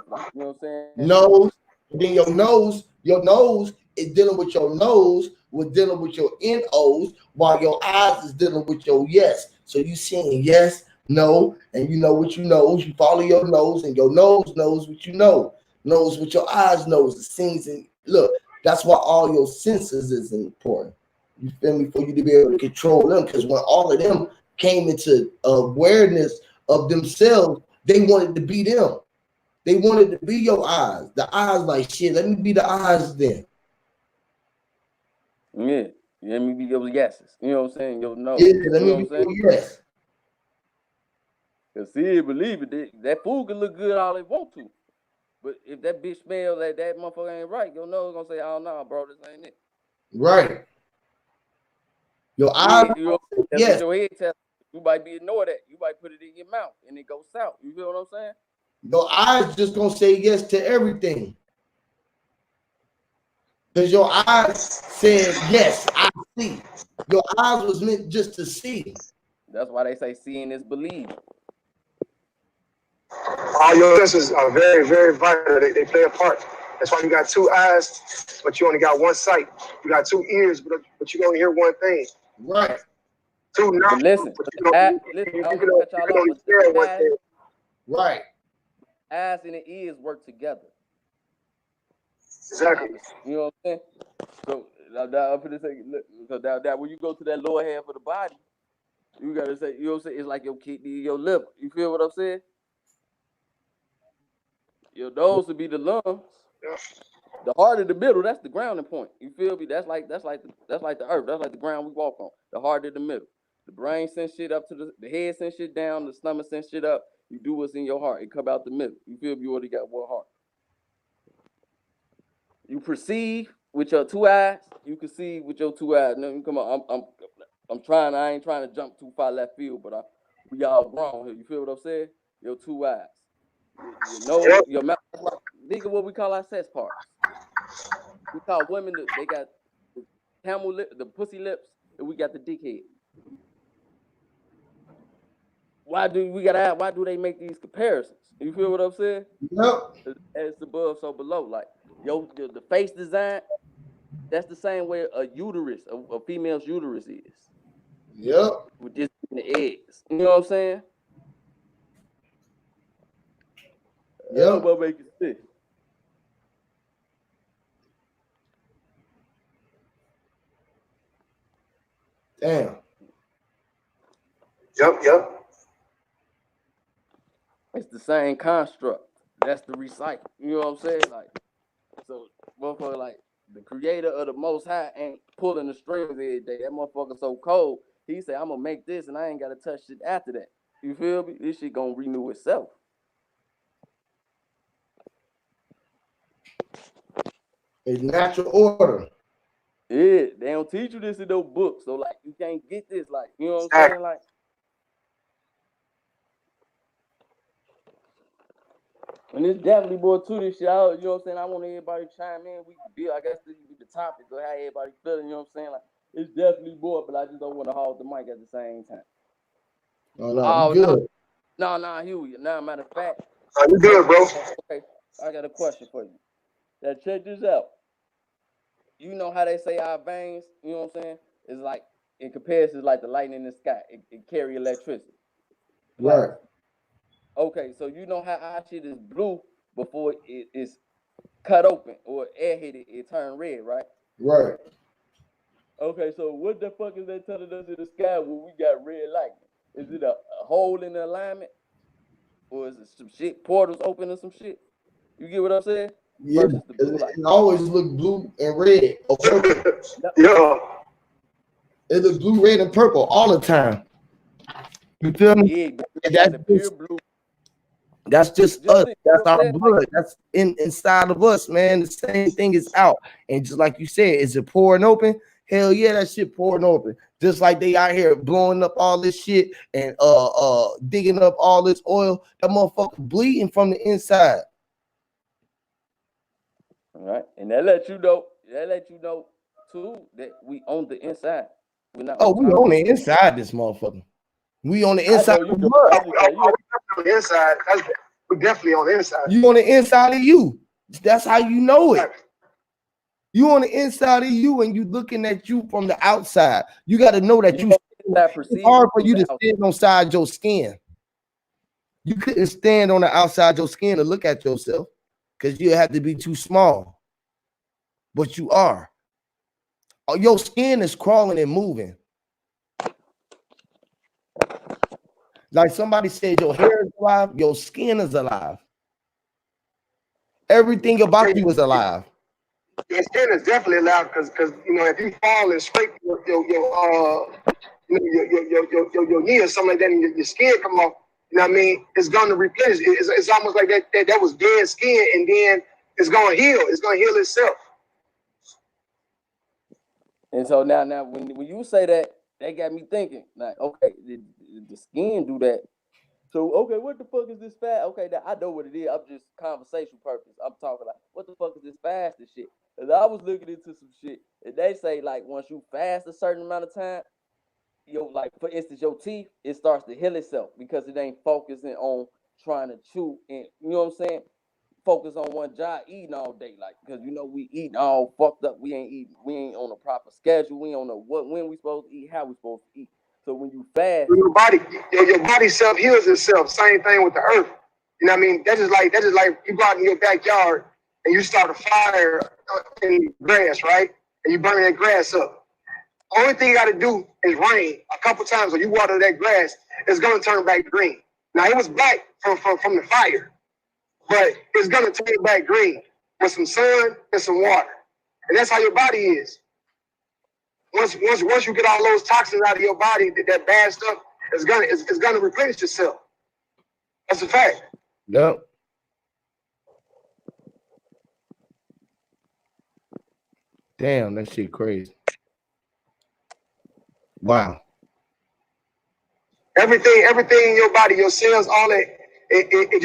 what I'm saying? Nose. Then your nose is dealing with your nose, dealing with your NOs, while your eyes is dealing with your yes. So you seeing yes, no, and you know what you know. You follow your nose, and your nose knows what you know. Knows what your eyes knows. It seems and look. That's why all your senses is important. You feel me? For you to be able to control them, because when all of them came into awareness of themselves, they wanted to be them. They wanted to be your eyes. The eyes like, shit, let me be the eyes then. Yeah. Let me be your yeses. You know what I'm saying? Your no. Yeah, let me be your yes. Because see it, believe it, that food can look good all they want to. But if that bitch smells like that motherfucker ain't right, your nose gonna say, oh no, bro, this ain't it. Right. Your eyes, yes. Your head tell you might be ignore that. You might put it in your mouth and it goes south. You feel what I'm saying? Your eyes just gonna say yes to everything. Because your eyes said, yes, I see. Your eyes was meant just to see. That's why they say seeing is believing. All your senses are very, very vital. They play a part. That's why you got two eyes, but you only got one sight. You got two ears, but you can only hear one thing. Right. Two nostrils, listen, but you can only hear one thing. Right. Eyes and the ears work together. Exactly. You know what I'm saying? So now I'm gonna say, so now when you go to that lower half of the body, you gotta say, you know what I'm saying? It's like your kidney, your liver. You feel what I'm saying? Your nose would be the lungs. Yeah. The heart in the middle, that's the grounding point. You feel me? That's like the earth. That's like the ground we walk on. The heart in the middle. The brain sends shit up to the head sends shit down, the stomach sends shit up. You do what's in your heart. It come out the middle. You feel me? You already got one heart. You perceive with your two eyes. You can see with your two eyes. No, come on. I'm trying. I ain't trying to jump too far left field, but we all grown here. You feel what I'm saying? Your two eyes. Your nose, your mouth. Think of what we call our sex parts. We call women they got the camel lip, the pussy lips, and we got the dick head. Why do they make these comparisons? You feel what I'm saying? Yep. As above, so below. Like the face design, that's the same way a uterus, a female's uterus is. Yep. With just the eggs. You know what I'm saying? Yep. What make it sick? Damn. Yep. It's the same construct. That's the recycle. You know what I'm saying? Like, so motherfucker, like the creator of the Most High ain't pulling the strings every day. That motherfucker so cold. He said, I'm gonna make this and I ain't gotta touch shit after that. You feel me? This shit gonna renew itself. It's natural order. Yeah, they don't teach you this in no book. So like you can't get this, like, you know what I'm saying? Like, and it's definitely more to this shit. You know what I'm saying? I want everybody to chime in. We can build, I guess this would be the topic of how everybody feeling, you know what I'm saying? Like, it's definitely more, but I just don't want to hold the mic at the same time. Oh, good. No, Huey. Now, matter of fact. You good, bro. Okay, I got a question for you. Now, check this out. You know how they say our veins, you know what I'm saying? It's like, in comparison, it's like the lightning in the sky. It carry electricity. Right. Okay, so you know how our shit is blue before it is cut open or air hit it, it turn red, right? Right. Okay, so what the fuck is they telling us in the sky when we got red lightning? Is it a hole in the alignment? Or is it some shit, portals open or some shit? You get what I'm saying? Yeah, it always look blue and red or purple. Yeah. It look blue, red, and purple all the time. You feel me? Yeah, that's pure blue. That's just us. That's our blood. That's inside of us, man. The same thing is out. And just like you said, is it pouring open? Hell yeah, that shit pouring open. Just like they out here blowing up all this shit and digging up all this oil. That motherfucker bleeding from the inside. All right. And that let you know too that we on the inside. We're not we on the inside this motherfucker. We on the inside of the blood. On the inside. We're definitely on the inside. You on the inside of you. That's how you know it. You on the inside of you and you looking at you from the outside. You got to know that it's hard for you to stand on side your skin. You couldn't stand on the outside your skin to look at yourself because you have to be too small. But you are. Your skin is crawling and moving. Like somebody said, your hair is alive, your skin is alive. Everything about you is alive. Your skin is definitely alive because you know if you fall and scrape your knee or something like that, and your skin come off, you know what I mean? It's gonna replenish. It's almost like that was dead skin, and then it's gonna heal. It's gonna heal itself. And so now when you say that, they got me thinking, like, okay, the skin do that. So, okay, what the fuck is this fast? Okay, I know what it is. I'm just conversation purpose. I'm talking like, what the fuck is this fast and shit? And I was looking into some shit, and they say, like, once you fast a certain amount of time, like, for instance, your teeth, it starts to heal itself because it ain't focusing on trying to chew and, you know what I'm saying? Focus on one job, eating all day, like, because we eating all fucked up. We ain't on a proper schedule. We don't know when we supposed to eat, how we supposed to eat. So when you fast, your body self heals itself. Same thing with the earth. You know what I mean? That's just like you go out in your backyard and you start a fire in grass, right? And you burn that grass up. Only thing you got to do is rain a couple times when you water that grass, it's gonna turn back green. Now it was black from the fire, but it's gonna turn back green with some sun and some water, and that's how your body is. Once you get all those toxins out of your body, that bad stuff is gonna replenish itself. That's a fact. Yep. Damn, that shit crazy. Wow. Everything in your body, your cells, all that, it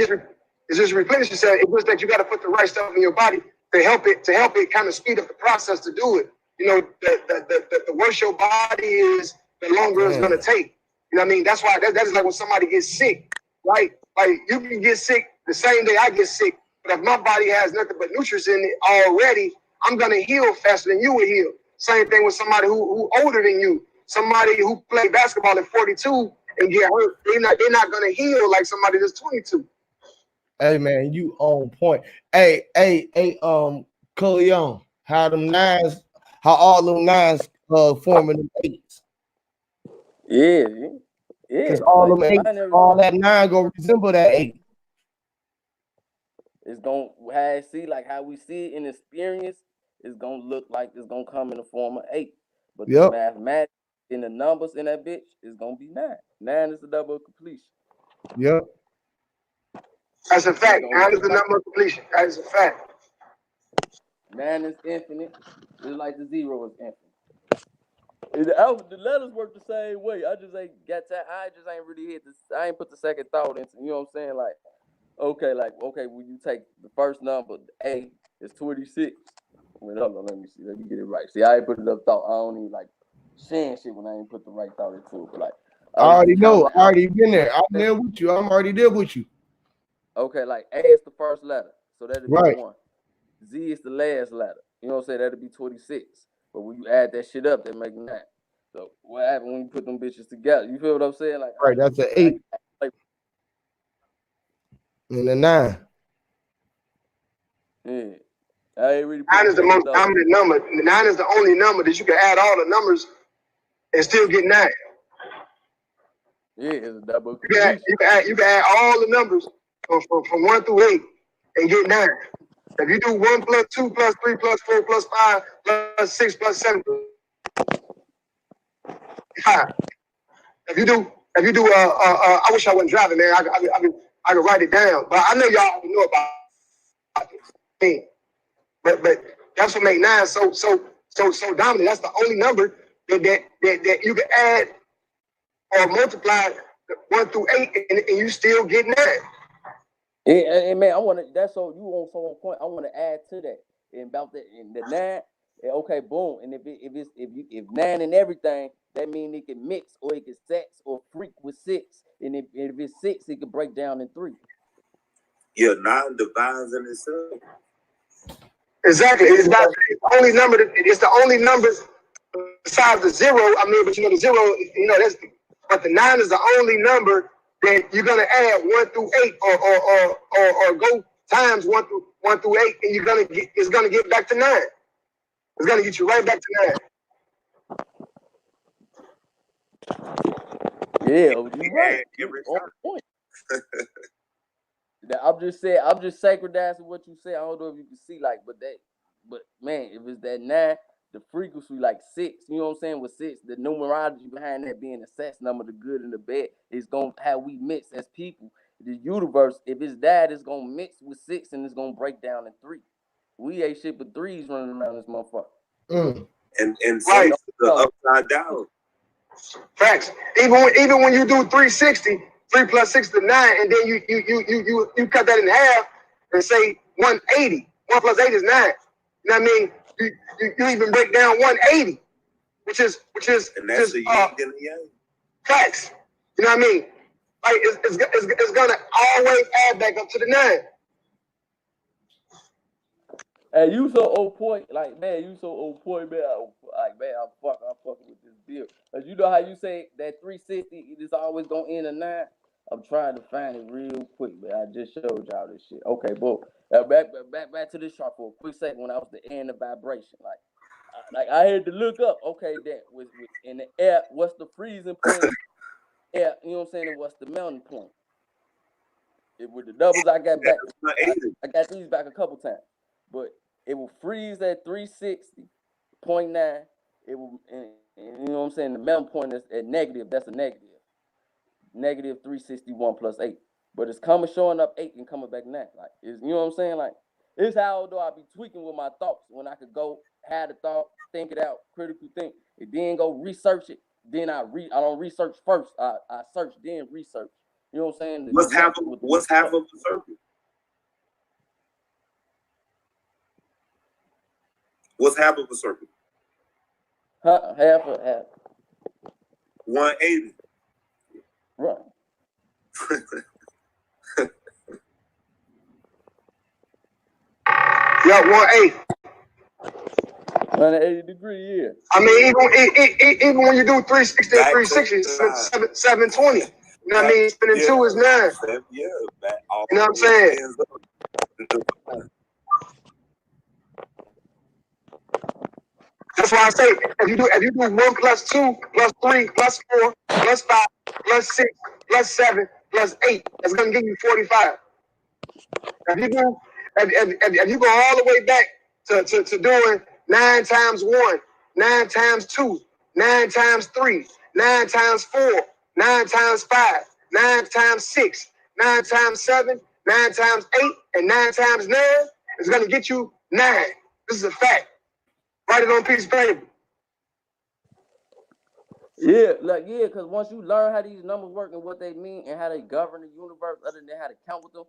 just replenishes itself. It's just that you got to put the right stuff in your body to help it kind of speed up the process to do it. You know, the worse your body is, the longer it's gonna take. You know what I mean? That's why that's like when somebody gets sick, right? Like you can get sick the same day I get sick, but if my body has nothing but nutrients in it already, I'm gonna heal faster than you would heal. Same thing with somebody who older than you. Somebody who played basketball at 42 and get hurt, they're not gonna heal like somebody that's 22. Hey man, you on point. Hey, Coleon, how all them nines forming the eights? Yeah. Because all them eights, all that nine gonna resemble that eight. It's gonna like how we see it in experience, it's gonna look like it's gonna come in the form of 8. But the mathematics in the numbers in that bitch is gonna be 9. 9 is the number of completion. Yep. That's a fact. 9 is the number of completion. That is a fact. 9 is infinite, just like the 0 is infinite. The letters work the same way. I just ain't got that. I just ain't really hit this. I ain't put the second thought into. You know what I'm saying? Like, okay, when you take the first number, A is 26. Wait, hold on, let me see. Let me get it right. See, I ain't put enough thought. I don't even like saying shit when I ain't put the right thought into it. But like, I already know. I already been there. I'm there with you. I'm already there with you. Okay, like A is the first letter, so that'll be 1. Z is the last letter. You know what I'm saying? That'll be 26. But when you add that shit up, that make 9. So what happened when you put them bitches together? You feel what I'm saying? Like, right, that's an 8 and a 9. Yeah. I ain't really 9 is the most dominant number. 9 is the only number that you can add all the numbers and still get 9. Yeah, it's a double. You can add all the numbers from 1 through 8 and get 9. If you do 1 plus 2 plus 3 plus 4 plus 5 plus 6 plus 7, 5. If you do, I wish I wasn't driving, man. I could write it down, but I know y'all already know about this. But that's what make 9 so dominant. That's the only number that you can add or multiply 1 through 8, and you still get 9. Yeah, and man, I want to. That's so you on so on point. I want to add to that and about that in the 9. Okay, boom. And if 9 and everything, that means it can mix or it can sex or freak with 6. And if it's 6, it can break down in 3. Yeah, 9 divides in itself. Exactly. It's the only number. It's the only number besides the 0. I mean, but the 0, but the 9 is the only number that you're gonna add 1 through 8 or go times 1 through 8, and it's gonna get back to 9. It's gonna get you right back to 9. Yeah, you're right. On point. I'm just sacredizing what you say. I don't know if you can see but man, if it's that 9, the frequency like 6, you know what I'm saying? With 6, the numerology behind that being the sex number, the good and the bad, is gonna how we mix as people. The universe, if it's that, it's gonna mix with 6 and it's gonna break down in 3. We ain't shit but 3s running around this motherfucker. And right, the upside down. Facts. Even when you do 360, 3 plus 6 to 9, and then you cut that in half and say 180. 1 plus 8 is 9. You know what I mean? You even break down 180, which is and that's the yin and the yang. Facts. You know what I mean? Like it's gonna always add back up to the 9. And you so old point, like man, you so old point, man. Like man, I'm fucking with this deal. Cause you know how you say that 360 is always gonna end a 9. I'm trying to find it real quick, man. I just showed y'all this shit. Okay, boy. Back to this chart for a quick second. When I was the end of vibration, like I had to look up. Okay, that was in the air. What's the freezing point? Air, you know what I'm saying? And what's the melting point? With the doubles, I got back. I got these back a couple times. But it will freeze at 360.9. It will, and you know what I'm saying? The melting point is at negative. That's a negative. Negative 361 plus 8. But it's showing up 8 and coming back 9. Like, you know what I'm saying? Like, it's how though I be tweaking with my thoughts when I could go have the thought, think it out, critical think, and then go research it. Then I don't research first. I search, then research. You know what I'm saying? What's half of the circle? What's half of a circle? Half. 180. Right. Yeah, 180. 180 degree, yeah. I mean, even when you do 360, 360, 720. You know what I mean? Spinning 2 is 9. Yeah, you know what I'm saying? That's why I say if you do 1 plus 2 plus 3 plus 4 plus 5 plus 6 plus 7 plus 8, that's gonna give you 45. If you go all the way back to doing 9 times 1, 9 times 2, 9 times 3, 9 times 4, 9 times 5, 9 times 6, 9 times 7, 9 times 8, and 9 times 9, it's gonna get you 9. This is a fact. Write it on a piece of paper. Yeah, because once you learn how these numbers work and what they mean and how they govern the universe, other than how to count with them,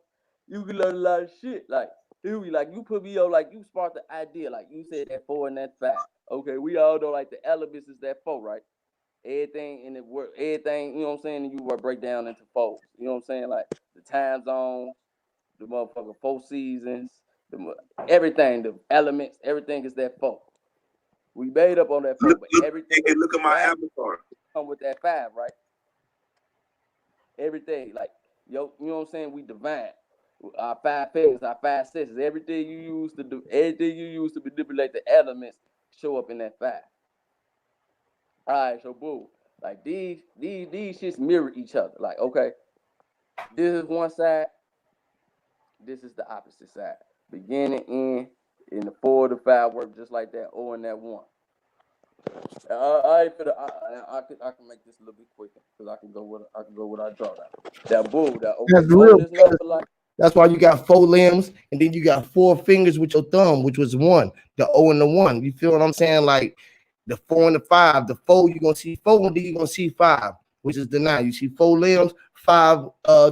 you can learn a lot of shit. Like, you put me on, like, you sparked the idea, like, you said that 4 and that 5. Okay, we all know, like, the elements is that 4, right? Everything in the work, everything, you know what I'm saying, and you work break down into 4s. You know what I'm saying? Like, the time zones, the motherfucking 4 seasons, everything, the elements, everything is that 4. We made up on that 4, but everything. Hey, look at my avatar. Come with that 5, right? Everything, like, you know what I'm saying? We divine. Our 5 fingers, our 5 senses, everything you use to manipulate the elements show up in that 5. All right, so boom. Like these shits mirror each other. Like, okay, this is one side, this is the opposite side. Beginning, end, in the 4 to 5 work just like that, or in that 1. I can make this a little bit quicker because I can go with I draw that. That bull, that okay. That's real. That's why you got 4 limbs, and then you got 4 fingers with your thumb, which was 1. The O and the 1. You feel what I'm saying? Like the 4 and the 5. The 4, you're gonna see 4, and then you're gonna see 5, which is the 9. You see 4 limbs, 5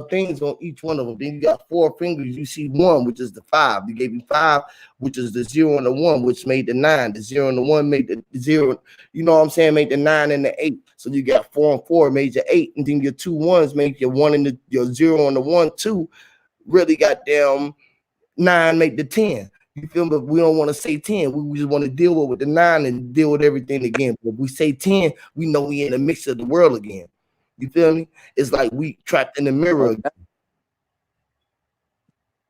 things on each one of them. Then you got 4 fingers. You see 1, which is the 5. You gave you 5, which is the 0 and the 1, which made the 9. The 0 and the 1 made the 0. You know what I'm saying? Made the 9 and the 8. So you got 4 and 4 made your 8, and then your 2 1s make your 1 and your 0 and the 1 2. Really goddamn 9 make the 10. You feel me? But we don't want to say 10. We just want to deal with the 9 and deal with everything again. But if we say 10, we know we in the mix of the world again. You feel me? It's like we trapped in the mirror.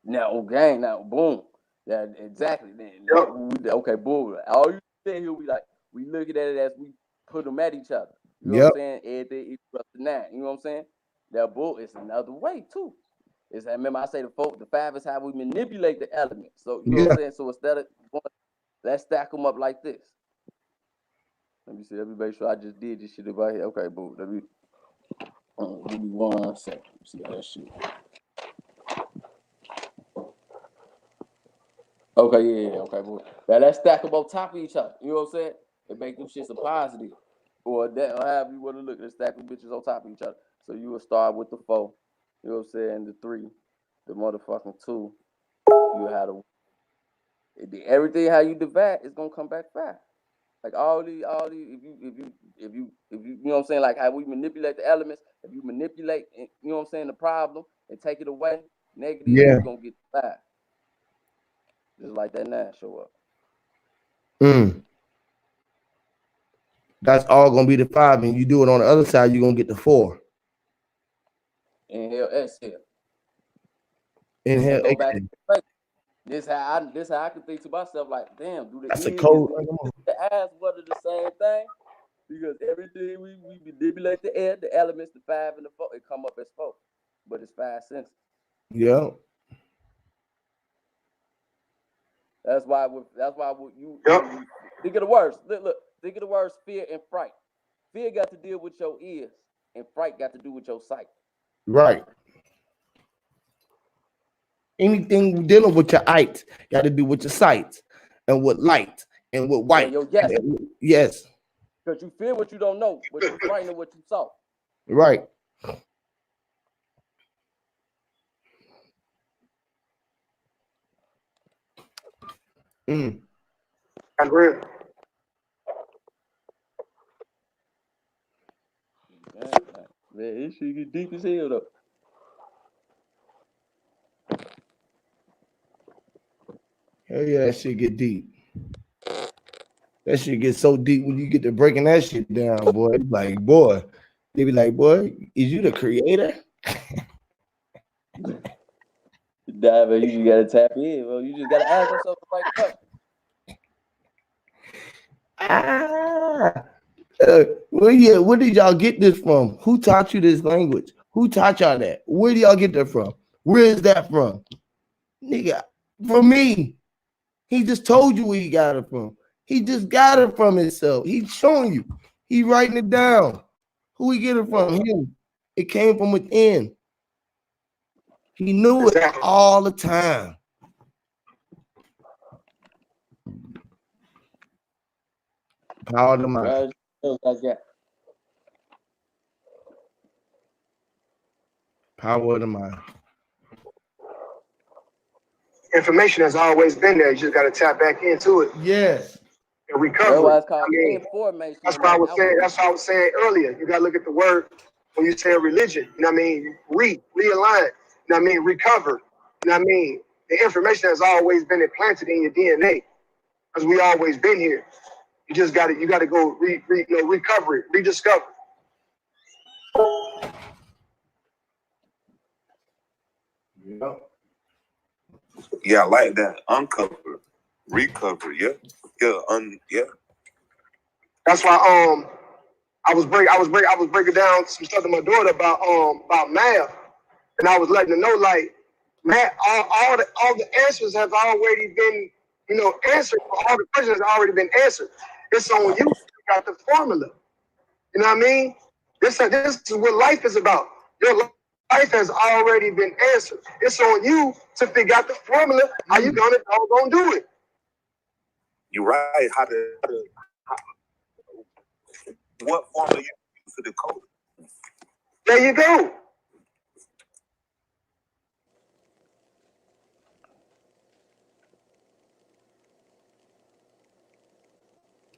Now, gang, now, boom. Yeah, exactly. Then, okay, boom. All you saying here, we look at it as we put them at each other. You know what I'm saying? Everything equals the 9. You know what I'm saying? That bull is another way too. Is that, remember I say the 5 is how we manipulate the elements. So you know what I'm saying? So instead of let's stack them up like this. Let me see. Let me make sure I just did this shit right here. Okay, boom. Let me give me 1 second. See how that shit. Okay, yeah, okay, boom. Now let's stack them on top of each other. You know what I'm saying? It make them shits a positive. or that, or however you want to look at stack of bitches on top of each other. So you will start with the 4, you know what I'm saying, the 3, the motherfucking 2. You have everything how you divide is gonna come back 5. Like all these, if you, you know what I'm saying, like how we manipulate the elements. If you manipulate, you know what I'm saying, the problem and take it away, negative, you're gonna get 5. Just like that 9 show up. That's all gonna be the 5, and you do it on the other side, you're gonna get the 4. Inhale, exhale. Inhale, go back exhale. to this how I can think to myself, like, damn, do the That's a ears, code. the eyes, what are the same thing? Because everything we manipulate the air, the elements, the 5 and the 4, it come up as 4, but it's 5 senses. Yeah. That's why you think of the words. Look, think of the words fear and fright. Fear got to deal with your ears, and fright got to do with your sight. Right. Anything dealing with your eyes got to do with your sight, and with light, and with white. Yes. Yes. Because you fear what you don't know, but you're frightened of what you saw. Right. That's real. Man, this shit get deep as hell though. Hell yeah, that shit get deep. That shit gets so deep when you get to breaking that shit down, boy. Like, boy, they be like, boy, is you the creator? Nah, man, you just gotta tap in, bro. You just gotta ask yourself the right question. Where did y'all get this from? Who taught you this language? Who taught y'all that? Where do y'all get that from? Where is that from? Nigga, from me. He just told you where he got it from. He just got it from himself. He's showing you. He writing it down. Who he get it from? Him. It came from within. He knew it all the time. Power of the mind. Power of the mind. Information has always been there. You just got to tap back into it. Yes. And recover. That's why I was saying. That's what I was saying earlier. You got to look at the word when you say religion. You know what I mean? Realign. You know what I mean? Recover. You know what I mean? The information has always been implanted in your DNA because we always been here. You just got to. You got to go recover it, rediscover. Yeah, I like that. Uncover, recover. Yeah. That's why I was breaking down some stuff to my daughter about math, and I was letting her know, like, math, all the answers have already been answered. All the questions have already been answered. It's on you. You got the formula. You know what I mean? This is what life is about. Your life has already been answered. It's on you to figure out the formula. How you gonna do it? You're right. What formula you use to decode it? There you go.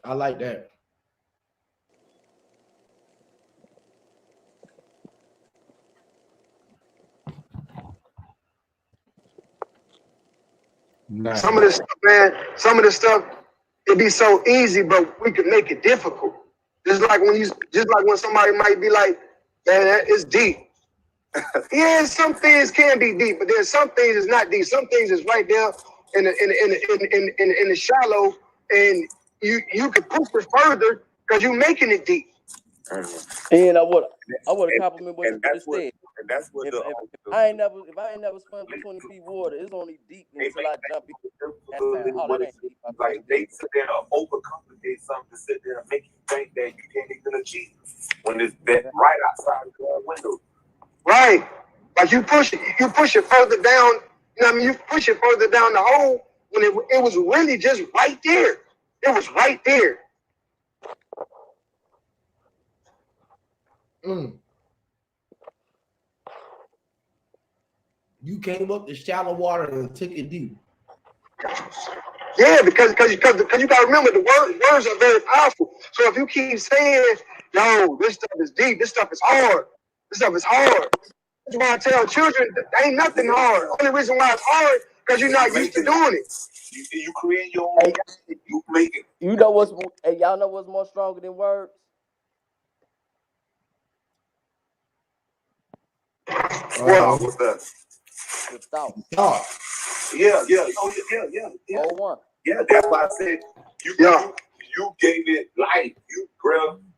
I like that. Nice. Some of this stuff, man, it'd be so easy, but we could make it difficult. Just like when somebody might be like, man, it's deep. Yeah, some things can be deep, but there's some things that's not deep. Some things is right there in the shallow, and you can push it further because you're making it deep. And I would compliment what you just said. And that's what if I ain't never swam for 20 feet water, it's only deep until I jump in. That ain't deep. Like they sit there and overcomplicate something to sit there and make you think that you can't even achieve when it's right outside of the window. Right. Like you push it further down, you know what I mean? You push it further down the hole when it was really just right there. It was right there. You came up to shallow water and took it deep. Yeah, because you gotta remember the words are very powerful. So if you keep saying, "Yo, this stuff is deep. This stuff is hard. This stuff is hard," that's why I tell children that ain't nothing hard. Only reason why it's hard because you're not used to doing it. You create your own. You make it. You know what's? Hey, y'all know what's more stronger than words? What's that? The thought. Yeah. Oh, yeah. Oh, one. Yeah, that's why I said you gave it life.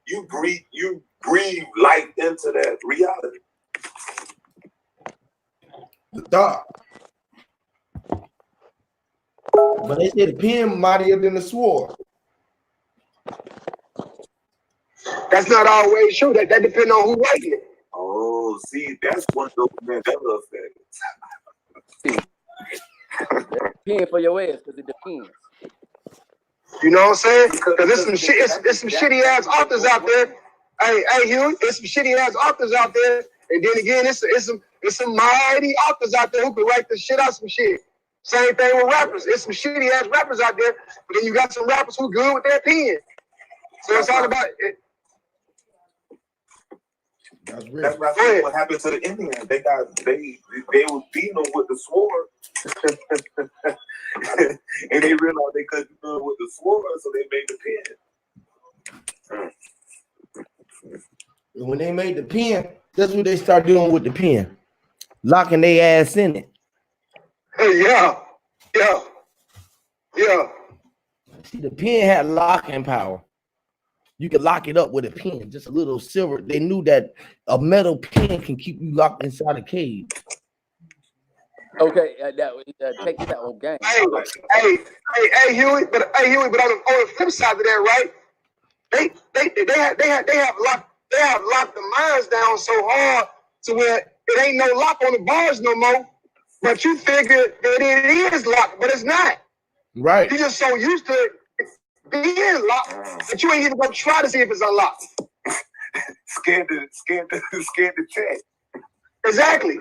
You breathe life into that reality. The thought. But they say the pen mightier than the sword. That's not always true. That depends on who writing it. Oh, see, that's one of those Mandela effects. Pen for your ass because it depends. You know what I'm saying? Because there's some shit. It's some shitty ass authors out there. Hey, Hugh, there's some shitty ass authors out there. And then again, it's some mighty authors out there who can write the shit out some shit. Same thing with rappers. There's some shitty ass rappers out there, but then you got some rappers who good with their pen. So it's all about it. That's real. That's what happened to the Indians. They was beating them with the sword, and they realized they couldn't do it with the sword, so they made the pen. And when they made the pen, that's what they start doing with the pen, locking their ass in it. Yeah. See, the pen had locking power. You could lock it up with a pen, just a little silver. They knew that a metal pen can keep you locked inside a cage. Okay, take it out on game. Hey, Huey, but on the flip side of that, right? They have locked the minds down so hard to where it ain't no lock on the bars no more. But you figure that it is locked, but it's not. Right. You're just so used to it being locked that you ain't even gonna try to see if it's unlocked. Scared to check. Exactly.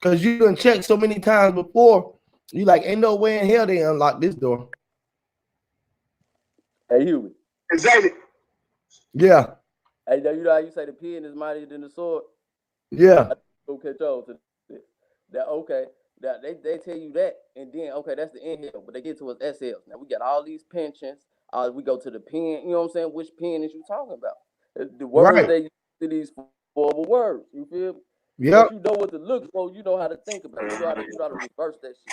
Because you done checked so many times before, you like, ain't no way in hell they unlock this door. Hey, Huey. Exactly. Yeah. Hey, you know how you say the pen is mightier than the sword? Yeah. Okay, to that. Okay, that they tell you that, and then that's the inhale, but they get to us exhales. Now we got all these pensions. We go to the pen. You know what I'm saying? Which pen is you talking about? The words Right. they use to these formal words. You feel me? Yeah. You know what to look for. You know how to think about it. You know how to reverse that shit.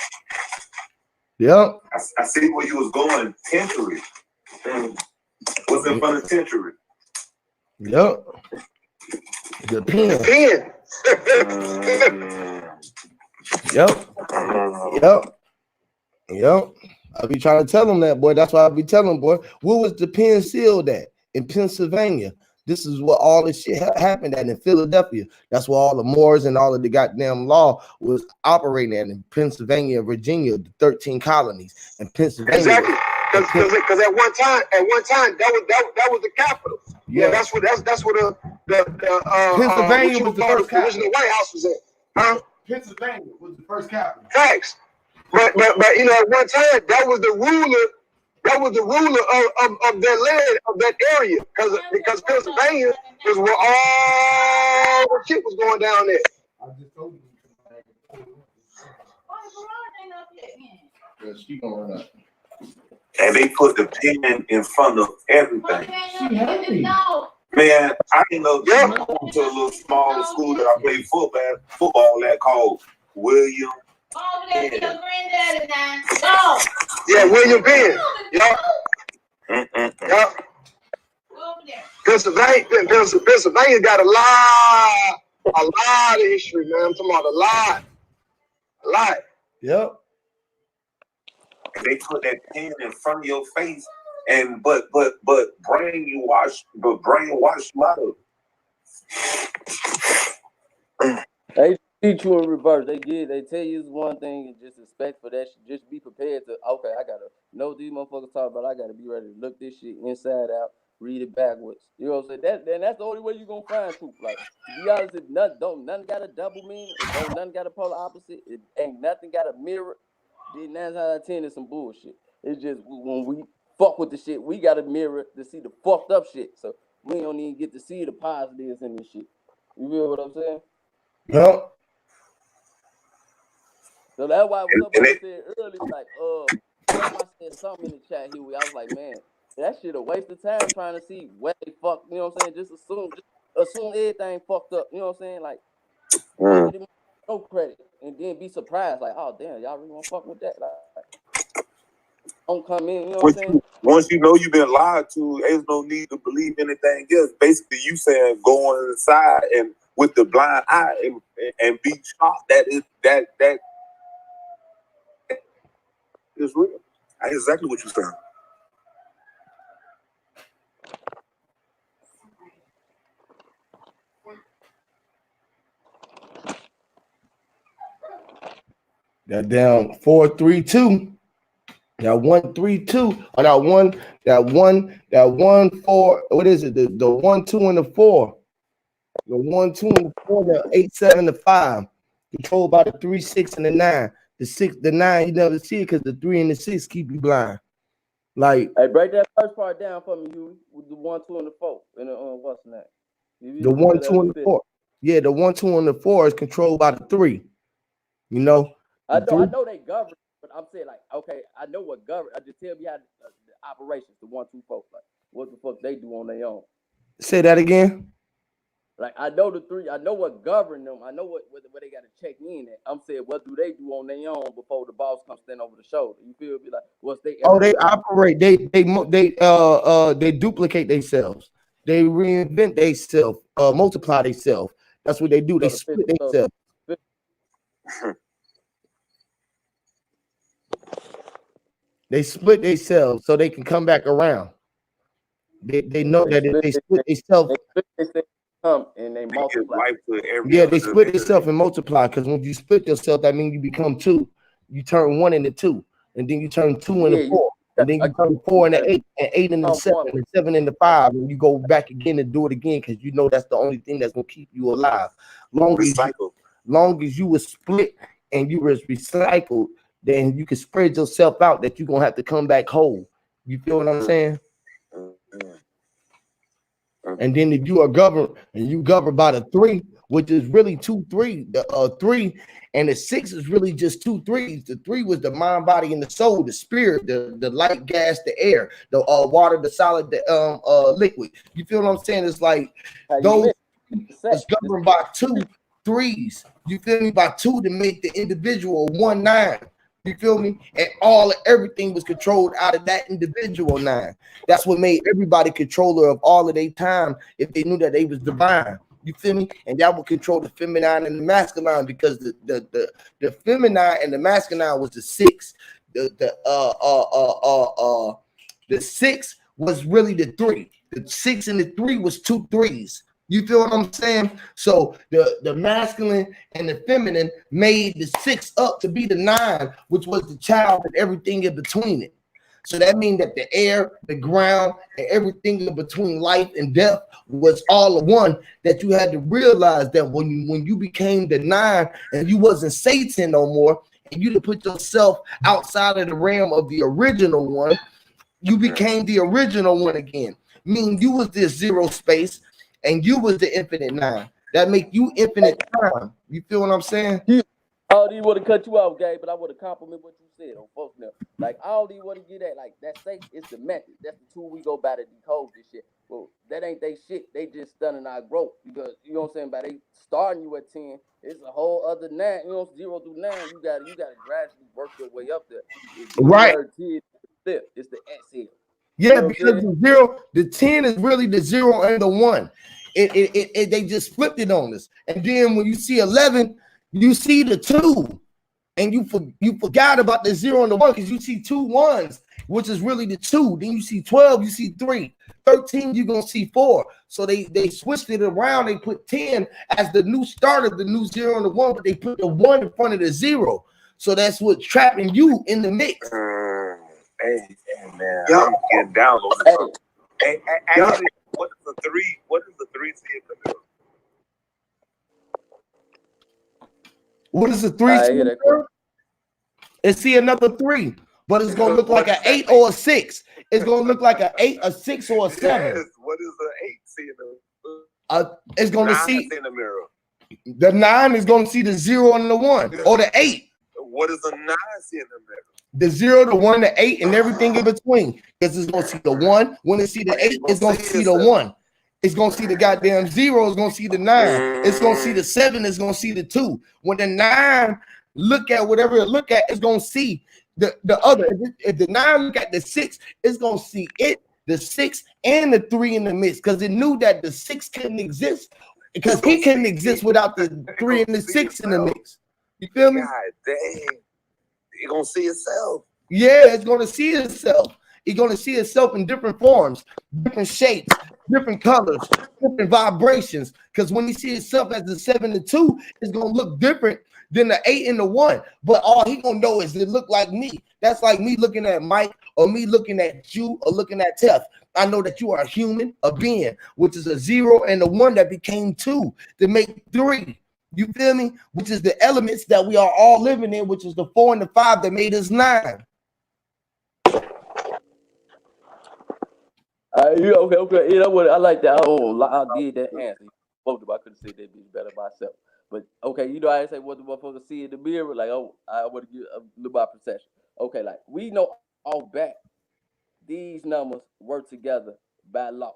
Yeah. I see where you was going. Tensory. What's in front of tensory? Yep. The pen. Yep. I be trying to tell them that, boy. That's why I be telling them, boy. Where was the pen sealed at? In Pennsylvania. This is what all this shit happened at in Philadelphia. That's where all the Moors and all of the goddamn law was operating at in Pennsylvania, Virginia, the 13 colonies, and Pennsylvania. Exactly. Because at one time, that was the capital. Yeah, that's what the Pennsylvania was the first capital. original White House was at. Huh? Pennsylvania was the first capital. Facts. But you know, at one time that was the ruler of that land, of that area, because Pennsylvania was where all the shit was going down there. I just told you. Yeah, she gonna run up. And they put the pen in front of everything. Man, I didn't know. I went to a little small school that I played football at called William. Yeah, William Penn. Yep. Pennsylvania got a lot of history, man. I'm talking about a lot. Yep. And they put that pen in front of your face, and but brainwash you out of it. They teach you in reverse. They tell you it's one thing and just expect for that shit. Just be prepared to, I gotta know what these motherfuckers talk about. I gotta be ready to look this shit inside out. read it backwards. You know what I'm saying? That's the only way you're gonna find truth. Like, to be honest, if nothing got a double meaning, if nothing got a polar opposite, it ain't nothing got a mirror, then 9 out of 10 is some bullshit. It's just when we fuck with the shit, we got a mirror to see the fucked up shit. So we don't even get to see the positives in this shit. You feel what I'm saying? Yep. So that's why what somebody said earlier, like, I said something in the chat here. I was like, man, that shit a waste of time trying to see where they fuck. You know what I'm saying? Just assume everything fucked up. You know what I'm saying? Like, no credit, and then be surprised, like, oh damn, y'all really want to fuck with that? Like, don't come in. You know what I'm saying? Once you know you've been lied to, there's no need to believe anything else. Basically, you saying go on inside and with the blind eye and be shocked that is real. That's exactly what you're saying. That down 4-3-2. That 1-3-2. Or that 1-4. What is it? The 1-2 and the 4. The 1-2 and the 4, the 8-7 and the 5. Controlled by the 3, 6, and the 9. The 6, the 9, you never see it because the 3 and the 6 keep you blind. Like, hey, break that first part down for me, Huey, with the 1, 2, and the 4. And what's the name? The 1, 2, and the 4. Yeah, the 1, 2, and the 4 is controlled by the 3. You know? I know they govern, but I'm saying, like, okay, I know what govern. I just tell me how the operations, the 1, 2, 4, like, what the fuck they do on their own. Say that again. Like, I know the 3, I know what govern them. I know what they got to check in at. I'm saying, what do they do on their own before the boss comes stand over the shoulder? You feel me? Like, what's they? Oh, they operate. They duplicate themselves. They reinvent themselves. Multiply themselves. That's what they do. They split themselves. They split themselves so they can come back around. They know that if they split themselves, and they multiply. Yeah, they split themselves and multiply. Because when you split yourself, that means you become 2. You turn 1 into 2, and then you turn 2 into 4, and then you turn 4 into 8, and 8 into 7, and 7 into 5, and you go back again and do it again because you know that's the only thing that's gonna keep you alive. Long as you were split and you was recycled, then you can spread yourself out that you're gonna have to come back whole. You feel what I'm saying? And then if you are governed and you govern by the 3, which is really 2, 3, the 3, and the 6 is really just 2 3s. The 3 was the mind, body, and the soul, the spirit, the light, gas, the air, the water, the solid, the liquid. You feel what I'm saying? It's like those is governed by 2 3s. You feel me? By 2 to make the individual 1 9. You feel me? And everything was controlled out of that individual 9. That's what made everybody controller of all of their time if they knew that they was divine. You feel me? And that would control the feminine and the masculine because the feminine and the masculine was the 6. The 6 was really the 3. The 6 and the 3 was 2 3s. You feel what I'm saying? So the masculine and the feminine made the 6 up to be the 9, which was the child and everything in between it. So that means that the air, the ground, and everything in between life and death was all one. That you had to realize that when you became the 9 and you wasn't Satan no more, and you to put yourself outside of the realm of the original one, you became the original one again. Meaning you was this 0 space. And you was the infinite 9. That make you infinite time. You feel what I'm saying? All these would have cut you off, Gabe, but I would have complimented what you said on folks now. Like all these would have get at, like that safe is the method. That's the tool we go by to decode this shit. Well, that ain't they shit. They just stunning our growth because you know what I'm saying. By they starting you at 10, it's a whole other 9. You know, 0 through 9. You gotta gradually work your way up there. Right. It's the exhale. Yeah, you know because the 10 is really the 0 and the 1. They just flipped it on us. And then when you see 11, you see the 2. And you forgot about the 0 and the 1 because you see 2 1s, which is really the 2. Then you see 12, you see 3. 13, you're going to see 4. So they switched it around. They put 10 as the new start of the new 0 and the 1, but they put the 1 in front of the 0. So that's what's trapping you in the mix. Hey, man, I'm getting down on this. Actually, what is the 3? What does the 3 see in the middle? What is the 3 see in the middle? It's see another 3, but it's gonna look like an 8 or a 6. It's gonna look like an 8, a 6, or a 7. Yes. What is the 8 see in the middle? It's gonna 9 see in the mirror. the 9 is gonna see the 0 and the 1, or the 8. What does the 9 see in the middle? The 0, the 1, the 8, and everything in between. Because it's gonna see the 1. When it see the 8, it's gonna see the 1. It's gonna see the goddamn 0. It's gonna see the 9. It's gonna see the 7. It's gonna see the 2. When the 9 look at whatever it look at, it's gonna see the other. If the 9 look at the 6, it's gonna see it, the 6, and the 3 in the mix. Because it knew that the 6 couldn't exist. Because he couldn't exist without the 3 and the 6 in the mix. You feel me? God dang. It's gonna see itself. Yeah, it's gonna see itself. It's gonna see itself in different forms, different shapes, different colors, different vibrations. Because when you see itself as the 7 and 2, it's gonna look different than the 8 and the 1. But all he gonna know is it look like me. That's like me looking at Mike, or me looking at you, or looking at Tef. I know that you are a human, a being, which is a 0 and a 1 that became 2 to make 3. You feel me? Which is the elements that we are all living in, which is the 4 and the 5 that made us 9. Yeah, okay. You know what? I like that. I did that answer. Both of I could have said that bitch better myself. But okay, you know, I say what the motherfucker see in the mirror. Like, oh, I want to get a little bit of perception. Okay, like we know off back, these numbers work together by law.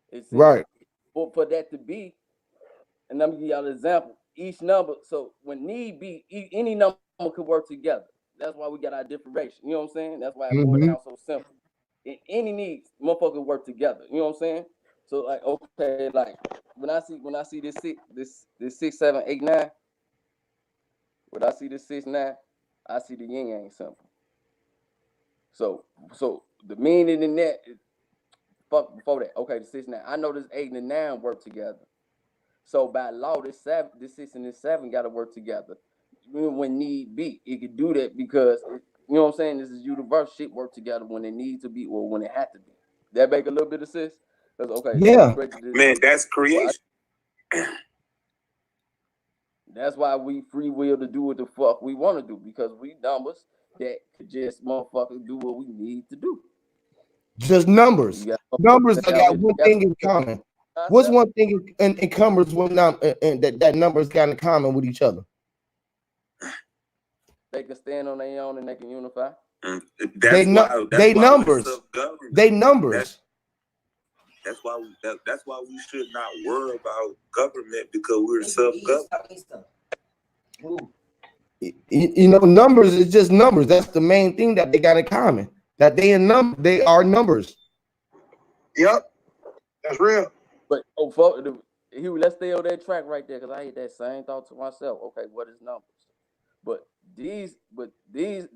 It's Right. For that to be, and let me give y'all an example. Each number, so when need be, any number could work together. That's why we got our differentiation. You know what I'm saying? That's why it boiled down so simple. In any needs, motherfuckers work together. You know what I'm saying? So like, okay, like when I see this 6, 7, 8, 9. When I see this 6, 9, I see the yin yang symbol. So the meaning in that is, fuck before that. Okay, the 6, 9. I know this 8 and the 9 work together. So by law, this 6 and this 7 got to work together. When need be, it could do that because you know what I'm saying. This is universal. Shit work together when it needs to be or when it had to be. That make a little bit of sense. Okay. Yeah. Man, that's creation. That's why we free will to do what the fuck we want to do because we numbers that could just motherfuckers do what we need to do. Just numbers. Numbers that got one thing in common. What's one thing encumbers when that numbers got in common with each other? They can stand on their own and they can unify. They numbers. That's why we should not worry about government because we're self-governed. You know, numbers is just numbers. That's the main thing that they got in common. That they are numbers. Yep, that's real. But let's stay on that track right there because I had that same thought to myself. Okay, what is numbers? But these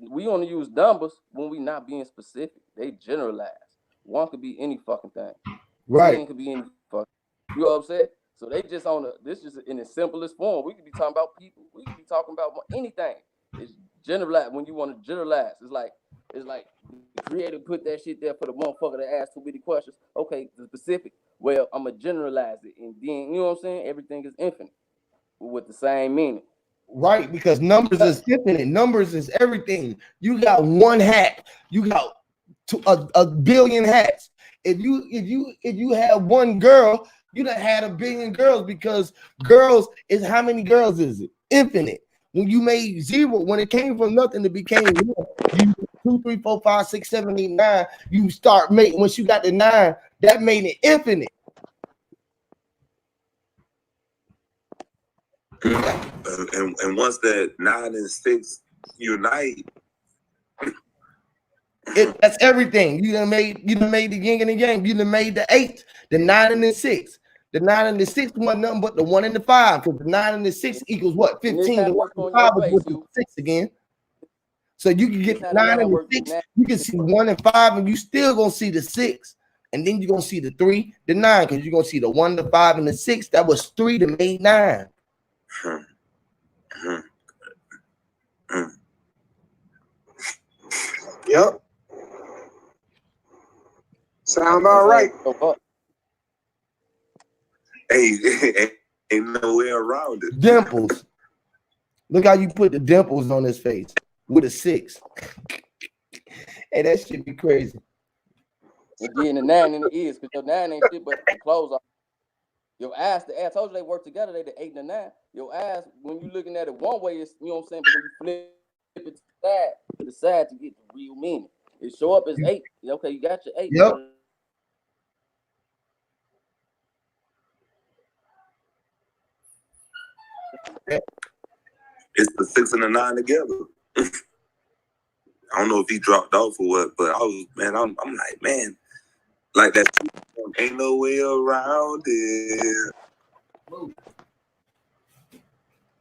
we only use numbers when we not being specific. They generalize. One could be any fucking thing. Right. 10 could be any fucking. You know what I'm saying? So they just this just in its simplest form. We could be talking about people. We could be talking about anything. It's generalized. When you want to generalize, it's like the creator put that shit there for the motherfucker that asked too many questions. Okay, the specific. Well, I'm gonna generalize it, and then you know what I'm saying. Everything is infinite with the same meaning. Right, because numbers is infinite. Numbers is everything. You got one hat. You got a billion hats. If you have one girl, you done had a billion girls because girls is how many girls is it? Infinite. When you made 0, when it came from nothing, it became 1. You 2, 3, 4, 5, 6, 7, 8, 9. You start making once you got the 9, that made it infinite. And once that 9 and 6 unite, that's everything. You done made the yin and the yang. You done made the 8, the 9 and the 6. The 9 and the 6 wasn't nothing but the 1 and the 5. Because the 9 and the 6 equals what? 15. The 1 and the 5 is with the 6 again. So you can get the 9 and the 6. You can see 1 and 5, and you still gonna see the 6. And then you're gonna see the 3, the 9, because you're gonna see the 1, the 5, and the 6. That was 3 that made 9. Yep. Sound about right. Hey, ain't no way around it. Dimples. Look how you put the dimples on his face with a 6. Hey, that shit be crazy. And then the 9 in the ears, because your 9 ain't shit but the clothes are. Your ass, the ass, I told you they work together, they the 8 and the 9. Your ass, when you looking at it one way, it's, you know what I'm saying, but when you flip it to the side to get the real meaning. It show up as 8. Okay, you got your 8. Yep. It's the 6 and the 9 together. I don't know if he dropped off or what, but I'm like, man, like that. Ain't no way around it.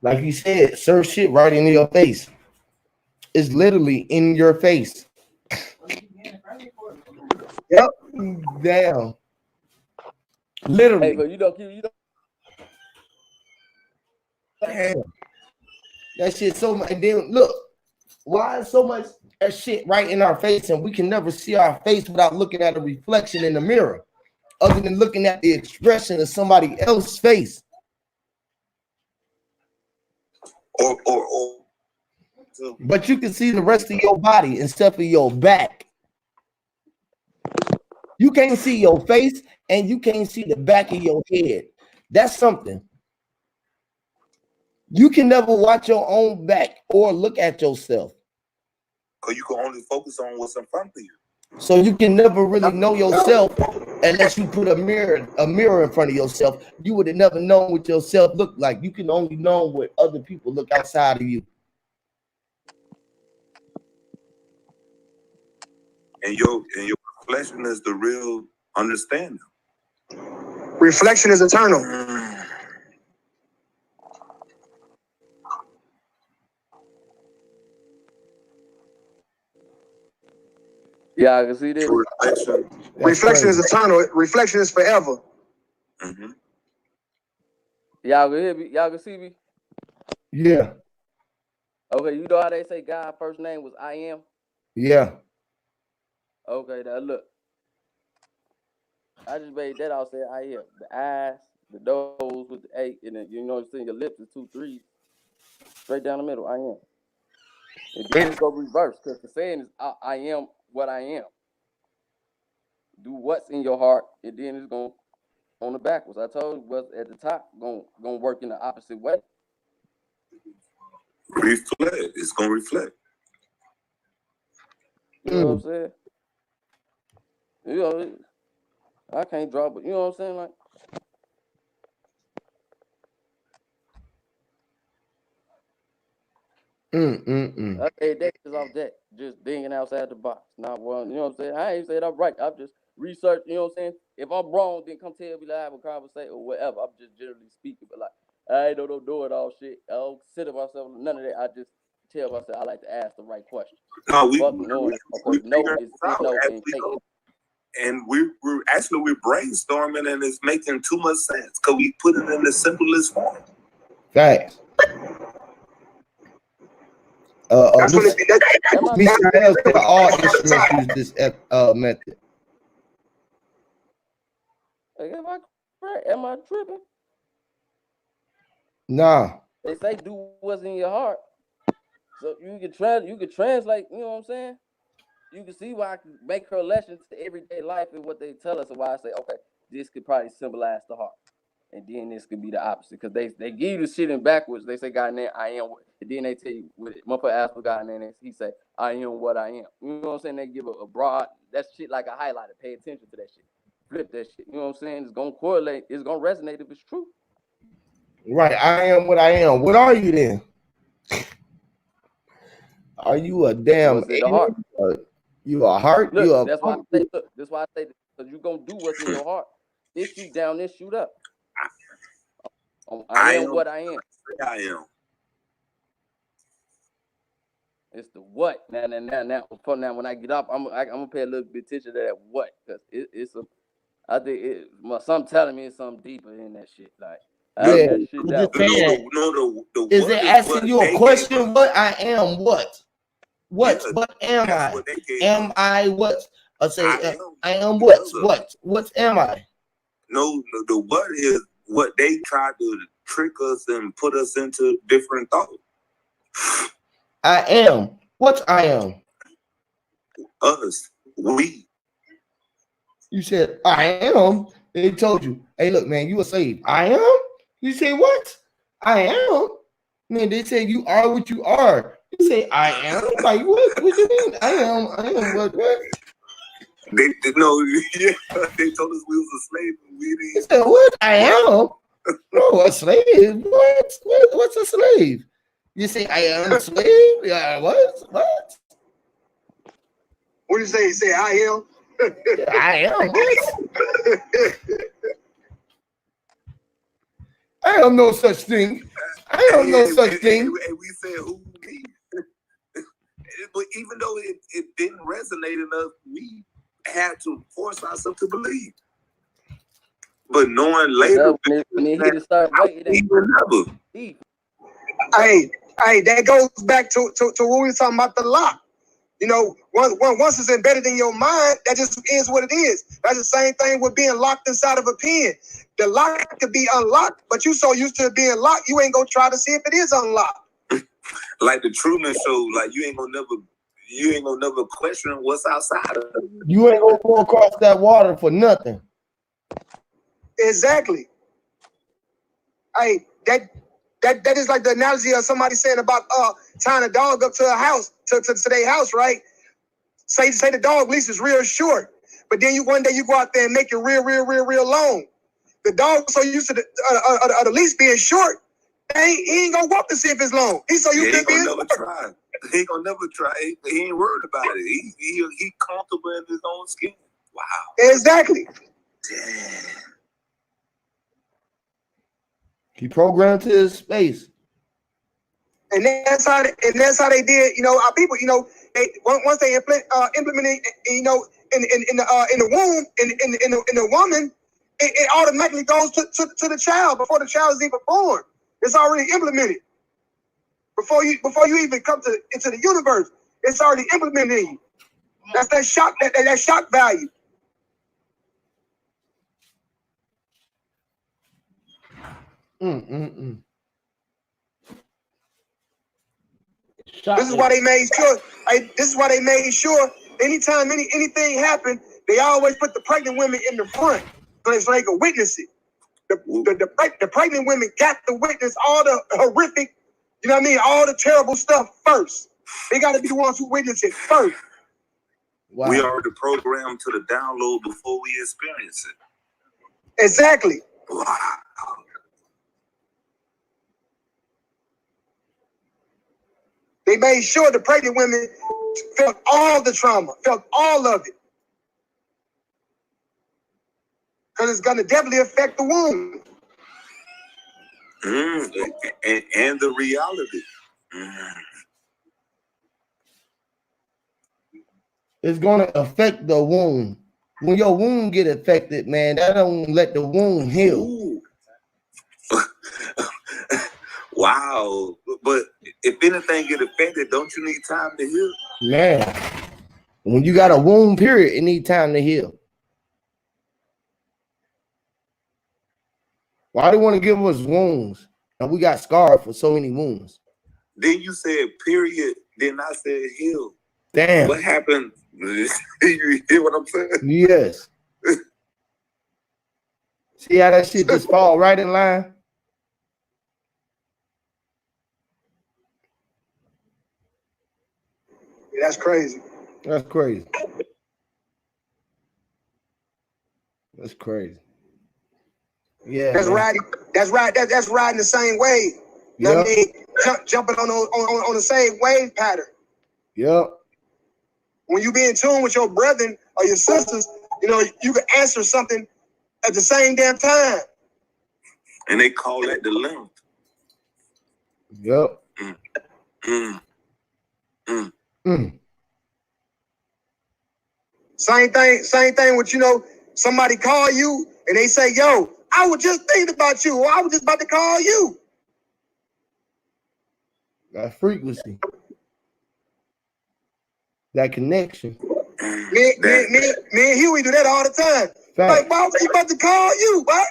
Like you said, serve shit right in your face. It's literally in your face. Yep. Damn. Literally. Hey, but you don't. Damn. That shit so much. And then look, why is so much that shit right in our face, and we can never see our face without looking at a reflection in the mirror, other than looking at the expression of somebody else's face. But you can see the rest of your body except for your back. You can't see your face and you can't see the back of your head. That's something. You can never watch your own back or look at yourself. Because you can only focus on what's in front of you. So you can never really know yourself unless you put a mirror in front of yourself. You would have never known what yourself looked like. You can only know what other people look outside of you. And your reflection is the real understanding. Reflection is eternal. Yeah, I can see this. Reflection is eternal. Reflection is forever. Mm-hmm. Y'all can hear me? Y'all can see me? Yeah. Okay, you know how they say God's first name was I am? Yeah. Okay, now look. I just made that out, said I am. The eyes, the nose with the 8, and then, you know what I'm saying, your lips is 2 3. Straight down the middle, I am. And then it's going to reverse, because the saying is I am what I am. Do what's in your heart, and then it's going on the backwards. I told you what's at the top going to work in the opposite way. Reflect. It's going to reflect. You know what I'm saying? You know, I can't draw, but you know what I'm saying? Like, I made that just off that, just thinking outside the box. Not one, you know what I'm saying? I ain't saying I'm right. I'm just researching, you know what I'm saying? If I'm wrong, then come tell me, like, have a conversation or whatever. I'm just generally speaking, but like, I ain't don't do it all shit. I don't consider myself none of that. I just tell myself I like to ask the right questions. No, we and we're brainstorming, and it's making too much sense because we put it in the simplest form. Facts. That's what it be. All instruments use this method. Am I tripping? Nah. They say do what's in your heart. So you can translate, you know what I'm saying? You can see why I can make correlations to everyday life and what they tell us, and why I say, okay, this could probably symbolize the heart. And then this could be the opposite. Because they give you the shit in backwards. They say, God name, I am what. And then they tell you, motherfucker ask for God name, he say, I am what I am. You know what I'm saying? They give a broad, that shit like a highlighter. Pay attention to that shit. Flip that shit. You know what I'm saying? It's going to correlate. It's going to resonate if it's true. Right. I am what I am. What are you then? Are you a damn heart? You a heart? Look, you a that's why I say, look, that's why I say, because you're going to do what's in your heart. This shoot down, this shoot up. I am what I am. I am. It's the what. Now, when I get up, I'm gonna pay a little bit attention to that what, because I think something telling me it's something deeper in that shit. Like, is it asking you a question? What I am? What? What? What am I? Am I what? I say I am what am I? No, the what is what they try to trick us and put us into different thoughts. I am what I am. Us, we. You said I am. They told you, hey, look, man, you a slave. I am. You say what? I am. Man, they say you are what you are. You say I am. Like what? What do you mean? I am. I am what? What? They no, yeah. They told us we was a slave. We didn't. You said what? I am. No, a slave. What? What's a slave? You say I am a slave? Yeah. What? What? What do you say? You say I am. I am what? I am no such thing. I am no such thing. And we said who we. But even though it didn't resonate in us, we had to force ourselves to believe. But knowing later, Hey, that goes back to what we were talking about, the lock. You know, once it's embedded in your mind, that just is what it is. That's the same thing with being locked inside of a pen. The lock could be unlocked, but you so used to it being locked, you ain't gonna try to see if it is unlocked. Like the Truman Show, like you ain't gonna never question what's outside of it. You ain't gonna go across that water for nothing. Exactly. Hey, that is like the analogy of somebody saying about tying a dog up to a house, to their house, right? Say the dog leash is real short, but then one day you go out there and make it real long. The dog so used to the leash being short, he ain't gonna walk to see if it's long. He's so used to being never try. He ain't gonna never try. He ain't worried about it. He comfortable in his own skin. Wow. Exactly. Damn. He programmed to his space. And that's how they did. You know, our people. You know, once they implemented, you know, in the womb, in the woman, it automatically goes to the child before the child is even born. It's already implemented. Before you even come into the universe, it's already implemented in you. That's that shock value. This is why they made sure. This is why they made sure. Anytime anything happened, they always put the pregnant women in the front so they could witness it. The pregnant women got to witness all the horrific, you know what I mean, all the terrible stuff first. They got to be the ones who witness it first. Wow. We are the program to the download before we experience it. Exactly. Wow. They made sure the pregnant women felt all the trauma, felt all of it. Because it's going to definitely affect the womb. And the reality. It's going to affect the womb. When your womb get affected, man, that don't let the womb heal. Wow. But if anything get affected, don't you need time to heal? Man, when you got a womb period, it need time to heal. Why do they want to give us wounds? And we got scarred for so many wounds. Then you said period, then I said heal. Damn. What happened? You hear what I'm saying? Yes. See how that shit just fall right in line? Yeah, that's crazy. That's crazy. That's crazy. Yeah. That's riding. That's right. That's riding the same wave. You know what I mean? Jumping on the same wave pattern. Yep. When you be in tune with your brethren or your sisters, you know, you can answer something at the same damn time. And they call that the length. Yep. Same thing with, you know, somebody call you and they say, yo, I was just thinking about you, or I was just about to call you. That frequency. That connection. Me and Huey do that all the time. Like, boy, we about to call you, boy.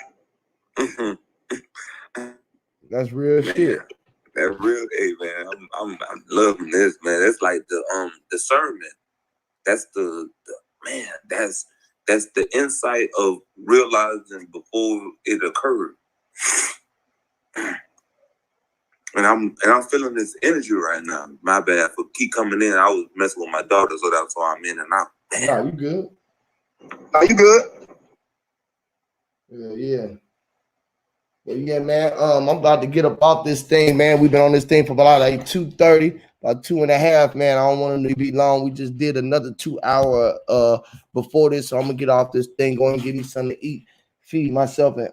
That's real shit. That real, hey man, I'm loving this, man. That's like the discernment. That's the man. That's the insight of realizing before it occurred. And I'm feeling this energy right now. My bad for keep coming in. I was messing with my daughter, so that's why I'm in and out. Nah, you good? Are you good? Yeah. But yeah, man. I'm about to get up off this thing, man. We've been on this thing for about like 2:30, about 2.5, man. I don't want them to be long. We just did another 2 hour before this, so I'm gonna get off this thing, go and get me something to eat, feed myself, and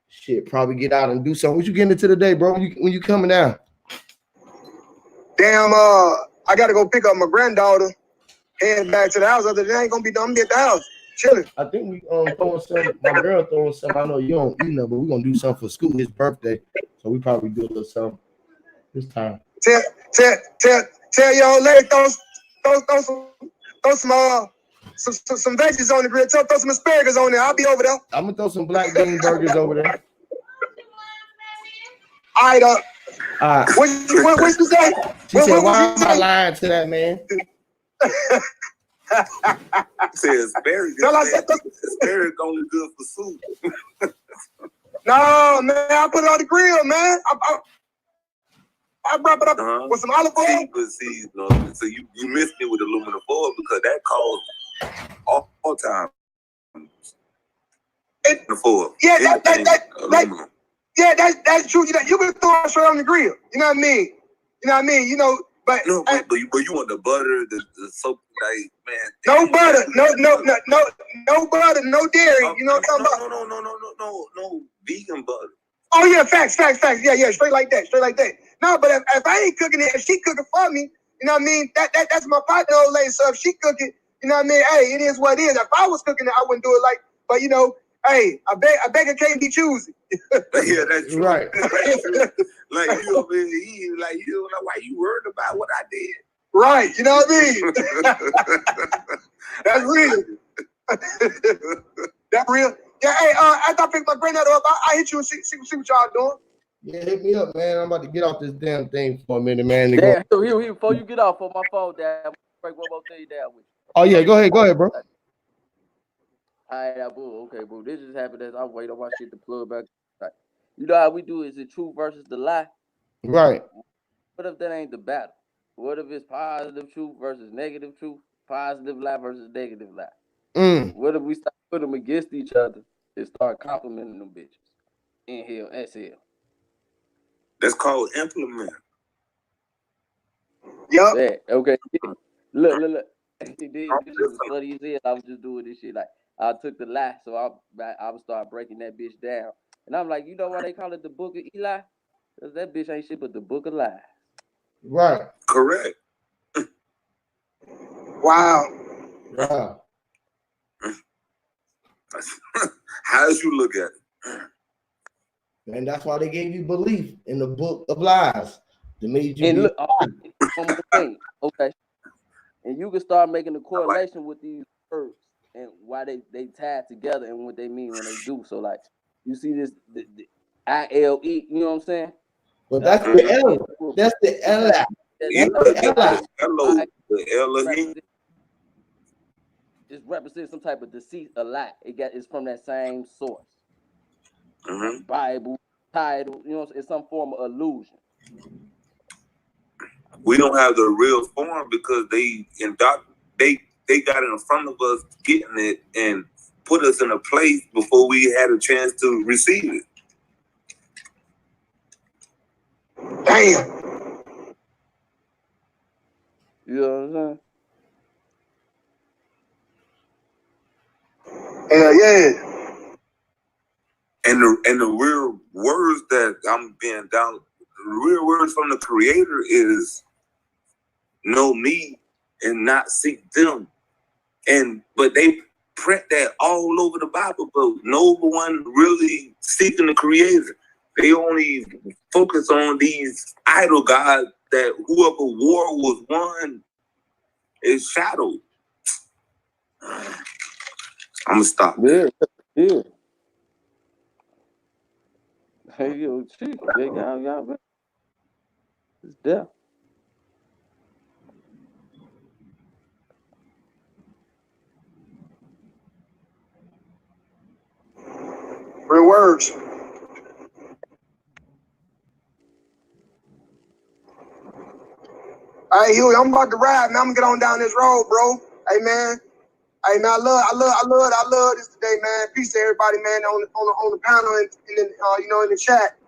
shit, probably get out and do something. What you getting into today, bro? When you coming down? Damn, I gotta go pick up my granddaughter, head back to the house. Other than that, ain't gonna be done. I'm gonna be at the house, chilling. I think we throwing some. My girl throwing some. I know you don't eat nothing, but we're gonna do something for Scoot his birthday. So we probably do a little something this time. Tell your old lady throw some veggies on the grill. Throw some asparagus on there. I'll be over there. I'm gonna throw some black bean burgers over there. All right, what you say? She said, "Why am I lying to that man?" Says asparagus. Asparagus only good for soup. No, man, I put it on the grill, man. I wrap it up with some olive oil. See, so you missed me with aluminum foil because that caused all time. Foil. Yeah, that's true. You can throw it straight on the grill. You know what I mean? But but you want the butter, the soap, like man. No butter, no butter, no dairy. You know what I'm talking about? No vegan butter. Oh yeah, facts. Yeah, straight like that. No, but if I ain't cooking it, if she cooking for me, you know what I mean? That's my partner, old lady. So if she cooking, you know what I mean? Hey, it is what it is. If I was cooking it, I wouldn't do it like. But hey, I beg it can't be choosy. Yeah, that's true. Right. Like you over here eating, like you don't know why you worried about what I did. Right, you know what I mean? That's real. That's real. Yeah, hey, after I pick my granddaughter up, I hit you and see what y'all doing. Yeah, hit me up, man. I'm about to get off this damn thing for a minute, man. Damn, so here, before you get off on my phone, Dad, break one more thing down with you. Oh yeah, go ahead, bro. All right, boo. Okay, boo. This just happened as I wait on my shit to plug back. You know how we do is the truth versus the lie? Right. What if that ain't the battle? What if it's positive truth versus negative truth? Positive lie versus negative lie? What if we start putting them against each other and start complimenting them bitches? Inhale, exhale. That's called implement. Yup. Yeah, okay. Look. This was funny as hell. I was just doing this shit. Like, I took the lie, so I would start breaking that bitch down. And I'm like, you know why they call it the book of Eli? Because that bitch ain't shit but the book of lies. Right. Correct. Wow. How did you look at it? And that's why they gave you belief in the book of lies. They made you. And look, one more thing. Okay. And you can start making a correlation with these words and why they tied together and what they mean when they do. So, like, you see this, the ILE, you know what I'm saying? But that's the L. That's the L. The L. It represents some type of deceit, a lie. It's from that same source. Bible, title, you know, it's some form of illusion. We don't have the real form because they got it in front of us getting it and put us in a place before we had a chance to receive it. Damn. You know what I'm saying? Yeah. And the real words that I'm being down, the real words from the Creator is know me and not seek them. But they print that all over the Bible, but no one really seeking the Creator. They only focus on these idol gods that whoever war was won is shadowed. I'm gonna stop. Yeah. Hey, yo, chief, y'all, it's there. Real words. Hey, Huey, I'm about to ride, man. I'm gonna get on down this road, bro. Hey, man. Hey, man, I love this today, man. Peace to everybody, man, on the panel and in the chat.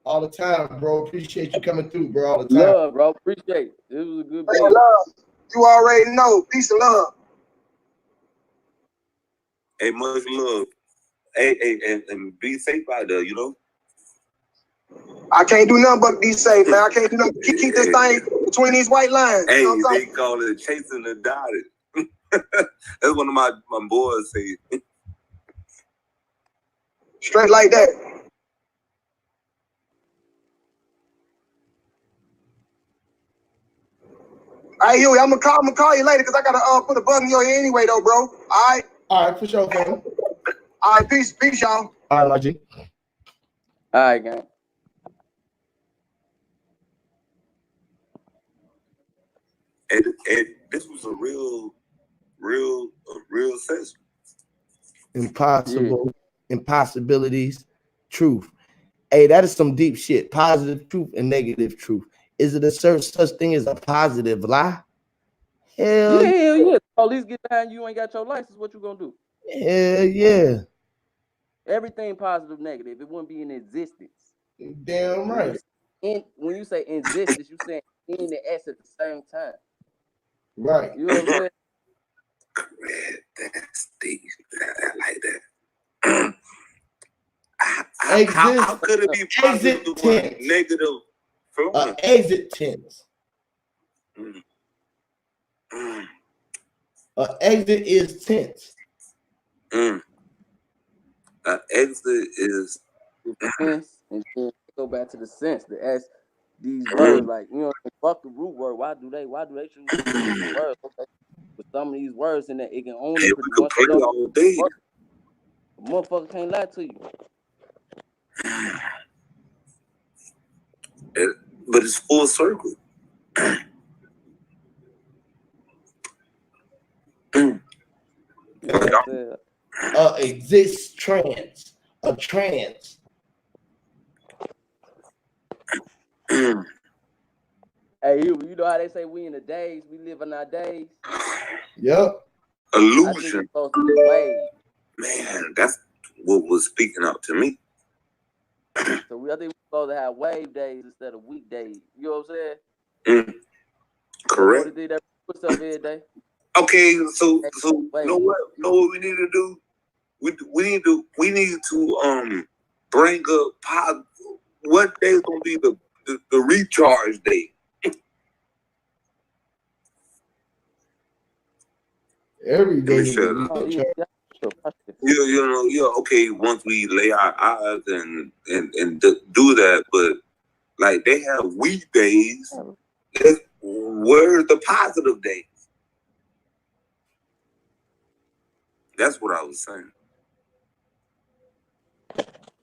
All the time, bro. Appreciate you coming through, bro. All the time. Love, bro. Appreciate it. It was a good Hey, build. love. You already know. Peace and love. Hey, much love. Hey, and be safe out there, you know. I can't do nothing but be safe, man. I can't do nothing. Keep this thing between these white lines. Hey, you know they call it chasing the dotted. That's one of my boys say. Straight like that. Hey, Huey, I'm gonna call you later because I gotta put a bug in your ear anyway, though, bro. All right, for sure, man. All right, peace, y'all. All right, G. All right, gang. And this was a real session. Impossibilities, truth. Hey, that is some deep shit. Positive truth and negative truth. Is it a such thing as a positive lie? Hell yeah. Police get behind you ain't got your license. What you gonna do? Hell yeah. Everything positive, negative. It wouldn't be in existence. Damn right. When you say existence, you saying in and S at the same time. Right. You know what I'm saying? That's deep. I like that. How could it be positive with negative? Exit tense. Exit is tense. Exit is sense, and then go back to the sense to ask these words like, you know, fuck the root word. Why do they choose these words? Okay. But some of these words in that it can only play all day. A motherfucker can't lie to you. But it's full circle. Exists trans. A trans. Hey, you know how they say we in the days, we live in our days? Yep. Illusion. Man, that's what was speaking out to me. So I think we're supposed to have wave days instead of weekdays. You know what I'm saying? Correct. What's up every day? Okay, so you know what we need to do? We need to bring up what day is gonna be the recharge day. Every day. Okay, once we lay our eyes and do that, but like they have weekdays. Where's the positive days? That's what I was saying.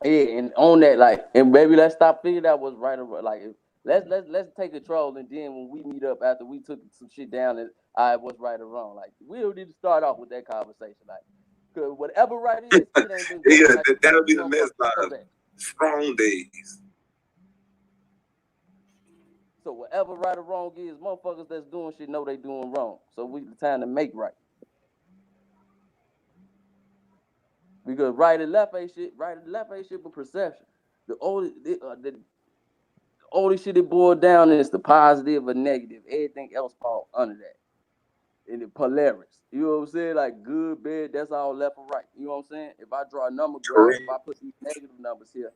Yeah, and on that, like, and maybe let's stop figuring out what's right or wrong. Like, let's take control, and then when we meet up after we took some shit down, and what's right or wrong. Like, we don't need to start off with that conversation. Like, cause whatever right is, it ain't been. Yeah, like, that'll be the next line. Strong days. So whatever right or wrong is, motherfuckers that's doing shit know they doing wrong. So we the time to make right. Because right and left ain't shit. Right and left ain't shit but perception. The only shit it boiled down is the positive or negative. Everything else fall under that. And the Polaris. You know what I'm saying? Like good, bad, that's all left or right. You know what I'm saying? If I draw a number graph, if I put these negative numbers here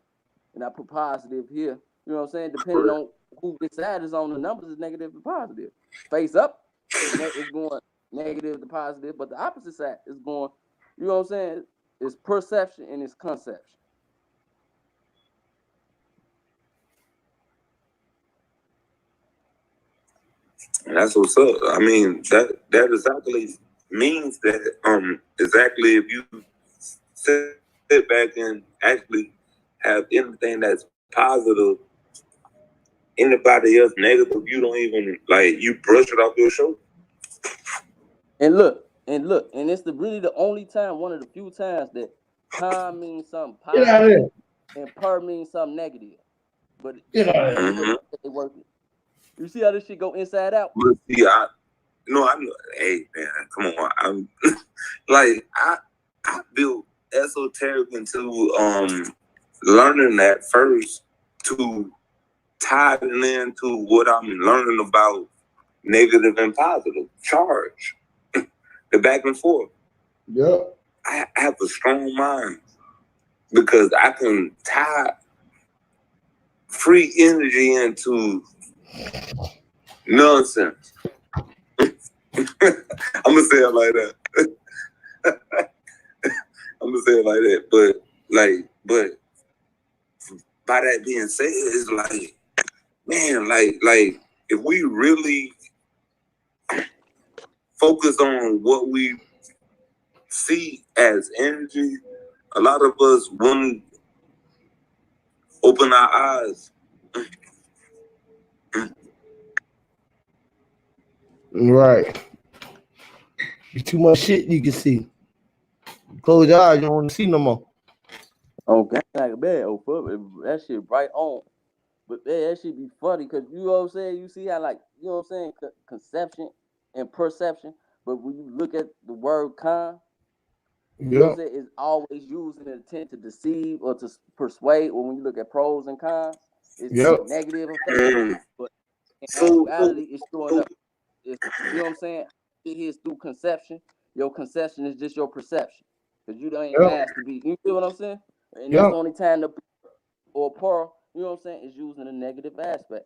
and I put positive here, you know what I'm saying? Depending on who decides is on the numbers is negative and positive. Face up, it's going negative to positive, but the opposite side is going, you know what I'm saying? It's perception and it's conception. And that's what's up. I mean, that exactly means that exactly if you sit back and actually have anything that's positive, anybody else negative, you don't even like, you brush it off your shoulder. And look, and it's really the only time, one of the few times that con means something positive and per means something negative. But they work it. You see how this shit go inside out? But see, I know. Hey man, come on. I'm like I built esoteric into learning that first to tie it into what I'm learning about negative and positive charge, the back and forth. Yep. I have a strong mind because I can tie free energy into nonsense. I'm gonna say it like that. I'm gonna say it like that. But by that being said, it's like, man, like if we really focus on what we see as energy, a lot of us wouldn't open our eyes. Right. There's too much shit you can see. Close your eyes, you don't want to see no more. Okay, like man, that shit right on. But man, that shit be funny because you know what I'm saying. You see how like you know what I'm saying, conception and perception. But when you look at the word con, you know what I'm saying, it's always used in an intent to deceive or to persuade. Or when you look at pros and cons, it's negative effect. But in actuality, it's showing up. You know what I'm saying? It is through conception. Your conception is just your perception. Because you don't ask to be. You feel what I'm saying? And that's the only time the or pearl, you know what I'm saying, is used in a negative aspect.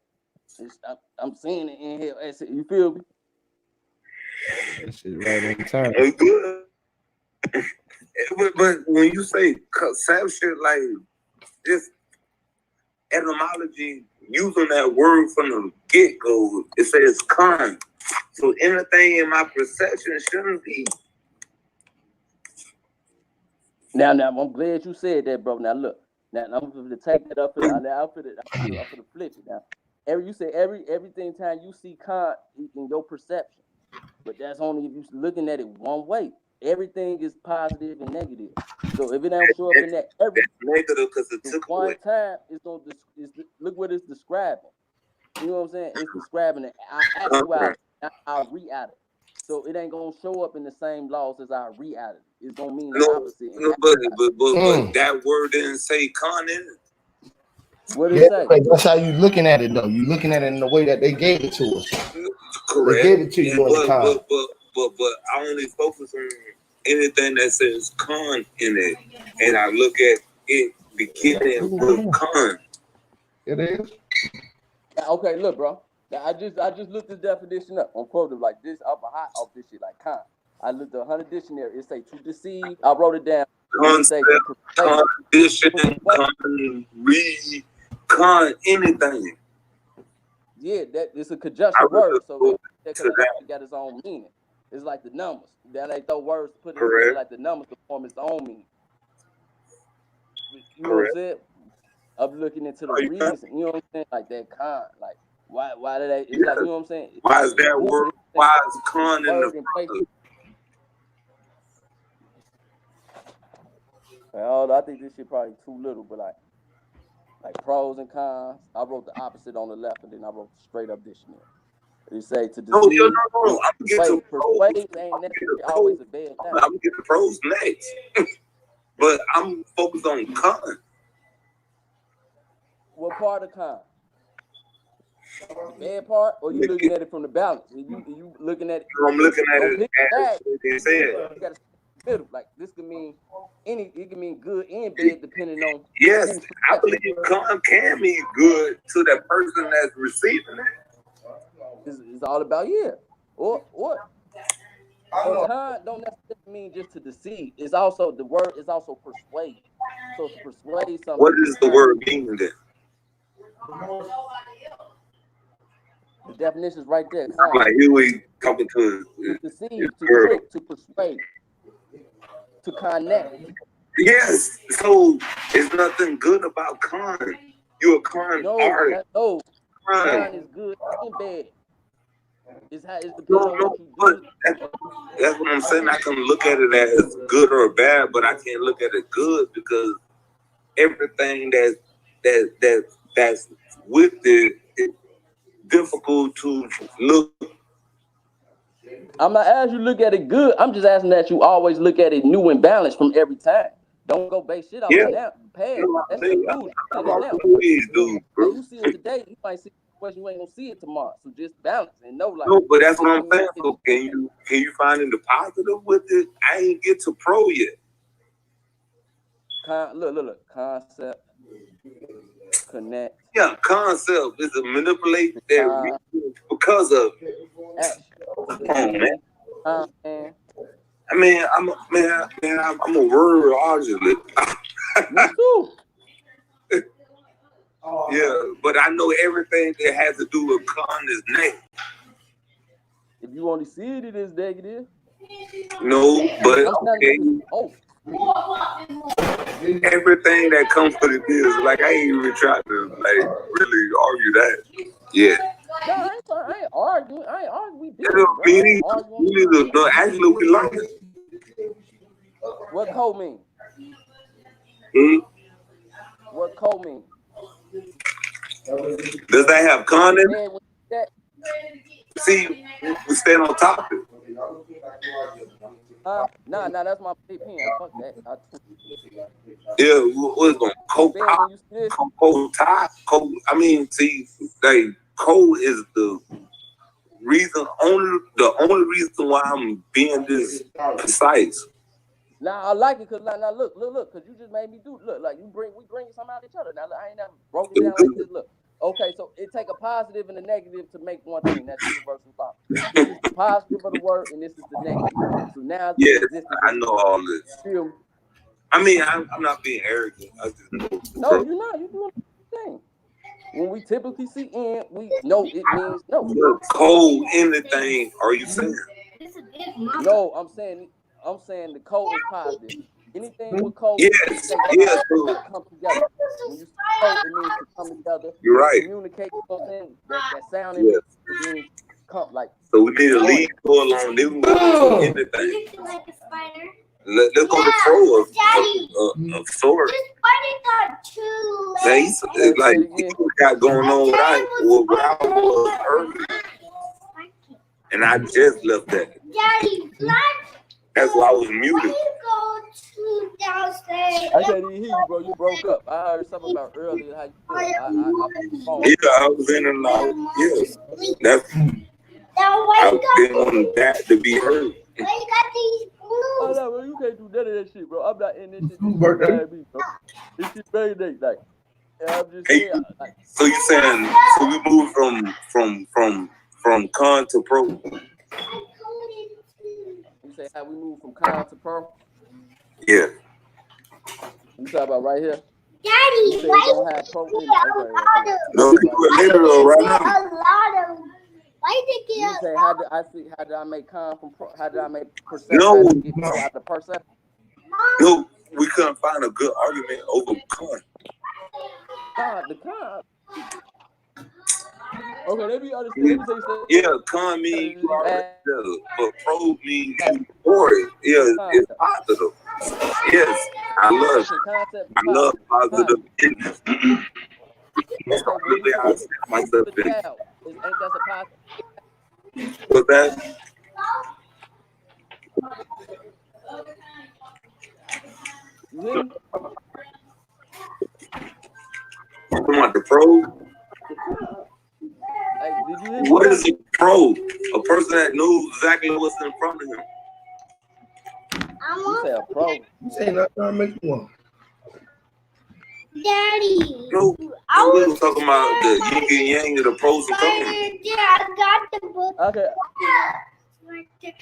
I'm seeing it in here. You feel me? That shit right on time. It's good. But when you say conception, like just etymology, using that word from the get-go, it says con. So anything in my perception shouldn't be. Now, I'm glad you said that, bro. Now, look. Now, I'm going to take that up. I'm going to flip it now. You say everything time you see con in your perception, but that's only if you're looking at it one way. Everything is positive and negative. So if it don't show up in that negative because it took one away. time, look what it's describing. You know what I'm saying? It's describing our actuality, not our reality. So it ain't gonna show up in the same laws as our reality. It's gonna mean the opposite. No, but that word didn't say con in it. What did it say? That's how you looking at it, though. You looking at it in the way that they gave it to us. Correct. They gave it to you in the con. But I only focus on anything that says con in it, and I look at it beginning with con. It is. Okay, look, bro. Now, I just looked this definition up on quoted like this. I'm hot off this shit like con. I looked at 100 dictionary. It say to deceive. I wrote it down. Concept, condition, con anything. Yeah, that it's a conjunction word, so that got its own meaning. It's like the numbers. That ain't those words put in there like the numbers to form its own meaning. You know what I'm saying? I'm looking into the reason. You know what I'm saying? Like that con, like why did they? It's like you know what I'm saying. Why is that word? Why is con in the front? I think this shit probably too little, but like pros and cons. I wrote the opposite on the left, and then I wrote the straight up dictionary. It say to deceive. No. I'm gonna get to persuade ain't necessarily always a bad thing. I'm gonna get the pros next, but I'm focused on con. What part of con? The bad part, or you looking at it from the balance? You looking at it? I'm looking at it as they said. You gotta middle. Like this can mean it can mean good and bad depending on. Yes, I believe con can be good to that person that's receiving it. It's all about or con don't necessarily mean just to deceive. It's also the word is also persuade. So to persuade something. What does the word mean then? The definition is right there. I'm like, here we talking to deceive, to girl. trick, to persuade, to connect. Yes. So it's nothing good about con. You're a con artist. No, con is good and bad. It's depending on what you do. That's what I'm saying. I can look at it as good or bad, but I can't look at it good because everything that's with it is difficult to look. I'm not asking you to look at it good. I'm just asking that you always look at it new and balanced from every time. Don't go base shit off the now past. That's the news. You see it today, you might see it, you ain't gonna see it tomorrow. So just balance and know like. No, but that's what I'm saying. So can you find the positive with it? I ain't get to pro yet. Look. Concept. Connect. Yeah, concept is a manipulate that because of action. Man. I mean, I'm a word artist. Me too. Yeah, but I know everything that has to do with con is negative. If you only see it as negative. No, but okay. Everything that comes with it is like I ain't even trying to like really argue that. Yeah. No, I ain't arguing. We did. No, actually, we learned it. What code mean? What code mean? Does that have con in it? See, we stand on topic. Nah, that's my pen. Fuck that. Yeah, what's going code? I mean, see, like code is the only reason why I'm being this precise. Now I like it because now look, because you just made me do look like we bring something out of each other. Now I ain't never broke it down like this. Look, okay, so it take a positive and a negative to make one thing. That's universal thought. This is the positive of the word, and this is the negative. So now, yes, I know all this. I mean, I'm not being arrogant. I just know. No, you're not. You're doing the thing. When we typically see in, we know it means no. Cold anything? Are you saying? No, I'm saying the code is positive. Anything with code, yes, come together. When you see code, it means to come together. You're right. Communicate something that sound yes. It means come like. So we need to leave go along. Then we go anything. Let's go to throw a sword. It's like what got going on what I was earlier. And I just left that. That's why I was muted. I can't even hear you, bro. You broke up. I heard something about earlier how you doing. I was in and out. Yes. I didn't want that to be heard. Oh no, bro, you can't do none of that shit, bro. I'm not in this shit. This shit very late, like. I'm just saying, like, so you saying so we moved from con to pro? You say how we move from con to pro? Yeah. You talking about right here? Daddy, why don't have pro? No, you were literal right now. Why did you say how did I make con from pro? How did I make perception? No, get pro out the perception? No, we couldn't find a good argument over con. The con. Okay, let me understand. Yeah, con means but pro means for it. Yeah, it's positive. Yes, I love positive business. That's really how I see myself in. Ain't that a positive? What's that? You want the pro? What is a pro? A person that knows exactly what's in front of him. You say a pro. You say not trying to make one. Daddy. No, I was talking about the yin and yang of the pros and cons. Yeah, I got the book. Okay. Bro, you keep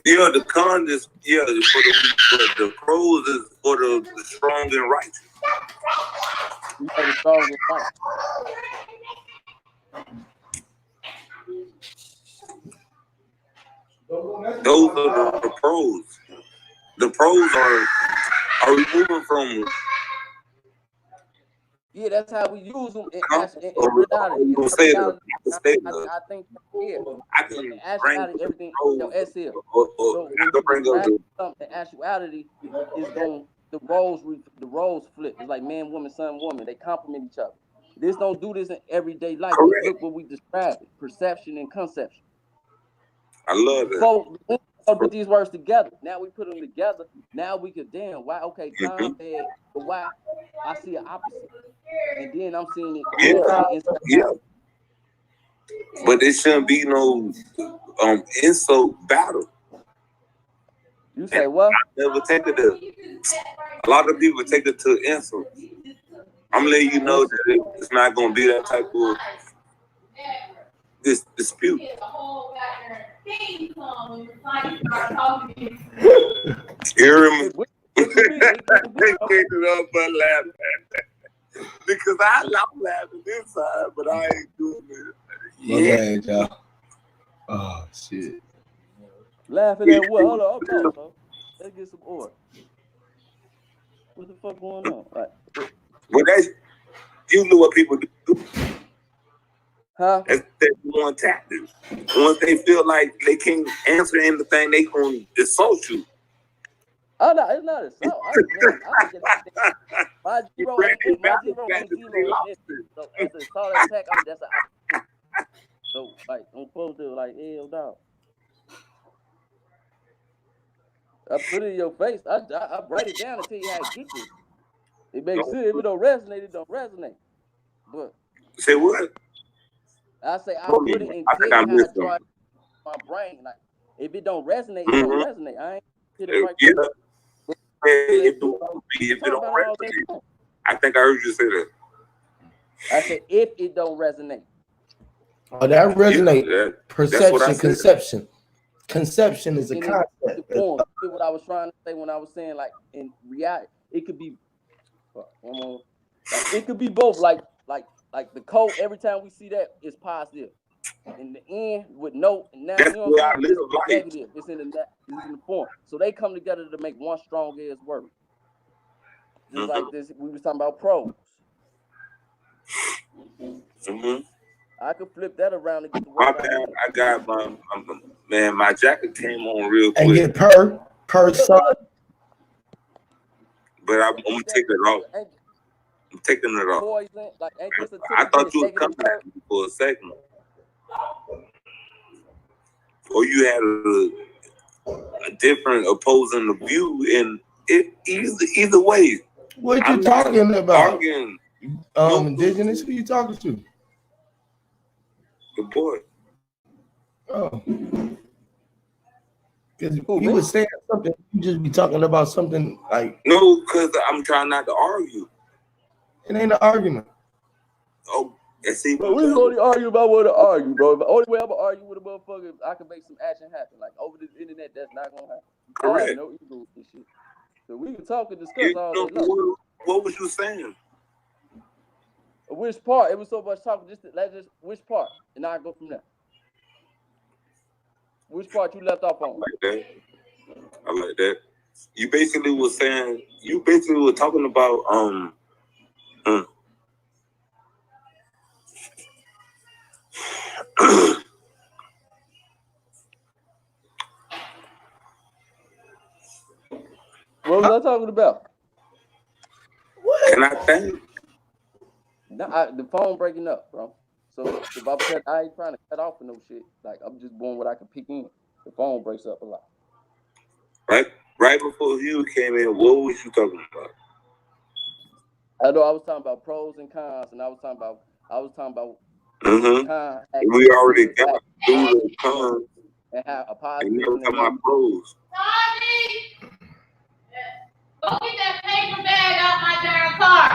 Yeah, the con is for the pros is for the strong and righteous. You know, the strong and right. Those are the pros. The pros are removing from. Yeah, that's how we use them in I think yeah. I can in actuality, everything SL. So when you bring up something, in actuality, is going the roles flip. It's like man, woman, son, woman. They complement each other. This don't do this in everyday life. Correct. Look what we described: perception and conception. I love that. So we put these words together. Now we put them together. Now we could why? Okay, Tom said, but why? I see an opposite, and then I'm seeing it. Yeah. But it shouldn't be no insult battle. You say what? I never take it to. A lot of people take it to insult. I'm letting you know that it's not going to be that type of dispute. Hear me? Because I'm laughing inside, but I ain't doing it. Yeah, y'all. Oh shit. Laughing at what? Hold on, bro. Let's get some order. What the fuck going on? Right. Well, that's usually what people do. Huh? That's one tactic. Once they feel like they can't answer anything, they gonna insult you. Oh no, it's not assault. My zero ain't zero. So as a assault attack, that's an so like I'm supposed to like hell no. I put it in your face. I write it down and tell you how to get this. It makes sense. If it don't resonate, it don't resonate. But say what? I say I put it in tell you how to try my brain. Like if it don't resonate, it don't resonate. I ain't hit it right there. If it don't resonate, I think I heard you say that. I said if it don't resonate. Oh, that resonate. Yeah, perception, conception. Conception is a concept. What I was trying to say when I was saying like in reality, it could be it could be both. Like the code. Every time we see that, it's positive. In the end, with no now, you know what I'm saying? It's negative. It's in the form. So they come together to make one strong ass word. Just like this, we was talking about pros. I could flip that around and get the word. I got my jacket came on real quick. And get per son. But I'm gonna take it off. I'm taking it off. Poison, like, I thought you would come back for a second. Or you had a different opposing view, and it either way. What you talking about? Arguing. Indigenous? Who you talking to? The boy. Oh. Because he was saying something, you just be talking about something like. No, because I'm trying not to argue. It ain't an argument. Oh, and see, bro, we only argue about what to argue, bro. The only way I'm gonna argue with a motherfucker is I can make some action happen. Like over the internet, that's not gonna happen. Correct. I have no ego with this shit. So we can talk and discuss all day long. What was you saying? Which part? It was so much talking. Just which part, and I go from there. Which part you left off on? I like that. You basically were saying. You basically were talking about What was I talking about? What? Can I think? No, the phone breaking up, bro. So if I ain't trying to cut off for no shit. Like I'm just doing what I can pick in. The phone breaks up a lot. Right before you came in, what was you talking about? I know I was talking about pros and cons, and I was talking about cons. We already got through the cons. And how a positive. And now talking about pros. Go get that paper bag out my damn car.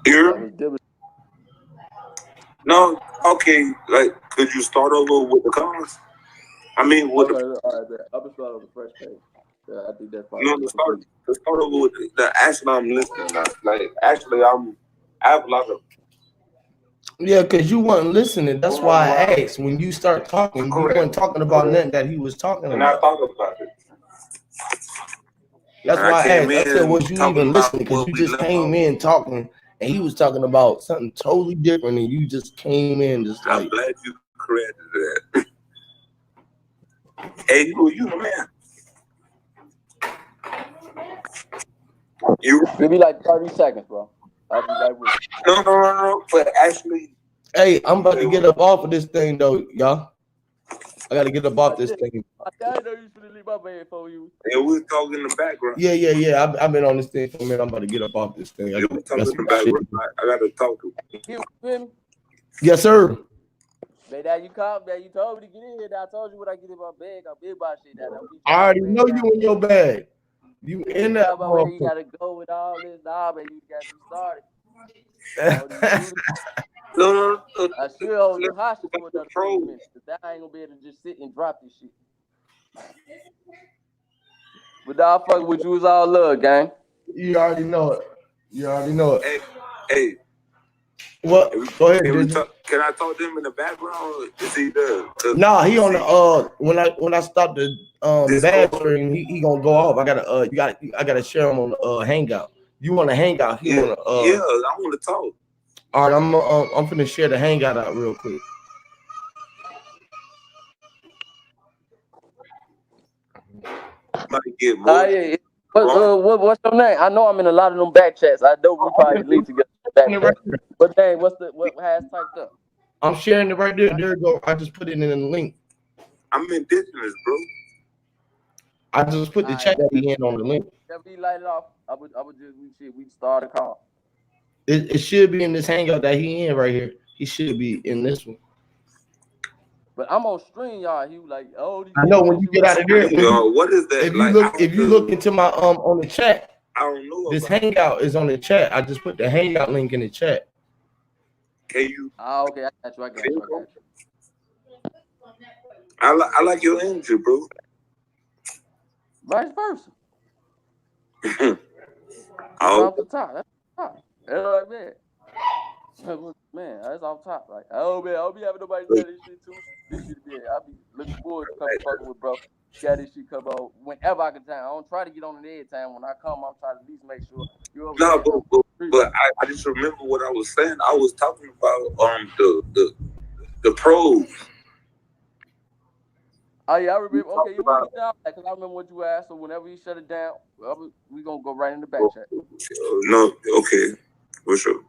Here? No, Okay, like, could you start over with the cars? I mean, with all right, I'm gonna start on the fresh page. Yeah, I think that's fine. No, to start over with the actually I'm listening now. Like, actually, I have a lot of. Yeah, because you weren't listening. That's why I asked. When you start talking, you weren't talking about nothing that he was talking And I about. thought about it. That's why I asked. I said, was you even listening? Because you just came in talking, and he was talking about something totally different, and you just came in just like. I'm glad you corrected that. Hey, who you, man? You give me like 30 seconds, bro. I'll be right with you. No. But actually, hey, I'm about to get up off of this thing though, y'all. I gotta get up off this thing. I didn't know you should leave my bed for you. Yeah, we talking in the background. Yeah. I've been on this thing for a minute. I'm about to get up off this thing. Yeah, we talking in the background. I gotta talk to you. Hear me? Yes, sir. Man, now you called, man. You told me to get in here. Now I told you when I get in my bag. I'm in my shit. Now I already know you in your bag. You in that? You gotta go with all this. Nah, man, you got me started. No. I should hold you hostage for another 3 minutes. Cause I ain't gonna be able to just sit and drop this shit. But nah, fuck with you is all love, gang. You already know it. Hey. What? Go ahead. Can I talk to him in the background? Is he there? Nah, he on the when I stop the bad stream, he gonna go off. I gotta share him on Hangout. You want to Hangout? Yeah, I want to talk. All right, I'm finna share the Hangout out real quick. Get more. Yeah. What's your name? I know I'm in a lot of them back chats. I know we probably link together. What name? What has typed up? I'm sharing it right there. There you go. I just put it in the link. I'm indigenous, bro. I just put the chat that he in on the link. If we light it off, I would just we start a call. It should be in this Hangout that he in right here. He should be in this one. But I'm on stream, y'all. He was like, oh, I know when you get out of there. What is that? If you look into my on the chat, I don't know. This Hangout is on the chat. I just put the Hangout link in the chat. Can you? Okay, I got you. I like your energy, bro. Vice versa. Off the top. That's top. Like, man, that's off top. Like, oh man, I'll be having nobody tell this shit too. This shit be I'll be looking forward to come fucking with bro. Got this shit come out whenever I can time. I don't try to get on it every time. When I come, I'm trying to at least make sure you're over there. But I just remember what I was saying. I was talking about the pros. Oh yeah, I remember. Okay, you moved it down because I remember what you asked. So whenever you shut it down, we gonna go right in the back chat. No, okay, for sure.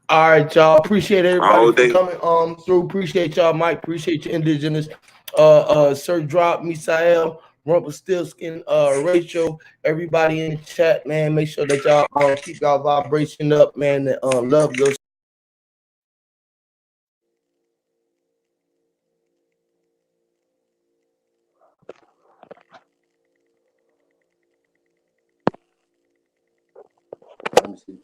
All right, y'all. Appreciate everybody for coming through. Appreciate y'all, Mike. Appreciate you, indigenous. Sir Drop, Misael, Rumpelstiltskin, Rachel, everybody in the chat, man. Make sure that y'all keep y'all vibration up, man. And love your. Let me see.